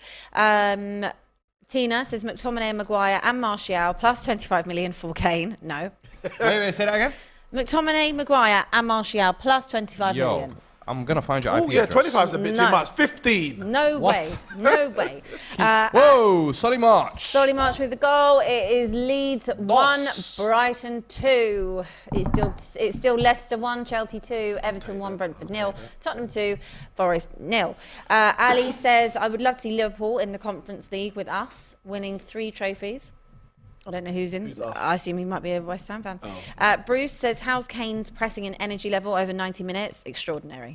Tina says McTominay and Maguire and Martial plus 25 million for Kane. No. Wait, say that again. McTominay, Maguire and Martial plus 25 million. I'm going to find your IP Oh yeah, address. 25 is a bit too much. 15. No What? way. No way. Whoa, Solly March. Solly March with the goal. It is Leeds 1, Brighton 2. It's still Leicester 1, Chelsea 2, Everton 1, Brentford 0, Tottenham 2, Forest 0. Ali says, I would love to see Liverpool in the Conference League with us, winning 3 trophies. I don't know who's in. Who's us? I assume he might be a West Ham fan. Oh. Bruce says, how's Kane's pressing and energy level over 90 minutes? Extraordinary.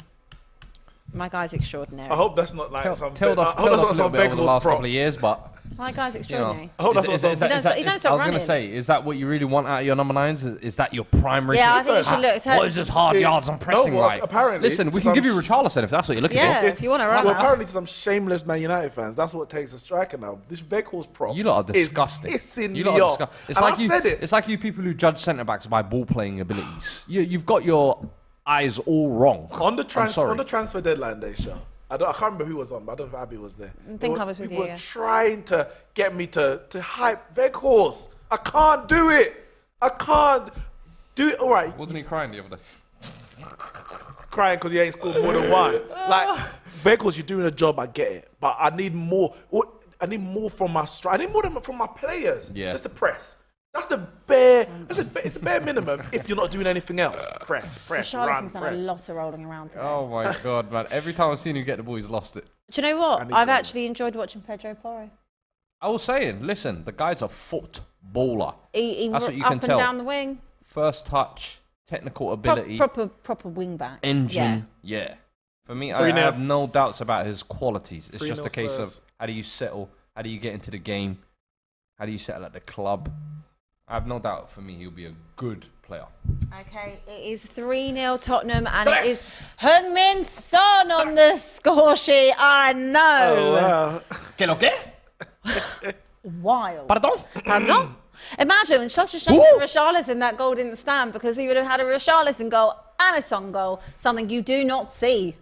My guy's extraordinary. I hope that's not like some. Tailed off a little bit over the last couple of years, but. My guy's extraordinary. I hope that's not some. He don't stop I was going running. to say, is that what you really want out of your number 9s? Is that your primary? Yeah, I think you should look. What is this hard yards and pressing well, like? apparently, Listen, we can give you Richarlison if that's what you're looking Yeah, for. if you want to run. Well, now. apparently to some shameless Man United fans, that's what takes a striker now. This Weghorst prop. You lot are disgusting. It's pissing You me lot are off. disgusting. It's And like I you. said it. It's like you people who judge centre backs by ball playing abilities. You've got your eyes all wrong. On the sorry. transfer deadline day show, I can't remember who was on, but I don't know if Abbi was there. I think I was with People you, were yeah. trying to get me to hype Weghorst. I can't do it. I can't do it. All right, Wasn't he crying the other day? crying because he ain't scored more than one. Like Weghorst, you're doing a job. I get it, but I need more. I need more from my strike. I need more from my players. Yeah. Just the press. That's the bare. It's the bare minimum. If you're not doing anything else, press, run, Charlotteson's done a press. lot of rolling around today. Oh my god, man! Every time I've seen him get the ball, he's lost it. Do you know what? need I've goals. actually enjoyed watching Pedro Porro. I was saying, listen, the guy's a footballer. He That's what you up can and tell. down the wing. First touch, technical ability, Proper wing back. engine. Yeah. For me, I 3-0. have no doubts about his qualities. It's 3-0 just a case Spurs. of how do you settle, how do you get into the game, how do you settle at the club. I have no doubt for me he'll be a good player. Okay, it is 3-0 Tottenham, and it is Heung-min Son on the score sheet. I know. Oh, wow. ¿Qué lo qué? Wild. Pardon? Pardon? Imagine, it's such a shame for Richarlison that goal didn't stand, because we would have had a Richarlison goal and a Son goal, something you do not see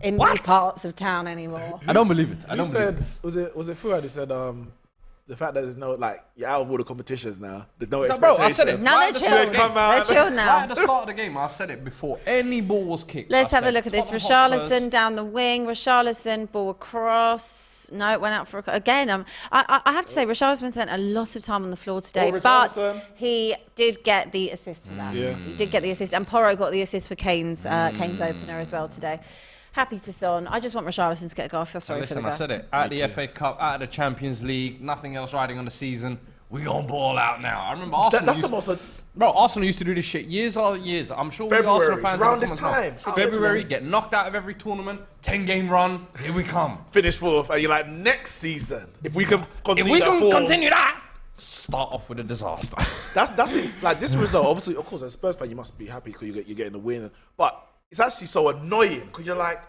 in these parts of town anymore. I don't believe it. I Who don't believe said, it. was it Fuad who said the fact that there's no, like, you're out of all the competitions now. There's no No, expectation. bro, I said it. Now Right they're at the chilled. start of the game. They're chilled Right now. at the start of the game, I said it before any ball was kicked. Let's I have a said look at this. Tottenham Hotspurs- Richarlison down the wing. Richarlison, ball across. No, it went out for again. I have to say, Richarlison spent a lot of time on the floor today, Oh, but Richarlison. he did get the assist for that. Yeah. He did get the assist, and Porro got the assist for Kane's opener as well today. Happy for Son. I just want Richarlison to get a goal. I feel sorry for the Listen, guy. I said it. Out of the FA Cup, out of the Champions League, nothing else riding on the season. We gonna ball out now. I remember Arsenal. That's the most. Bro, Arsenal used to do this shit years on years. I'm sure we February, Arsenal fans around have this come time. as well. February, get knocked out of every tournament, 10-game run. Here we come. Finish fourth, and you're like, next season, if we can If continue we that can form, continue that, start off with a disaster. that's it. Like this result, obviously, of course, as a Spurs fan, you must be happy because you're getting the win. But it's actually so annoying because you're like,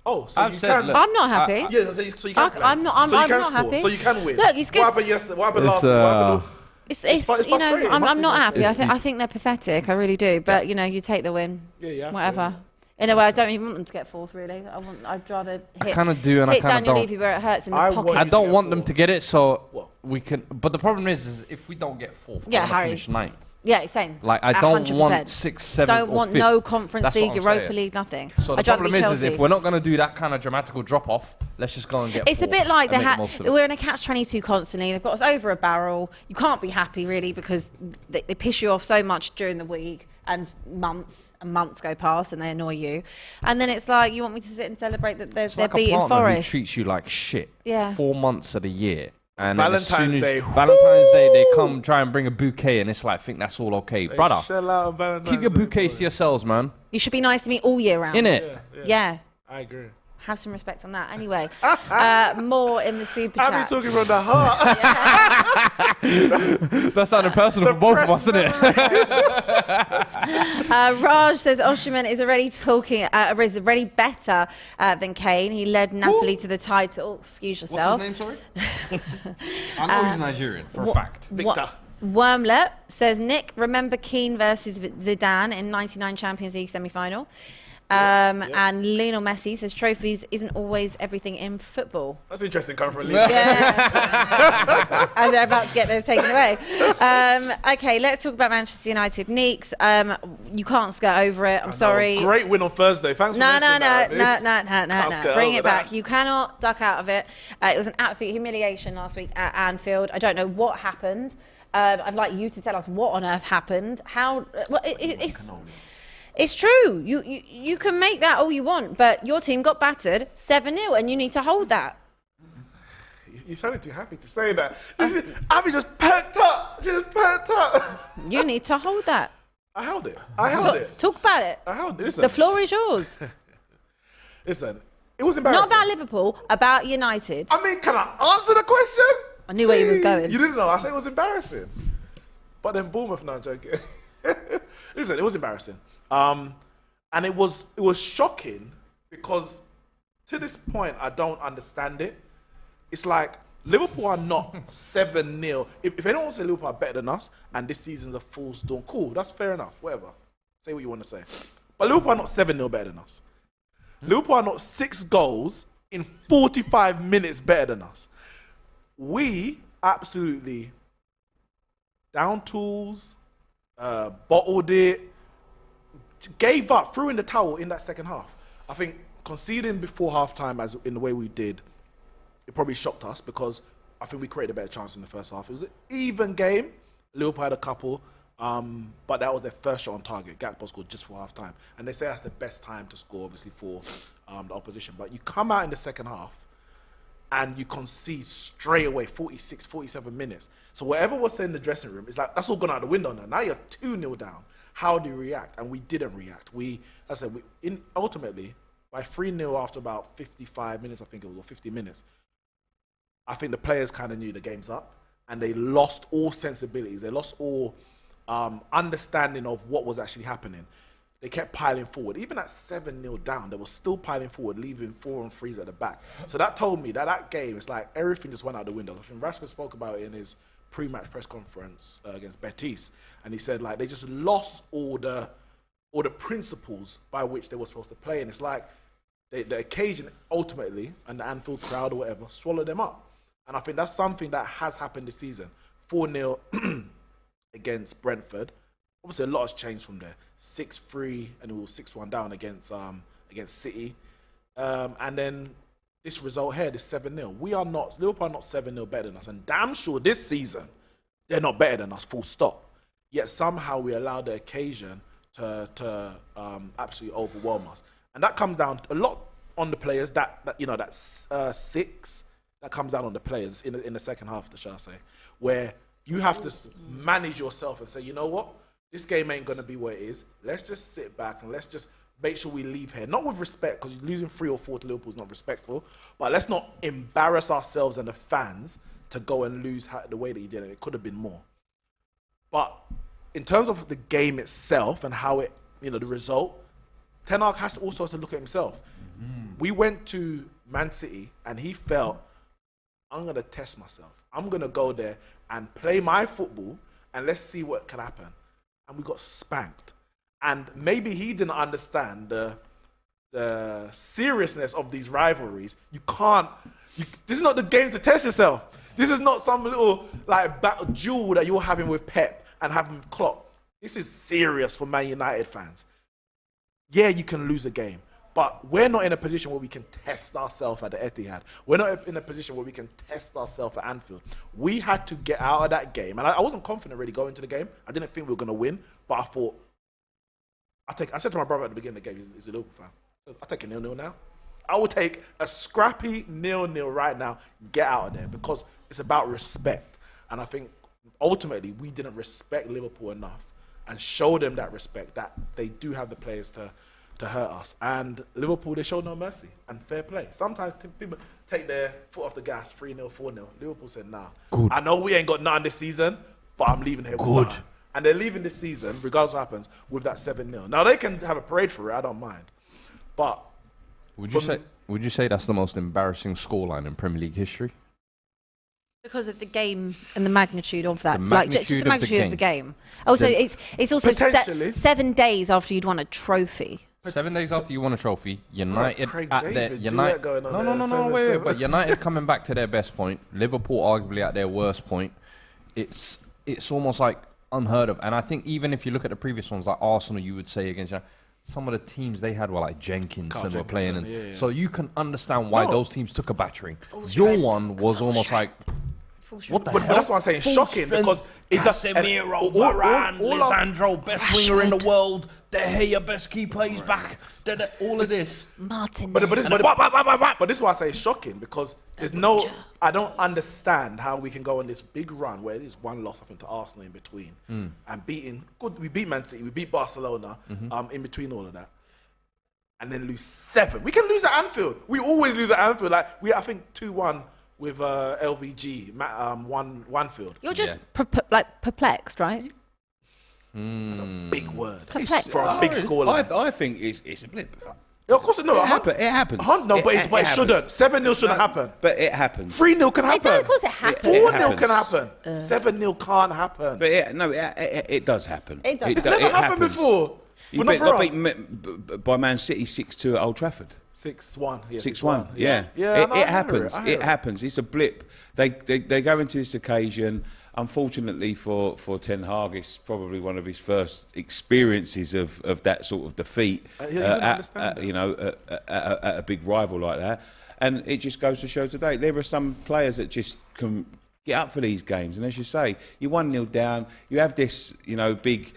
oh, so I've you said, can. look, I'm not happy. Yeah, so you can. play. I'm not- I'm- so you I'm can not score, happy. So you can win. Look, it's good. What happened yesterday? What happened It's, last week? What happened? It's it's you know, frustrating. It must I'm be not happy. frustrating. I think they're pathetic. I really do. But you know, you take the win. Yeah, you have to, Whatever. In a way, I don't even want them to get fourth. Really, I'd rather hit. kinda do and I hit kinda Daniel don't. Levy where it hurts in the I pocket. want I you don't to want get them fourth. to get it, so What? we can. But the problem is if we don't get fourth, Yeah, I wanna Harry. finish ninth. Yeah, same. Like I don't 100%. want 6th, 7th, Don't or want 5th. no Conference That's what League, I'm Europa saying. League, nothing. So the I'd rather problem be is Chelsea. if we're not going to do that kind of dramatical drop off, let's just go and get. It's a fourth bit like and make the most of it. we're in a catch-22 constantly. They've got us over a barrel. You can't be happy really because they piss you off so much during the week, and months go past and they annoy you, and then it's like you want me to sit and celebrate that they're like a beating partner who Forest. treats you like shit. Yeah. 4 months of the year. And then as Valentine's soon as Day. Valentine's Day, they come try and bring a bouquet, and it's like, think that's all okay, brother. Shell out on Valentine's Keep your Day, bouquets boy. to yourselves, man. You should be nice to me all year round. Innit? Yeah. I agree. Have some respect on that. Anyway, more in the super I've chat. been talking from the heart. That sounded personal for both of us, isn't it? Raj says Osimhen is already already better than Kane. He led Napoli to the title. Excuse yourself. What's his name, sorry? I know he's Nigerian, for a fact. Victor. Wormlet says, Nick, remember Keane versus Zidane in 99 Champions League semi-final? And Lionel Messi says, trophies isn't always everything in football. That's interesting coming from a league. Yeah. As they're about to get those taken away. Okay, let's talk about Manchester United. Neeks, you can't skirt over it. I'm sorry. Great win on Thursday. Thanks for No. mentioning that, Abbi. Can't skirt Bring over it back. that. You cannot duck out of it. It was an absolute humiliation last week at Anfield. I don't know what happened. I'd like you to tell us what on earth happened. How? Well, it's true. You can make that all you want, but your team got battered 7-0, and you need to hold that. You're sounding too happy to say that. Abbi just perked up. She just perked up. You need to hold that. I held it. I held it. Talk about it. I held it. Listen. The floor is yours. Listen, it was embarrassing. Not about Liverpool, about United. I mean, can I answer the question? I knew where he was going. You didn't know. I said it was embarrassing. But then Bournemouth, no, I'm joking. Listen, it was embarrassing. And it was shocking because to this point, I don't understand it. It's like Liverpool are not 7-0. If anyone wants to say Liverpool are better than us and this season's a fool's dawn, cool, that's fair enough, whatever. Say what you want to say. But Liverpool are not 7-0 better than us. Liverpool are not 6 goals in 45 minutes better than us. We absolutely down tools, bottled it, gave up, threw in the towel in that second half. I think conceding before halftime, as in the way we did, it probably shocked us because I think we created a better chance in the first half. It was an even game. Liverpool had a couple, but that was their first shot on target. Gakpo scored just for halftime, and they say that's the best time to score, obviously, for the opposition. But you come out in the second half and you concede straight away, 46, 47 minutes. So whatever was said in the dressing room, it's like, that's all gone out the window now. Now you're 2-0 down. How do you react? And we didn't react. Ultimately, by 3-0 after about 55 minutes, I think it was, or 50 minutes, I think the players kind of knew the game's up and they lost all sensibilities. They lost all understanding of what was actually happening. They kept piling forward. Even at 7-0 down, they were still piling forward, leaving 4-on-3s at the back. So that told me that game, it's like everything just went out the window. I think Rashford spoke about it in his pre-match press conference against Betis, and he said like they just lost all the principles by which they were supposed to play. And it's like the occasion ultimately, and the Anfield crowd or whatever, swallowed them up. And I think that's something that has happened this season. 4-0 against Brentford. Obviously, a lot has changed from there. 6-3 and it was 6-1 down against City. And then this result here, this 7-0. Liverpool are not 7-0 better than us. And damn sure this season, they're not better than us, full stop. Yet somehow we allow the occasion to absolutely overwhelm us. And that comes down a lot on the players, that's 6. That comes down on the players in the second half, shall I say, where you have to manage yourself and say, you know what? This game ain't going to be what it is. Let's just sit back and let's just make sure we leave here. Not with respect, because losing 3 or 4 to Liverpool is not respectful, but let's not embarrass ourselves and the fans to go and lose the way that you did it. It could have been more. But in terms of the game itself and how it, the result, Ten Hag has also to look at himself. Mm-hmm. We went to Man City and he felt, I'm going to test myself. I'm going to go there and play my football and let's see what can happen. And we got spanked. And maybe he didn't understand the seriousness of these rivalries. This is not the game to test yourself. This is not some little battle duel that you're having with Pep and having with Klopp. This is serious for Man United fans. Yeah, you can lose a game. But we're not in a position where we can test ourselves at the Etihad. We're not in a position where we can test ourselves at Anfield. We had to get out of that game. And I wasn't confident really going into the game. I didn't think we were going to win. But I thought, I said to my brother at the beginning of the game, he's a Liverpool fan. I'll take a 0-0 now. I will take a scrappy 0-0 right now. Get out of there. Because it's about respect. And I think ultimately we didn't respect Liverpool enough and show them that respect, that they do have the players to hurt us. And Liverpool, they showed no mercy and fair play. Sometimes people take their foot off the gas, 3-0, 4-0. Liverpool said, nah. Good. I know we ain't got nothing this season, but I'm leaving here with something. And they're leaving this season, regardless of what happens, with that 7-0. Now, they can have a parade for it, I don't mind. But would you say that's the most embarrassing scoreline in Premier League history? Because of the game and the magnitude of that, just the magnitude of the game. Also, it's also 7 days after you'd won a trophy. 7 days after you won a trophy, United Craig at David, their United. No, Wait. But United coming back to their best point, Liverpool arguably at their worst point. It's almost like unheard of. And I think even if you look at the previous ones, like Arsenal, you would say against some of the teams they had were like Jenkins and were playing, and so you can understand why those teams took a battering. Your one was almost like. What the hell? But that's what I'm saying. Shocking because it does. Casemiro, Varane, Lisandro, best winger in the world. De Gea, best keeper, he's back. All of this. Martin. But this is why I say it's shocking because there's I don't understand how we can go on this big run where there's one loss, I think, to Arsenal in between, and we beat Man City, we beat Barcelona, in between all of that. and then lose 7. We can lose at Anfield. We always lose at Anfield. Like I think 2-1 with LVG, one field. You're just perplexed, right? That's a big word. Perplexed. For a big scoreline. I think it's a blip. Yeah, of course, no. It happens. No, but it shouldn't. 7-0 shouldn't happen. But it happens. 3-0 can happen. Of course it happens. 4-0 can happen. 7-0 can't happen. But it does happen. It does. It's never happened before. You But not for us. beaten by Man City 6-2 at Old Trafford. 6-1. Yeah, 6-1. Yeah. It happens. It happens. It's a blip. They go into this occasion. Unfortunately for Ten Hag, it's probably one of his first experiences of that sort of defeat at a big rival like that. And it just goes to show today, there are some players that just can get up for these games. And as you say, you're 1-0 down, you have this, big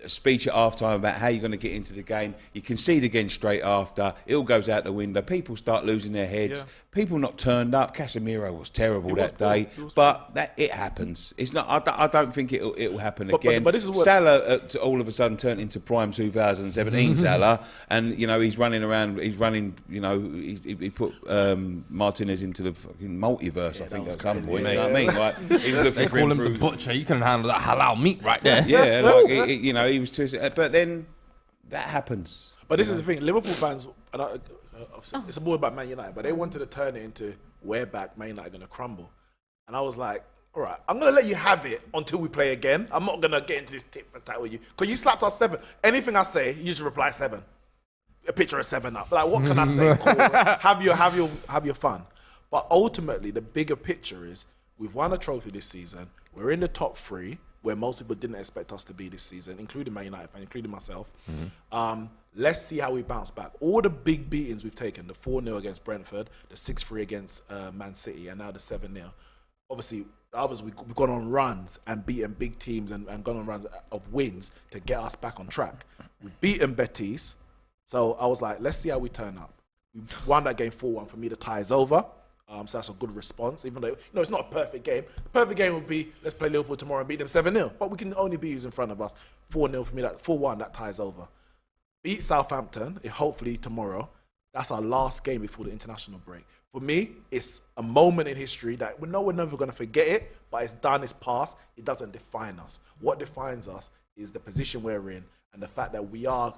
speech at half-time about how you're going to get into the game. You concede again straight after. It all goes out the window. People start losing their heads. Yeah. People not turned up. Casemiro was terrible that day. But it happens. It's not. I don't think it will happen again. But this is what Salah all of a sudden turned into prime 2017 Salah, and he's running around. He's running. He put Martinez into the fucking multiverse. I think at some point. You know what I mean? Like he was looking They for call him through, the butcher. You can handle that halal meat right there. yeah, like he was too. But then that happens. But this is the thing, Liverpool fans, and it's more about Man United, but they wanted to turn it into we're back, Man United are going to crumble. And I was like, all right, I'm going to let you have it until we play again. I'm not going to get into this tit for tat with you. Because you slapped us 7. Anything I say, you just reply 7. A picture of 7 up. Like, what can I say? Cool. Have your fun. But ultimately, the bigger picture is we've won a trophy this season. We're in the top 3, where most people didn't expect us to be this season, including Man United, including myself. Let's see how we bounce back. All the big beatings we've taken, the 4-0 against Brentford, the 6-3 against Man City, and now the 7-0. Obviously, we've gone on runs and beaten big teams and gone on runs of wins to get us back on track. We've beaten Betis. So I was like, let's see how we turn up. We won that game 4-1. For me, the tie is over. So that's a good response, even though it's not a perfect game. The perfect game would be let's play Liverpool tomorrow and beat them 7-0. But we can only beat who's in front of us. 4-0 for me, that 4-1, that ties over. Beat Southampton, hopefully tomorrow. That's our last game before the international break. For me, it's a moment in history that we're never going to forget it, but it's done, it's past. It doesn't define us. What defines us is the position we're in and the fact that we are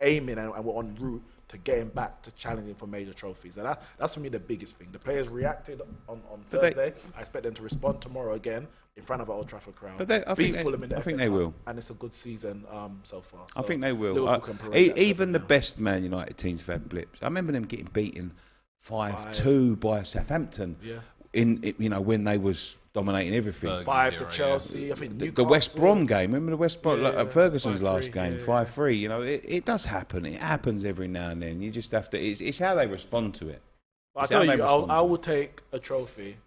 aiming and we're en route to getting back to challenging for major trophies. And that's for me the biggest thing. The players reacted on Thursday. I expect them to respond tomorrow again in front of our Old Trafford crowd. But I think they will. And it's a good season so far. I think they will. Even the best Man United teams have had blips. I remember them getting beaten 5-2 by Southampton. Yeah. When they was dominating everything. 5 to Chelsea. I think the West Brom game. Remember the West Brom, Ferguson's last game, 5-3. It does happen. It happens every now and then. You just have to. It's how they respond to it. I tell you, I will take a trophy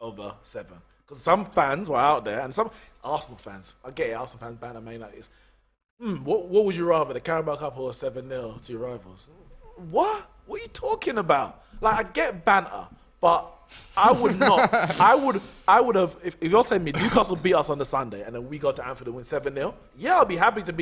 over 7 because some fans were out there and some Arsenal fans. I get it. Arsenal fans banner Man United. What would you rather, the Carabao Cup or 7-0 to your rivals? What are you talking about? Like, I get banter, but I would not. I would have. If you're telling me Newcastle beat us on the Sunday and then we go to Anfield and win 7-0, yeah, I'll be happy to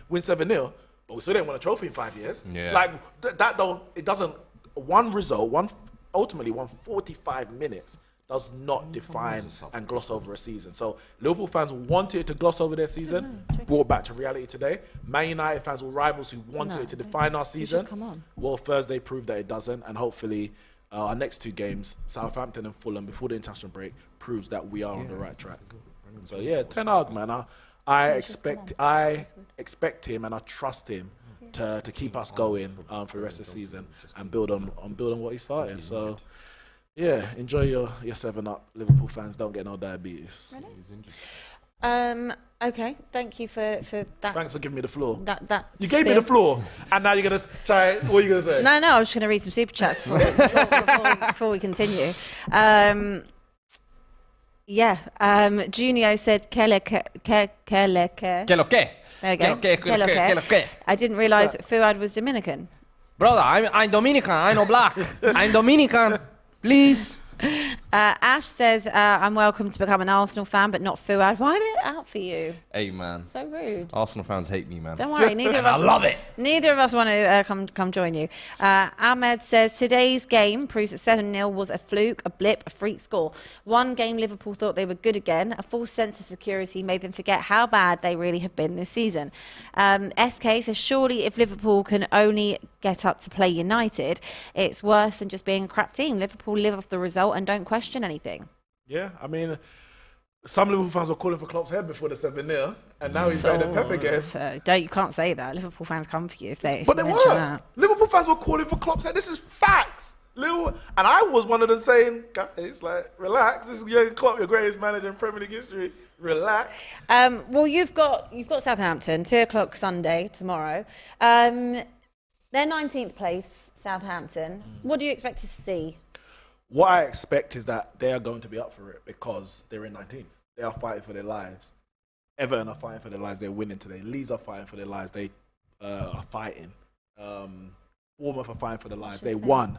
win 7-0. But we still didn't win a trophy in 5 years. Yeah. Like it doesn't. One result, ultimately 45 minutes does not define and gloss over a season. So Liverpool fans wanted to gloss over their season, brought back to reality today. Man United fans were rivals who wanted it to define our season. Come on. Well, Thursday proved that it doesn't, and hopefully our next 2 games, Southampton and Fulham, before the international break, proves that we are on the right track. So yeah, Ten Hag, man, I expect him and I trust him to keep us going for the rest of the season and build on what he started. So yeah, enjoy your 7-Up, Liverpool fans. Don't get no diabetes. Okay, thank you for that. Thanks for giving me the floor. You spiel. gave me the floor, and now you're gonna try. What are you gonna say? No, I was just gonna read some super chats before we continue. Junio said Kele. Que lo que? There you go. Que lo que? I didn't realise Fuad was Dominican. Brother, I'm Dominican. I'm not black. I'm Dominican. Please. Ash says, I'm welcome to become an Arsenal fan, but not Fuad. Why are they out for you? Hey, man. So rude. Arsenal fans hate me, man. Don't worry, neither of us. I love it. Neither of us want to come join you. Ahmed says today's game proves that 7-0 was a fluke, a blip, a freak score. One game Liverpool thought they were good again. A false sense of security made them forget how bad they really have been this season. SK says surely if Liverpool can only get up to play United, it's worse than just being a crap team. Liverpool live off the result and don't question anything. Yeah, I mean, some Liverpool fans were calling for Klopp's head before the 7-0, and now he's playing the Pep again. You can't say that. Liverpool fans come for you if they But they mention were. that. Liverpool fans were calling for Klopp's head. This is facts. And I was one of them saying, guys, like, relax. This is Jurgen Klopp, your greatest manager in Premier League history. Relax. Well, you've got Southampton, 2:00 Sunday tomorrow. They're 19th place, Southampton. What do you expect to see? What I expect is that they are going to be up for it because they're in 19th. They are fighting for their lives. Everton are fighting for their lives. They're winning today. Leeds are fighting for their lives. They are fighting. Bournemouth are fighting for their lives. They won.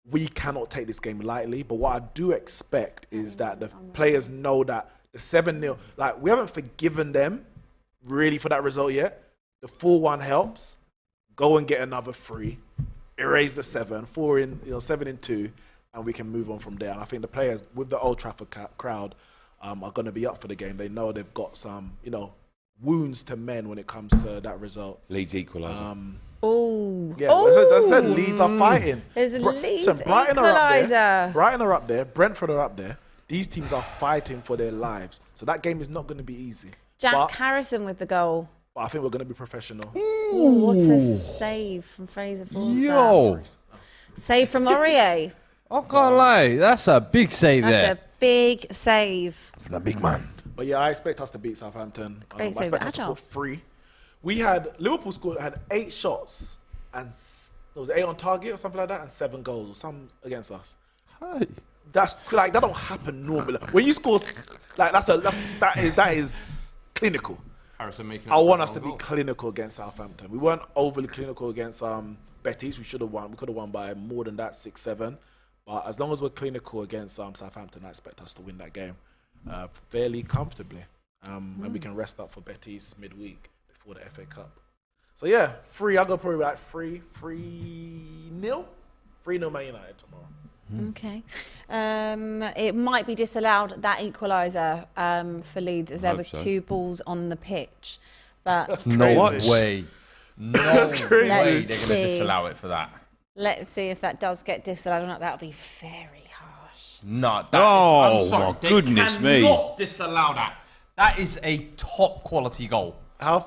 We cannot take this game lightly, but what I do expect is that the players know that the 7-0, like, we haven't forgiven them really for that result yet. The 4-1 helps. Go and get another 3. Erase the 7. 7 in 2. And we can move on from there. And I think the players with the Old Trafford crowd are going to be up for the game. They know they've got some, wounds to mend when it comes to that result. Leeds equaliser. As I said, Leeds are fighting. There's a Leeds Brighton equaliser. Brighton are up there. Brentford are up there. These teams are fighting for their lives. So that game is not going to be easy. Jack Harrison with the goal. But I think we're going to be professional. Ooh, what a save from Fraser Forster. Yo. Save from Aurier. I can't lie. That's a big save there. That's a big save. For the big man. But yeah, I expect us to beat Southampton. I Great save. expect us to put 3. Liverpool had 8 shots and there was 8 on target or something like that and 7 goals or some against us. Hey. That's like, that don't happen normally. When you score, like, that is clinical. I want us to be clinical against Southampton. We weren't overly clinical against Betis. We should have won. We could have won by more than that, 6-7. But as long as we're clinical against Southampton, I expect us to win that game fairly comfortably. And we can rest up for Betis midweek before the FA Cup. So yeah, 3. I'll go probably like 3-0. 3-0 Man United tomorrow. Okay. It might be disallowed, that equaliser for Leeds, as there were 2 balls on the pitch. But No way. No way they're going to see. disallow it for that. Let's see if that does get disallowed or not. That would be very harsh. No, Oh, I'm sorry. my They goodness me. cannot disallow that. That is a top quality goal. How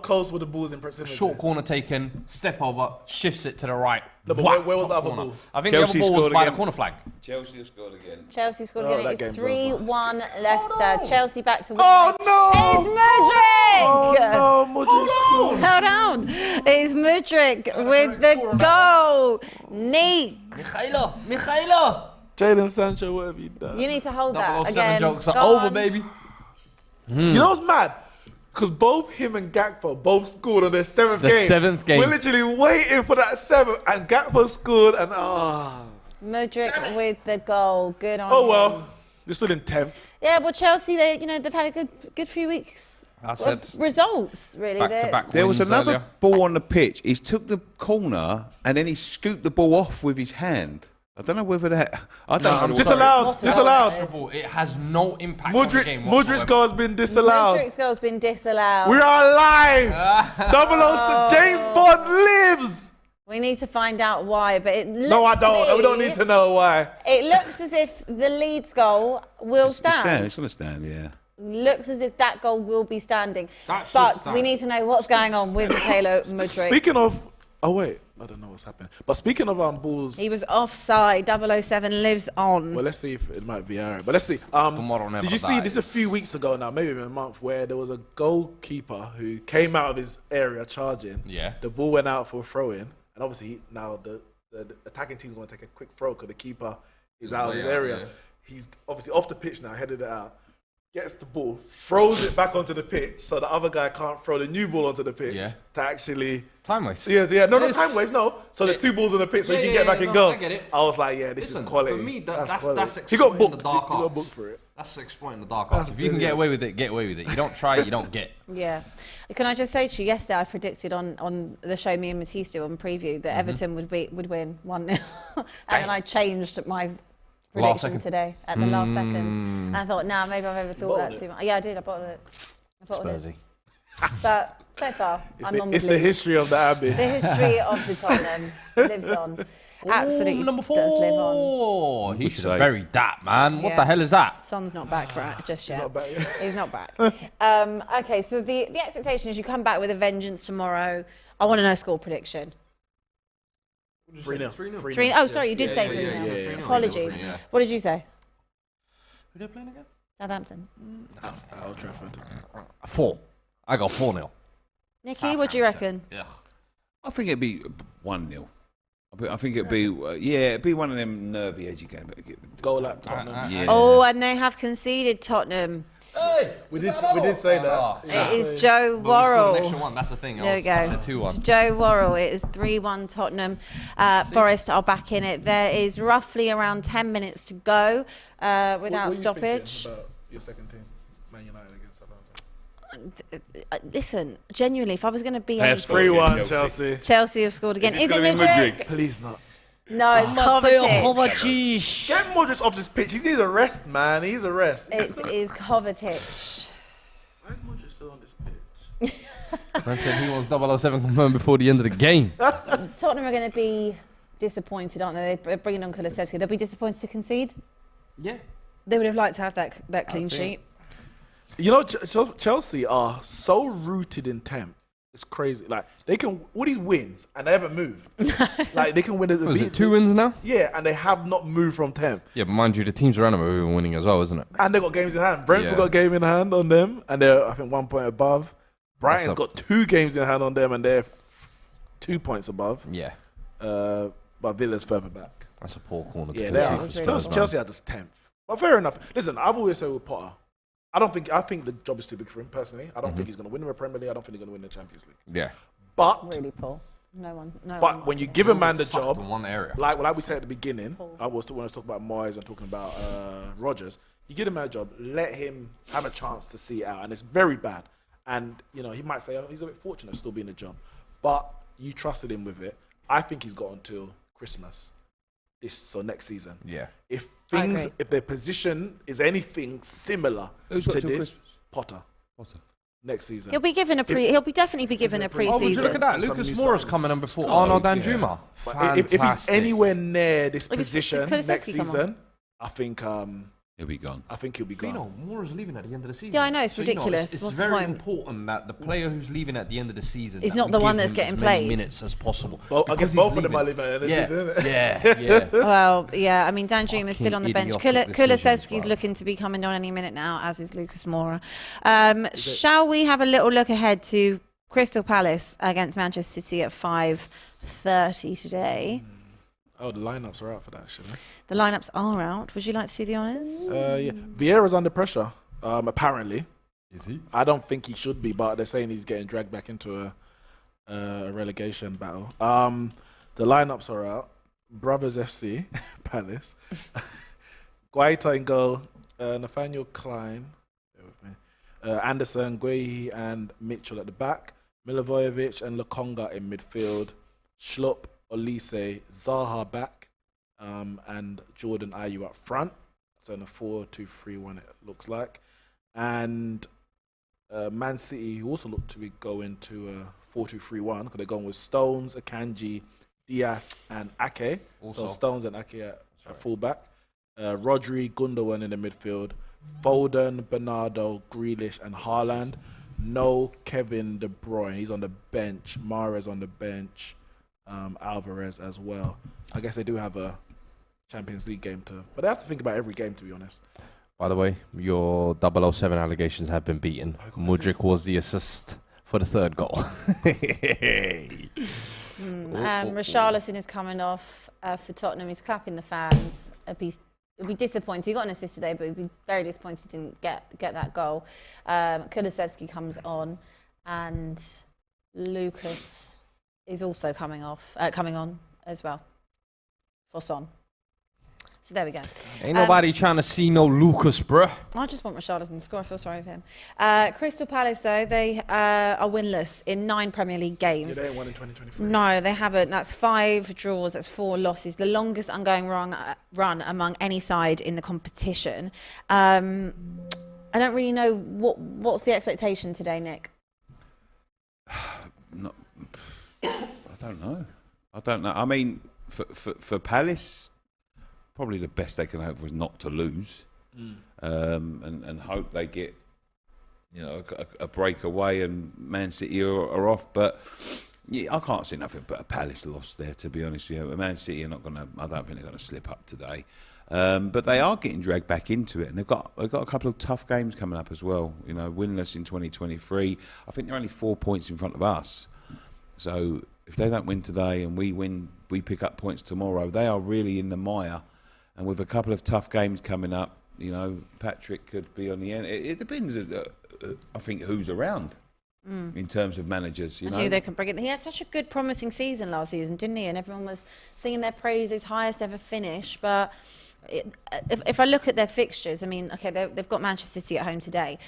close were the balls in proximity? Short corner taken, step over, shifts it to the right. No, but Whack, where was top the other corner. ball? I think Chelsea the other ball was scored by again. the corner flag. Chelsea have scored again. Chelsea scored Oh, again. that It's game's 3-1 Leicester. Chelsea back to win. Oh no! It's Mudryk! Oh no, Mudryk scored. Hold on. It's Mudryk with the goal. Neeks. Mikhailo. Jadon Sancho, what have you done? You need to hold that 007 again. jokes are Go over, on. baby. You know what's mad? Because both him and Gakpo both scored on their 7th The game. 7th game. We're literally waiting for that 7th, and Gakpo scored, and Mudryk with the goal. Good on oh him. well, they're still in 10th. Yeah, well, Chelsea, they've had a good few weeks I of said results, really. back-to-back There was wins another earlier. ball on the pitch. He took the corner and then he scooped the ball off with his hand. I don't know whether that. I don't I'm know. sorry. Disallowed. What a Disallowed. goal. It has no impact on the game Mudryk's whatsoever. goal has been disallowed. Mudryk's goal's been disallowed. We are live. 007. James Bond lives. We need to find out why, but it looks No, I to don't. me- We don't need to know why. It looks as if the Leeds goal will stand. It's going to stand, yeah. Looks as if that goal will be standing. That should But stand. we need to know what's going on with Mikhailo Mudryk. Speaking of, oh wait, I don't know what's happening. But speaking of balls, He was offside. 007 lives on. well, let's see if it might be Aaron. But let's see. Tomorrow never Did you see this a dies. few weeks ago now, maybe even a month, where there was a goalkeeper who came out of his area charging. Yeah. The ball went out for a throw-in, and obviously now the attacking team's going to take a quick throw because the keeper is out of his way out, area. yeah. He's obviously off the pitch now, headed it out. gets the ball, throws it back onto the pitch, so the other guy can't throw the new ball onto the pitch to actually time waste. Yeah, no time waste, no. So there's 2 balls on the pitch, so you can get back and go. I get it. I was like, yeah, this is quality. For me, that's quality. He exploiting got the booked. dark He got arts. booked for it. That's exploiting the dark arts. If you can get away with it, get away with it. You don't try it, you don't get. Yeah. Can I just say to you, yesterday I predicted on the show me and Matisse on preview that Everton would win 1-0. And then I changed my prediction today at the last second. And I thought, nah, maybe I've overthought that too much. Yeah, I did. I bottled it. Spursy. But so far, I'm on with It's the history of the Abbey. The history of the Tottenham lives on. Absolutely number 4. does live on. He should have buried that, man. What the hell is that? Son's not back for it just yet. Not back yet. He's not back. Okay, so the expectation is you come back with a vengeance tomorrow. I want to know score prediction. 3-0. 3-0. Oh, sorry, you did say 3-0. Apologies. What did you say? Who they playing again? Southampton. Old Trafford. 4. I got 4-0. Nicky, what do you reckon? Yeah. I think it'd be 1-0. I think it'd be it'd be one of them nervy, edgy games. Goal at Tottenham. Yeah. Oh, and they have conceded Tottenham. Hey, We did say that. It is Joe Worrell. An extra one. That's the thing. There we go. I said 2-1. Joe Worrell. It is 3-1 Tottenham. Forest are back in it. There is roughly around 10 minutes to go without What are you stoppage. thinking about your second team, Man United against Southampton? Listen, genuinely, if I was going to be They have anything, scored. 3-1 Chelsea. Chelsea have scored again. Is Is this it gonna be Madrid? Madrid? Please not. No, it's Kovacic. Get Modric off this pitch. He needs a rest, man. He needs a rest. It is Kovacic. Why is Modric still on this pitch? Man said he wants 007 confirmed before the end of the game. Tottenham are going to be disappointed, aren't they? They're bringing on Kulusevski. They'll be disappointed to concede. Yeah. They would have liked to have that clean sheet. You know, Chelsea are so rooted in 10th. It's crazy. Like, they can, all these wins, and they haven't moved. Like, they can win Was it 2 wins now? Yeah, and they have not moved from 10th. Yeah, but mind you, the teams around them are even winning as well, isn't it? And they got games in hand. Brentford Yeah. got a game in hand on them, and they're, I think, 1 point above. Brighton's up. got 2 games in hand on them, and they're 2 points above. Yeah. But Villa's further back. That's a poor corner to Yeah, they are. concede for Really Spurs, Chelsea are just 10th. But fair enough. Listen, I've always said with Potter, I think the job is too big for him personally. I don't think he's going to win the Premier League. I don't think he's going to win the Champions League. man. Yeah. But Really poor. No one. but when you give a man the Sucked job, in one area. like we said at the beginning, I was when I was talking about Moyes and talking about Rodgers. You give him a job, let him have a chance to see it out, and it's very bad. And you know he might say, "Oh, he's a bit fortunate still being in the job," but you trusted him with it. I think he's got until Christmas, next season. Yeah. If I agree. if their position is anything similar Who's to got till this, Christmas? Potter next season. He'll be given he'll be definitely be given a Oh, would you look pre-season. at that? And some Lucas new Moura's signings. coming in before God, Arnold yeah. Danjuma. But if he's anywhere near this Look, it's position Kulusevski next come on. season, I think He'll be gone. he'll be gone. No, Moura's leaving at the end of the season. Yeah, I know, it's So, you ridiculous. it's What's the very point? important that the player who's leaving at the end of the season Is that not we the one give that's him getting as many played. minutes as possible. Well, I Because guess he's both of them are leaving. leaving this Yeah, season, isn't it? yeah. Well, yeah, I mean, Danjuma is still on the bench. Fucking idiotic decisions, Kulusevski's bro. looking to be coming on any minute now, as is Lucas Moura. Shall we have a little look ahead to Crystal Palace against Manchester City at 5:30 today? Oh, the lineups are out for that, actually. The lineups are out. Would you like to do the honours? Yeah, Vieira's under pressure. Apparently, Is he? I don't think he should be, but they're saying he's getting dragged back into a relegation battle. The lineups are out. Brothers FC, Palace. Guaita in goal. Nathaniel Klein. Bear with me. Anderson, Guehi, and Mitchell at the back. Milivojevic and Lokonga in midfield. Schlupp, Olise, Zaha back. And Jordan Ayew up front. So in a 4-2-3-1 it looks like. And Man City, who also look to be going to a 4-2-3-1 because they're going with Stones, Akanji, Diaz, and Ake. Also. So Stones and Ake at fullback. Rodri, Gundogan in the midfield. Foden, Bernardo, Grealish, and Haaland. No Kevin De Bruyne. He's on the bench. Mahrez on the bench. Alvarez as well. I guess they do have a Champions League game but they have to think about every game, to be honest. By the way, your 007 allegations have been beaten. Mudryk was the assist for the third goal. Richarlison is coming off for Tottenham. He's clapping the fans. It'd be disappointing. He got an assist today, but he'd be very disappointed he didn't get that goal. Kulusevski comes on, and Lucas is also coming on as well for Son. So there we go. Ain't nobody trying to see no Lucas, bruh. I just want Richarlison to score. I feel sorry for him. Crystal Palace, though, they are winless in 9 Premier League games. Yeah, they ain't won in 2023. No, they haven't. That's 5 draws. That's 4 losses. The longest ongoing run among any side in the competition. I don't really know what's the expectation today, Nick. I don't know. I mean, for Palace, probably the best they can hope for is not to lose, and hope they get, a breakaway and Man City are off. But yeah, I can't see nothing but a Palace loss there, to be honest with you. Man City are not going to. I don't think they're going to slip up today. But they are getting dragged back into it, and they've got a couple of tough games coming up as well. Winless in 2023. I think they're only 4 points in front of us. So if they don't win today and we win, we pick up points tomorrow. They are really in the mire. And with a couple of tough games coming up, Patrick could be on the end. It depends, I think, who's around in terms of managers. And who they can bring in. He had such a good, promising season last season, didn't he? And everyone was singing their praises, highest ever finish. But if I look at their fixtures, I mean, okay, they've got Manchester City at home today,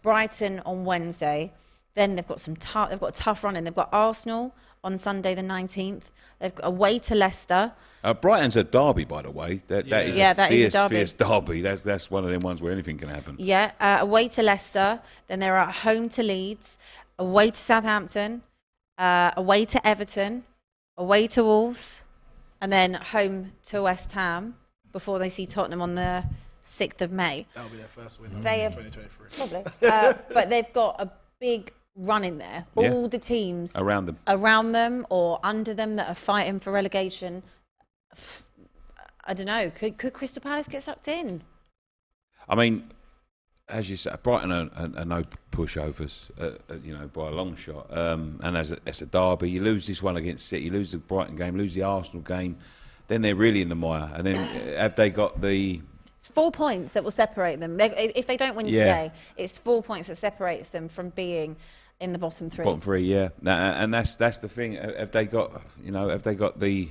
Brighton on Wednesday. Then they've got they've got a tough run in. They've got Arsenal on Sunday the 19th. They've got away to Leicester. Brighton's a derby, by the way. That is a fierce derby. That's one of them ones where anything can happen. Yeah, away to Leicester. Then they're at home to Leeds, away to Southampton, away to Everton, away to Wolves, and then home to West Ham before they see Tottenham on the 6th of May. That'll be their first win. They have 2023. probably, but they've got a big run in there. Yeah. All the teams Around them or under them that are fighting for relegation. I don't know. Could Crystal Palace get sucked in? I mean, as you said, Brighton are no pushovers, by a long shot. And as a derby, you lose this one against City, you lose the Brighton game, lose the Arsenal game, then they're really in the mire. And then have they got the... It's 4 points that will separate them. If they don't win today, it's 4 points that separates them from being in the bottom 3. Bottom 3, yeah. And that's the thing. Have they got the...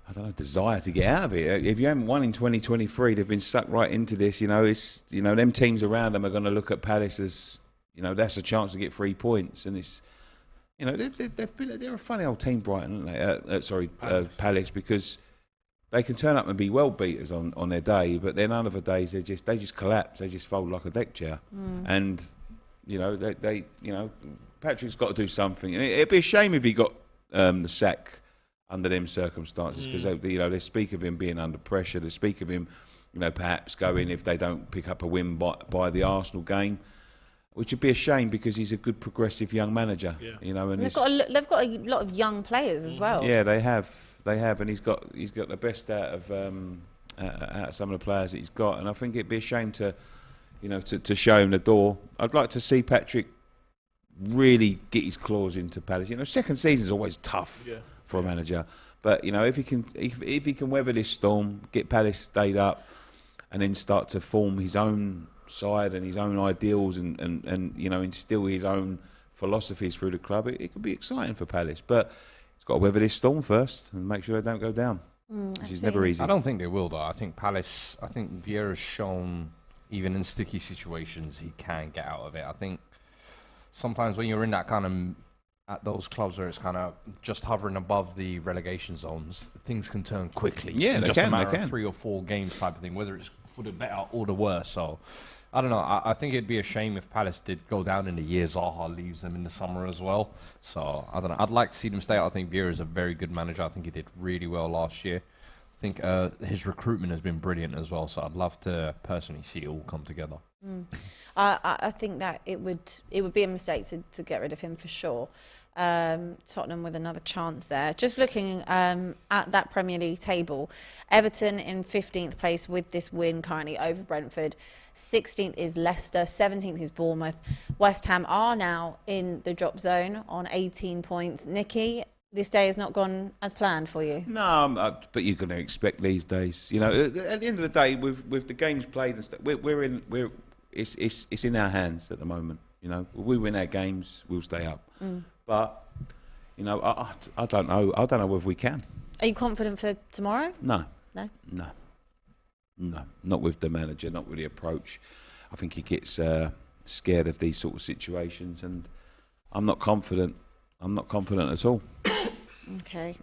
I don't know, desire to get out of it. If you haven't won in 2023, they've been sucked right into this. Them teams around them are going to look at Palace as, that's a chance to get 3 points. And it's, they're a funny old team, Brighton, aren't they? Palace, because they can turn up and be world beaters on their day, but then other days they just collapse. They just fold like a deck chair. And Patrick's got to do something. And it'd be a shame if he got the sack under them circumstances, because they speak of him being under pressure. They speak of him, perhaps going if they don't pick up a win by the Arsenal game, which would be a shame because he's a good progressive young manager. Yeah. And they've got a lot of young players as well. Yeah, they have, and he's got the best out of some of the players that he's got, and I think it'd be a shame to show him the door. I'd like to see Patrick really get his claws into Palace. Second season's always tough. Yeah. For a manager, but if he can weather this storm, get Palace stayed up, and then start to form his own side and his own ideals, and instill his own philosophies through the club, it could be exciting for Palace. But it's got to weather this storm first and make sure they don't go down, which is never easy. I don't think they will, though. I think Vieira's shown, even in sticky situations, he can get out of it. I think sometimes when you're in that kind of at those clubs where it's kind of just hovering above the relegation zones, things can turn quickly. Yeah, in they just can. a matter of 3 or 4 games type of thing, whether it's for the better or the worse. So, I don't know. I think it'd be a shame if Palace did go down in the year. Zaha leaves them in the summer as well. So, I don't know. I'd like to see them stay out. I think Vieira is a very good manager. I think he did really well last year. I think his recruitment has been brilliant as well. So, I'd love to personally see it all come together. I think that it would be a mistake to get rid of him for sure. Tottenham with another chance there. Just looking at that Premier League table, Everton in 15th place with this win currently over Brentford. 16th is Leicester, 17th is Bournemouth. West Ham are now in the drop zone on 18 points. Nicky, this day has not gone as planned for you? No, but you're going to expect these days. You know, at the end of the day, with the games played and stuff, it's in our hands at the moment. You know, we win our games, we'll stay up. But you know, I don't know. I don't know whether we can. Are you confident for tomorrow? No. No. No. Not with the manager. Not with the approach. I think he gets scared of these sort of situations, and I'm not confident. I'm not confident at all. Okay,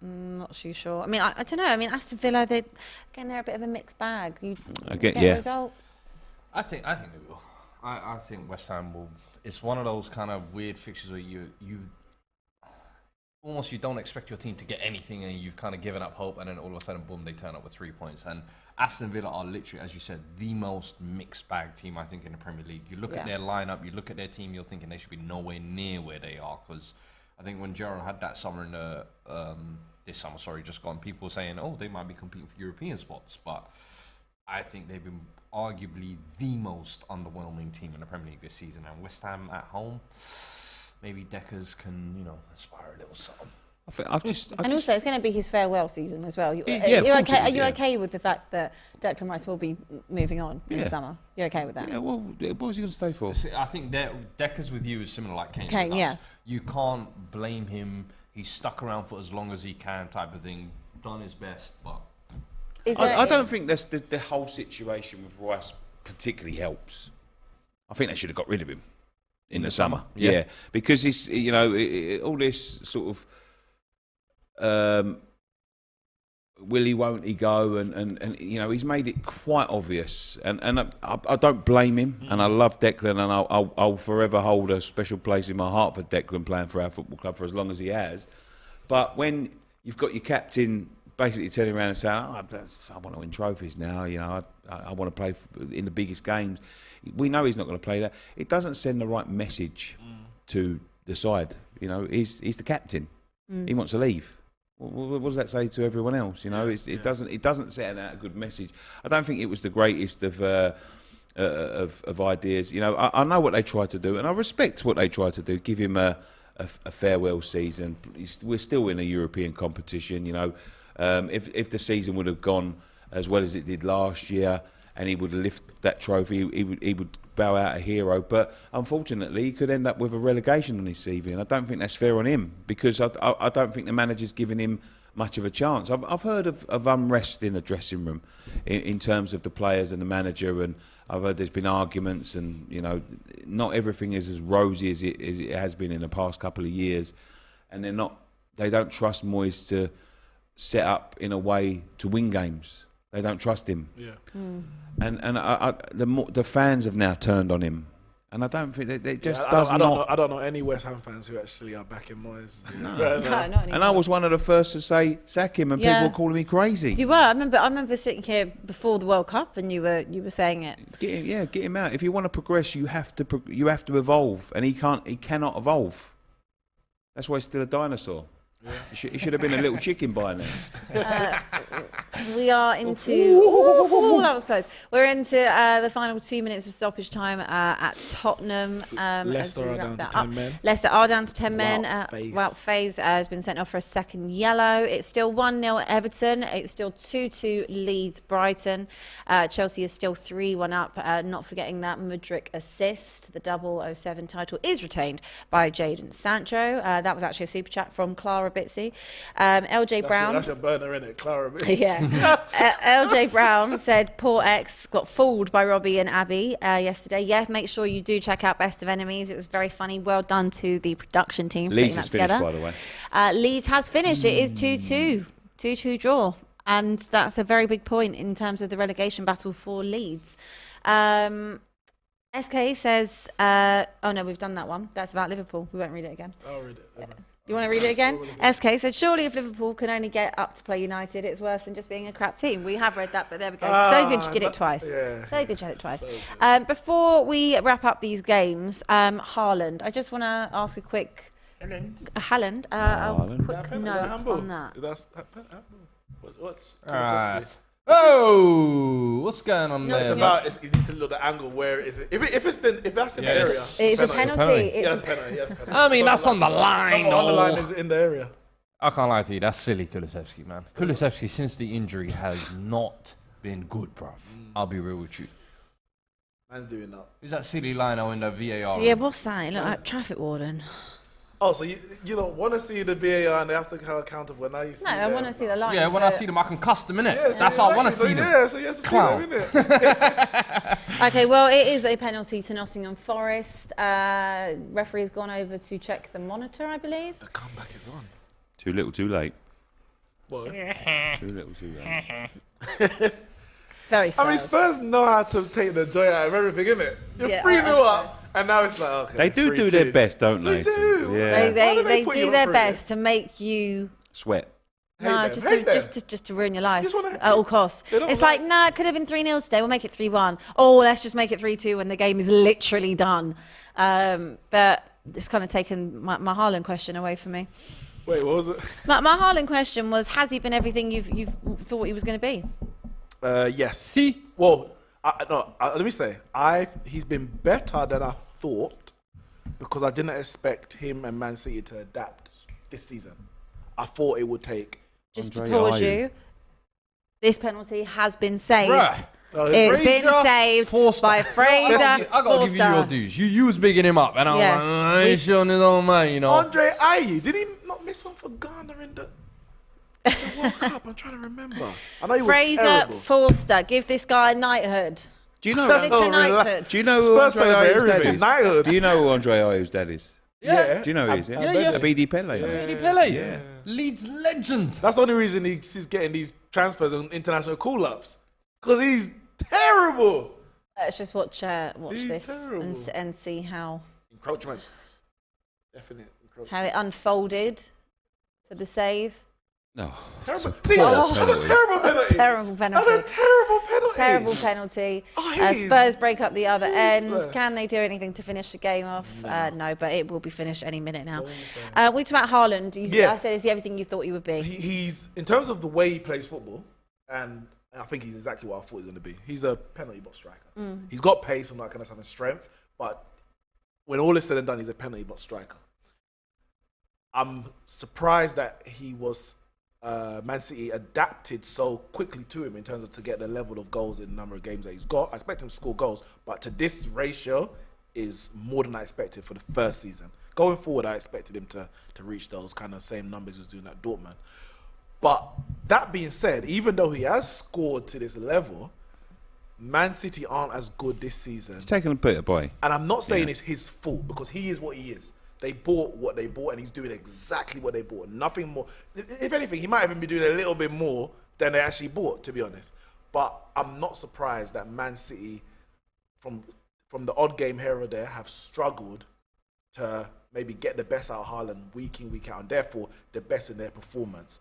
not too sure. I mean, I don't know. I mean, Aston Villa, they're a bit of a mixed bag. You get a result. I think they will. I think West Ham will. It's one of those kind of weird fixtures where you almost you don't expect your team to get anything, and you've kind of given up hope, and then all of a sudden, boom, they turn up with 3 points. And Aston Villa are literally, as you said, the most mixed bag team, I think, in the Premier League. You look at their lineup, you look at their team, you're thinking they should be nowhere near where they are. Because I think when Gerrard had that summer in the this summer, just gone, people were saying, oh, they might be competing for European spots. But I think they've been arguably the most underwhelming team in the Premier League this season. And West Ham at home, maybe Deckers can, inspire a little something. Also, it's going to be his farewell season as well. Are you okay with the fact that Declan Rice will be moving on in the summer? You're okay with that? Yeah. Well, what was he going to stay for? I think Deckers with you is similar like Kane. Kane, yeah. You can't blame him. He's stuck around for as long as he can, type of thing. Done his best, but I don't think that's the whole situation with Rice particularly helps. I think they should have got rid of him in the summer. Yeah, because he's all this sort of. Will he, won't he go, and he's made it quite obvious, and I don't blame him, and I love Declan, and I'll forever hold a special place in my heart for Declan playing for our football club for as long as he has. But when you've got your captain basically turning around and saying, I want to win trophies now, I want to play in the biggest games, we know he's not going to play that. It doesn't send the right message to the side. He's the captain. He wants to leave. What does that say to everyone else? It doesn't send out a good message. I don't think it was the greatest of ideas. I know what they tried to do, and I respect what they tried to do. Give him a farewell season. We're still in a European competition. If the season would have gone as well as it did last year, and he would lift that trophy, he would bow out a hero. But unfortunately, he could end up with a relegation on his CV, and I don't think that's fair on him, because I don't think the manager's giving him much of a chance. I've heard of unrest in the dressing room in terms of the players and the manager, and I've heard there's been arguments, and not everything is as rosy as it has been in the past couple of years, and they don't trust Moyes to set up in a way to win games. They don't trust him. Yeah. And the fans have now turned on him, and I don't think they just I don't know any West Ham fans who actually are backing Moyes. No, not anymore. And I was one of the first to say sack him, and people were calling me crazy. You were. I remember sitting here before the World Cup, and you were saying it. Get him out. If you want to progress, you have to evolve, and he cannot evolve. That's why he's still a dinosaur. Yeah. He should have been a little chicken by now. We are into... Ooh, that was close. We're into the final 2 minutes of stoppage time at Tottenham. Leicester are down to 10 men. Leicester are down to 10 men. Wout Faes has been sent off for a second yellow. It's still 1-0 Everton. It's still 2-2 Leeds Brighton. Chelsea is still 3-1 up. Not forgetting that Mudryk assist. The 007 title is retained by Jadon Sancho. That was actually a super chat from Clara Bitsy. LJ Brown. That's your burner, innit? Clara Bitsy. Yeah. LJ Brown said poor X got fooled by Robbie and Abby yesterday. Yeah, make sure you do check out Best of Enemies. It was very funny. Well done to the production team. Leeds has finished, by the way. Leeds has finished. It is 2-2. 2-2 draw. And that's a very big point in terms of the relegation battle for Leeds. SK says, oh no, we've done that one. That's about Liverpool. We won't read it again. I'll read it. You want to read it again? SK said, surely if Liverpool can only get up to play United, it's worse than just being a crap team. We have read that, but there we go. So good you did it twice. Yeah. So good you did it twice. Before we wrap up these games, Haaland, I just want to ask a quick... Haaland. A quick note on that. Oh, what's going on Not there? so man? You need to look at the angle. Where is it? If that's in the area, Yes. It's a penalty. Yeah, It's that's penalty. Yes, penalty. I mean, that's on the line. On the line though. is in the area. I can't lie to you, that's silly, Kulusevski, man. Kulusevski, since the injury, has not been good, bruv. I'll be real with you. Man's doing that. Who's that silly lino in the VAR? Yeah, what's that? It looked like traffic warden. Oh, so you don't want to see the VAR and they have to be accountable. Now you see No, I want to see the line. Yeah, when I see them, I can cuss them, innit? Yeah, so That's how I want to exactly. see them. Yeah, so you have to Clown. see them, innit? Okay, well, it is a penalty to Nottingham Forest. Referee's gone over to check the monitor, I believe. The comeback is on. Too little, too late. What? Too little, too late. Very Spurs. I mean, Spurs know how to take the joy out of everything, innit? You're Yeah, 3-0 honestly. up, and now it's like, okay. They do 3-2. their best, don't they? They do. Yeah. They Why do they put you do on their through best to make you Sweat. Hate no, them, just hate them. to ruin your life Just wanna- at all costs. They don't It's like- like, nah, it could have been 3-0 today. We'll make it 3-1. Oh, let's just make it 3-2 when the game is literally done. But it's kind of taken my Haaland question away from me. Wait, what was it? My Haaland question was: has he been everything you've thought he was going to be? Yes. See? Well, let me say, he's been better than I thought because I didn't expect him and Man City to adapt this season. I thought it would take. Just Andre to pause Ayew. you, this penalty has been saved. Bruh. It's been Fraser saved Forster. by Fraser I gotta give you your Forster. dues. You was bigging him up, and I was Yeah. like, I ain't sure on his own man, you know. Andre Ayew, did he not miss one for Ghana in the World Cup? I'm trying to remember. I know he was Fraser terrible. Forster, give this guy knighthood. Do you know? Give it to knighthood. Do you know who Spurs Andre celebrate Ayew's dad everything. is? Knighthood. Do you know who Andre Ayew's dad is? Yeah. Do you know who he is? Yeah, yeah. Abidi Pele. Eddie Pele. Yeah. Leeds legend. That's the only reason he's getting these transfers and international call-ups. Because he's terrible. Let's just watch He's this terrible. and see how Encroachment. Definite encroachment. it unfolded for the save. No. Terrible. See, that's a terrible penalty. Terrible penalty. That's a terrible penalty. Terrible penalty. Oh, he's Spurs break up the other useless. end. Can they do anything to finish the game off? No, but it will be finished any minute now. We talked about Haaland. Yeah. I said, is he everything you thought he would be? He's, in terms of the way he plays football, and I think he's exactly what I thought he was going to be. He's a penalty box striker. He's got pace and that kind of stuff and strength, but when all is said and done, he's a penalty box striker. I'm surprised that he was Man City adapted so quickly to him in terms of to get the level of goals in the number of games that he's got. I expect him to score goals, but to this ratio is more than I expected for the first season. Going forward, I expected him to reach those kind of same numbers he was doing at Dortmund. But that being said, even though he has scored to this level, Man City aren't as good this season. He's taking a bit of boy. And I'm not saying it's his fault because he is what he is. They bought what they bought and he's doing exactly what they bought. Nothing more. If anything, he might even be doing a little bit more than they actually bought, to be honest. But I'm not surprised that Man City, from the odd game here or there, have struggled to maybe get the best out of Haaland week in, week out, and therefore the best in their performance.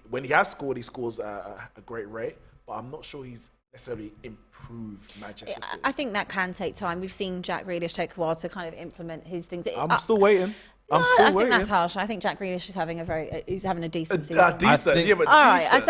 When he has scored, he scores a great rate, but I'm not sure he's necessarily improved Manchester City. I think that can take time. We've seen Jack Grealish take a while to kind of implement his things. I'm still waiting. I'm still I think waiting. that's harsh. I think Jack Grealish is having a decent season. Decent, yeah, but All right, decent.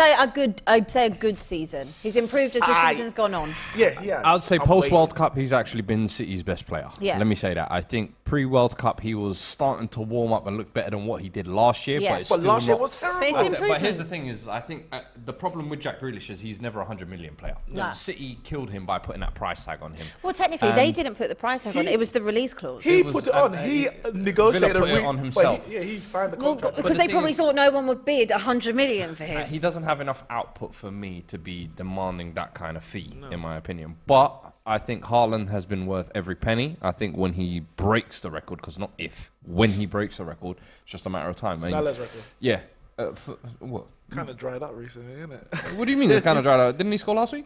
I'd say a good season. He's improved as the season's gone on. Yeah, yeah. I'd say post-World Cup, he's actually been City's best player. Yeah. Let me say that. I think pre-World Cup, he was starting to warm up and look better than what he did last year. Yeah. But, it's But still last year not- was terrible. But it's But improvement. here's the thing is, I think the problem with Jack Grealish is he's never a 100 million player. No. City killed him by putting that price tag on him. Well, technically, they didn't put the price tag on it. It was the release clause. He It was- put it on. He negotiated Villa put it on but himself. he signed the Well, contract. because the they thing probably is- thought no one would bid 100 million for him. He doesn't have enough output for me to be demanding that kind of fee, in my opinion. But I think Haaland has been worth every penny. I think when he breaks the record, because not if, when he breaks the record, it's just a matter of time. Salah's record Yeah. What? kind of dried up recently, isn't it? What do you mean it's kind of dried out? Didn't he score last week?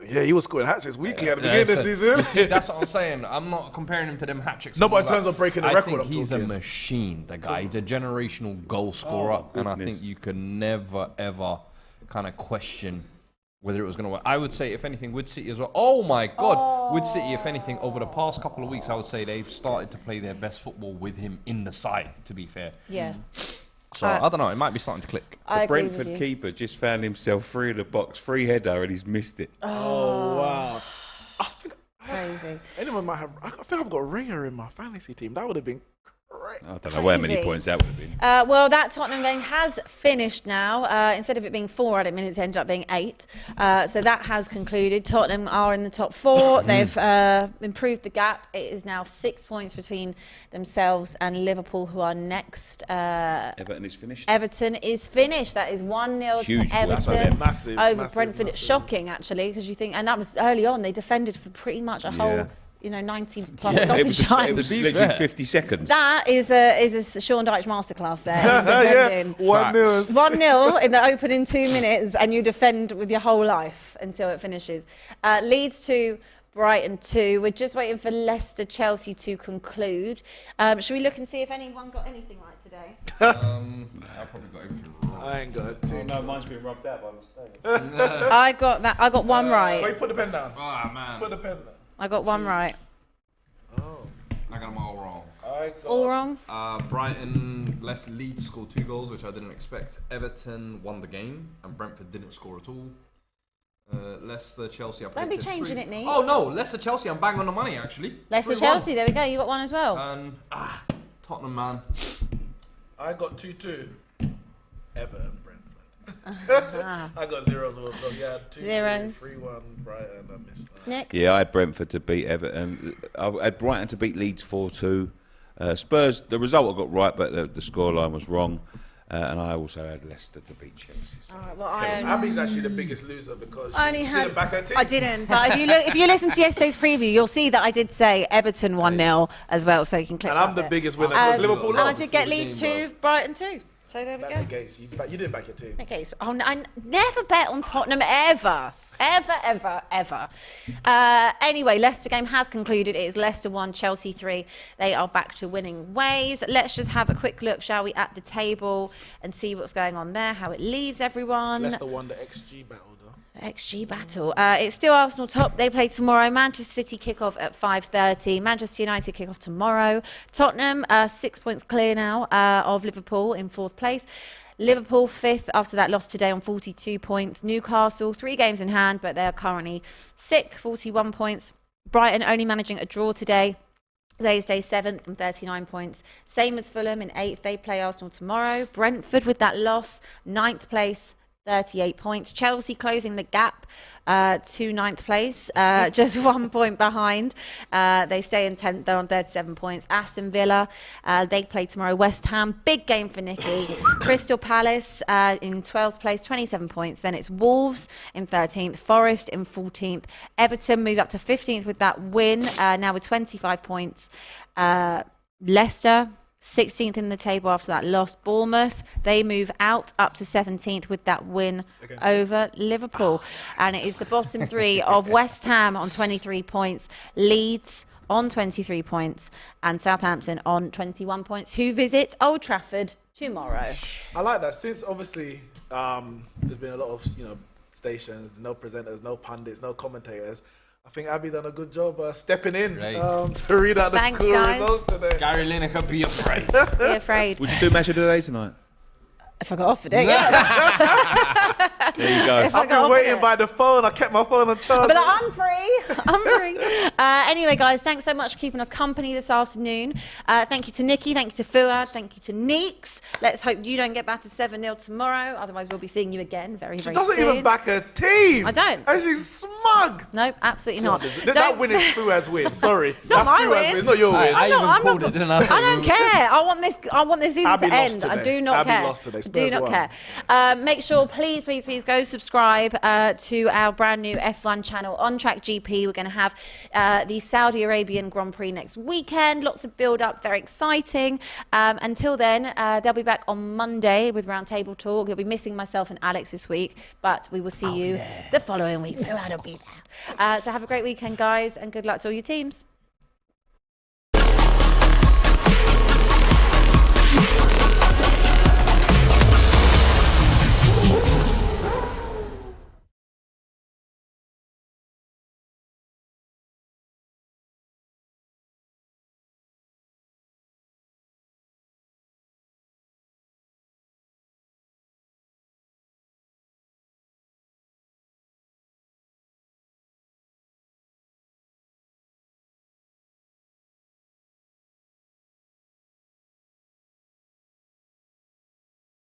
Yeah, he was scoring hat tricks weekly at the Yeah, beginning of the you season. see, that's what I'm saying. I'm not comparing him to them hat tricks. No, and but all in terms that. of breaking the I record, think I'm he's a talking. machine, the guy. He's a generational goal scorer, and I think you can never, ever kind of question whether it was going to work. I would say, if anything, with City as well. Oh, my God. With City, if anything, over the past couple of weeks, I would say they've started to play their best football with him in the side, to be fair. Yeah. So I don't know. It might be starting to click. I The agree with Brentford you. keeper just found himself free of the box, free header, and he's missed it. Oh, wow. I think Crazy. anyone might have. I think I've got Ringer in my fantasy team. That would have been great. I don't know how many Crazy. points that would have been. Well, that Tottenham game has finished now. Instead of it being 4 added minutes, it ended up being 8. So that has concluded. Tottenham are in the top 4. They've improved the gap. It is now 6 points between themselves and Liverpool, who are next. Everton is finished. Everton is finished. That is 1-0 Huge to win. That's Everton massive, over massive, Brentford. massive. It's shocking, actually, because you think, and that was early on. They defended for pretty much a whole, Yeah. 90 plus It stoppage was, time. it was To be literally fair. 50 seconds. That is a Sean Dyche masterclass there. Yeah, Defending. 1-0. 1-0 in the opening 2 minutes, and you defend with your whole life until it finishes. Leeds 2, Brighton 2. We're just waiting for Leicester Chelsea to conclude. Should we look and see if anyone got anything right today? I probably got everything wrong. I ain't got it. Oh, no, mine's been rubbed out by mistake. I got that. I got one right. Wait, put the pen down. Ah, man. Put the pen down. I got one right. I got them all wrong. I got All wrong. Brighton, Leeds scored 2 goals, which I didn't expect. Everton won the game, and Brentford didn't score at all. Leicester, Chelsea. I Don't be predicted changing 3. it, Neeks. Oh no, Leicester, Chelsea. I'm bang on the money actually. Leicester 3-1. Chelsea. There we go. You got one as well. And Tottenham, man. I got 2-2. Everton, Brentford. I got zeros also. Yeah, 2-2, Zeros. 3-1, Brighton. I missed that. Nick. Yeah, I had Brentford to beat Everton. I had Brighton to beat Leeds 4-2. Spurs, the result I got right, but the scoreline was wrong. And I also had Leicester to beat Chelsea. So. All right, well, I only Abby's actually the biggest loser because she I only didn't back her team. I didn't, but if you listen to yesterday's preview, you'll see that I did say Everton 1-0 as well, so you can click. And I'm that the bit. biggest winner because Liverpool And I lost. did get the Leeds game, 2, Brighton 2. So there we That go. negates you. You didn't back your team. Okay, so I never bet on Tottenham ever. Anyway, Leicester game has concluded. It is Leicester 1, Chelsea 3. They are back to winning ways. Let's just have a quick look, shall we, at the table and see what's going on there, how it leaves everyone. Leicester won the XG battle though. XG battle. It's still Arsenal top. They play tomorrow. Manchester City kick off at 5:30. Manchester United kick off tomorrow. Tottenham 6 points clear now of Liverpool in 4th place. Liverpool 5th after that loss today on 42 points. Newcastle 3 games in hand, but they are currently 6th, 41 points. Brighton only managing a draw today. They stay 7th on 39 points. Same as Fulham in 8th. They play Arsenal tomorrow. Brentford with that loss, 9th place, 38 points. Chelsea closing the gap to 9th place, just 1 point behind. They stay in 10th, they're on 37 points. Aston Villa, they play tomorrow. West Ham, big game for Nicky. Crystal Palace in 12th place, 27 points. Then it's Wolves in 13th, Forest in 14th. Everton move up to 15th with that win, now with 25 points. Leicester 16th in the table after that loss. Bournemouth, they move out up to 17th with that win over Liverpool. And it is the bottom 3 of West Ham on 23 points, Leeds on 23 points, and Southampton on 21 points, who visit Old Trafford tomorrow. I like that. Since obviously there's been a lot of stations, no presenters, no pundits, no commentators. I think Abby done a good job stepping in to read out the Thanks, school guys. results today. Gary Lineker, be afraid. Be afraid. Would you do match of the day tonight? If I got offered it, yeah. There you go. If I I've got been offered waiting it. by the phone. I kept my phone on charge. But I'm free. Anyway, guys, thanks so much for keeping us company this afternoon. Thank you to Nicky. Thank you to Fuad. Thank you to Neeks. Let's hope you don't get battered 7-0 tomorrow. Otherwise, we'll be seeing you again very, She very doesn't soon. even back her team. I don't. And she's smug. No, absolutely not. That win is Fuad's win. Sorry. It's not my win. It's not your win. I I'm even not- called it, didn't I? I don't care. I want this season Abby to lost end. I today. do not Abby care. lost today. I do Spurs not won. care. Make sure, please go subscribe to our brand new F1 channel, On Track GP. We're going to have the Saudi Arabian Grand Prix next weekend. Lots of build up, very exciting. Until then, they'll be back on Monday with Roundtable Talk. They'll be missing myself and Alex this week, but we will see you the following week. Fuad will be there. So have a great weekend, guys, and good luck to all your teams.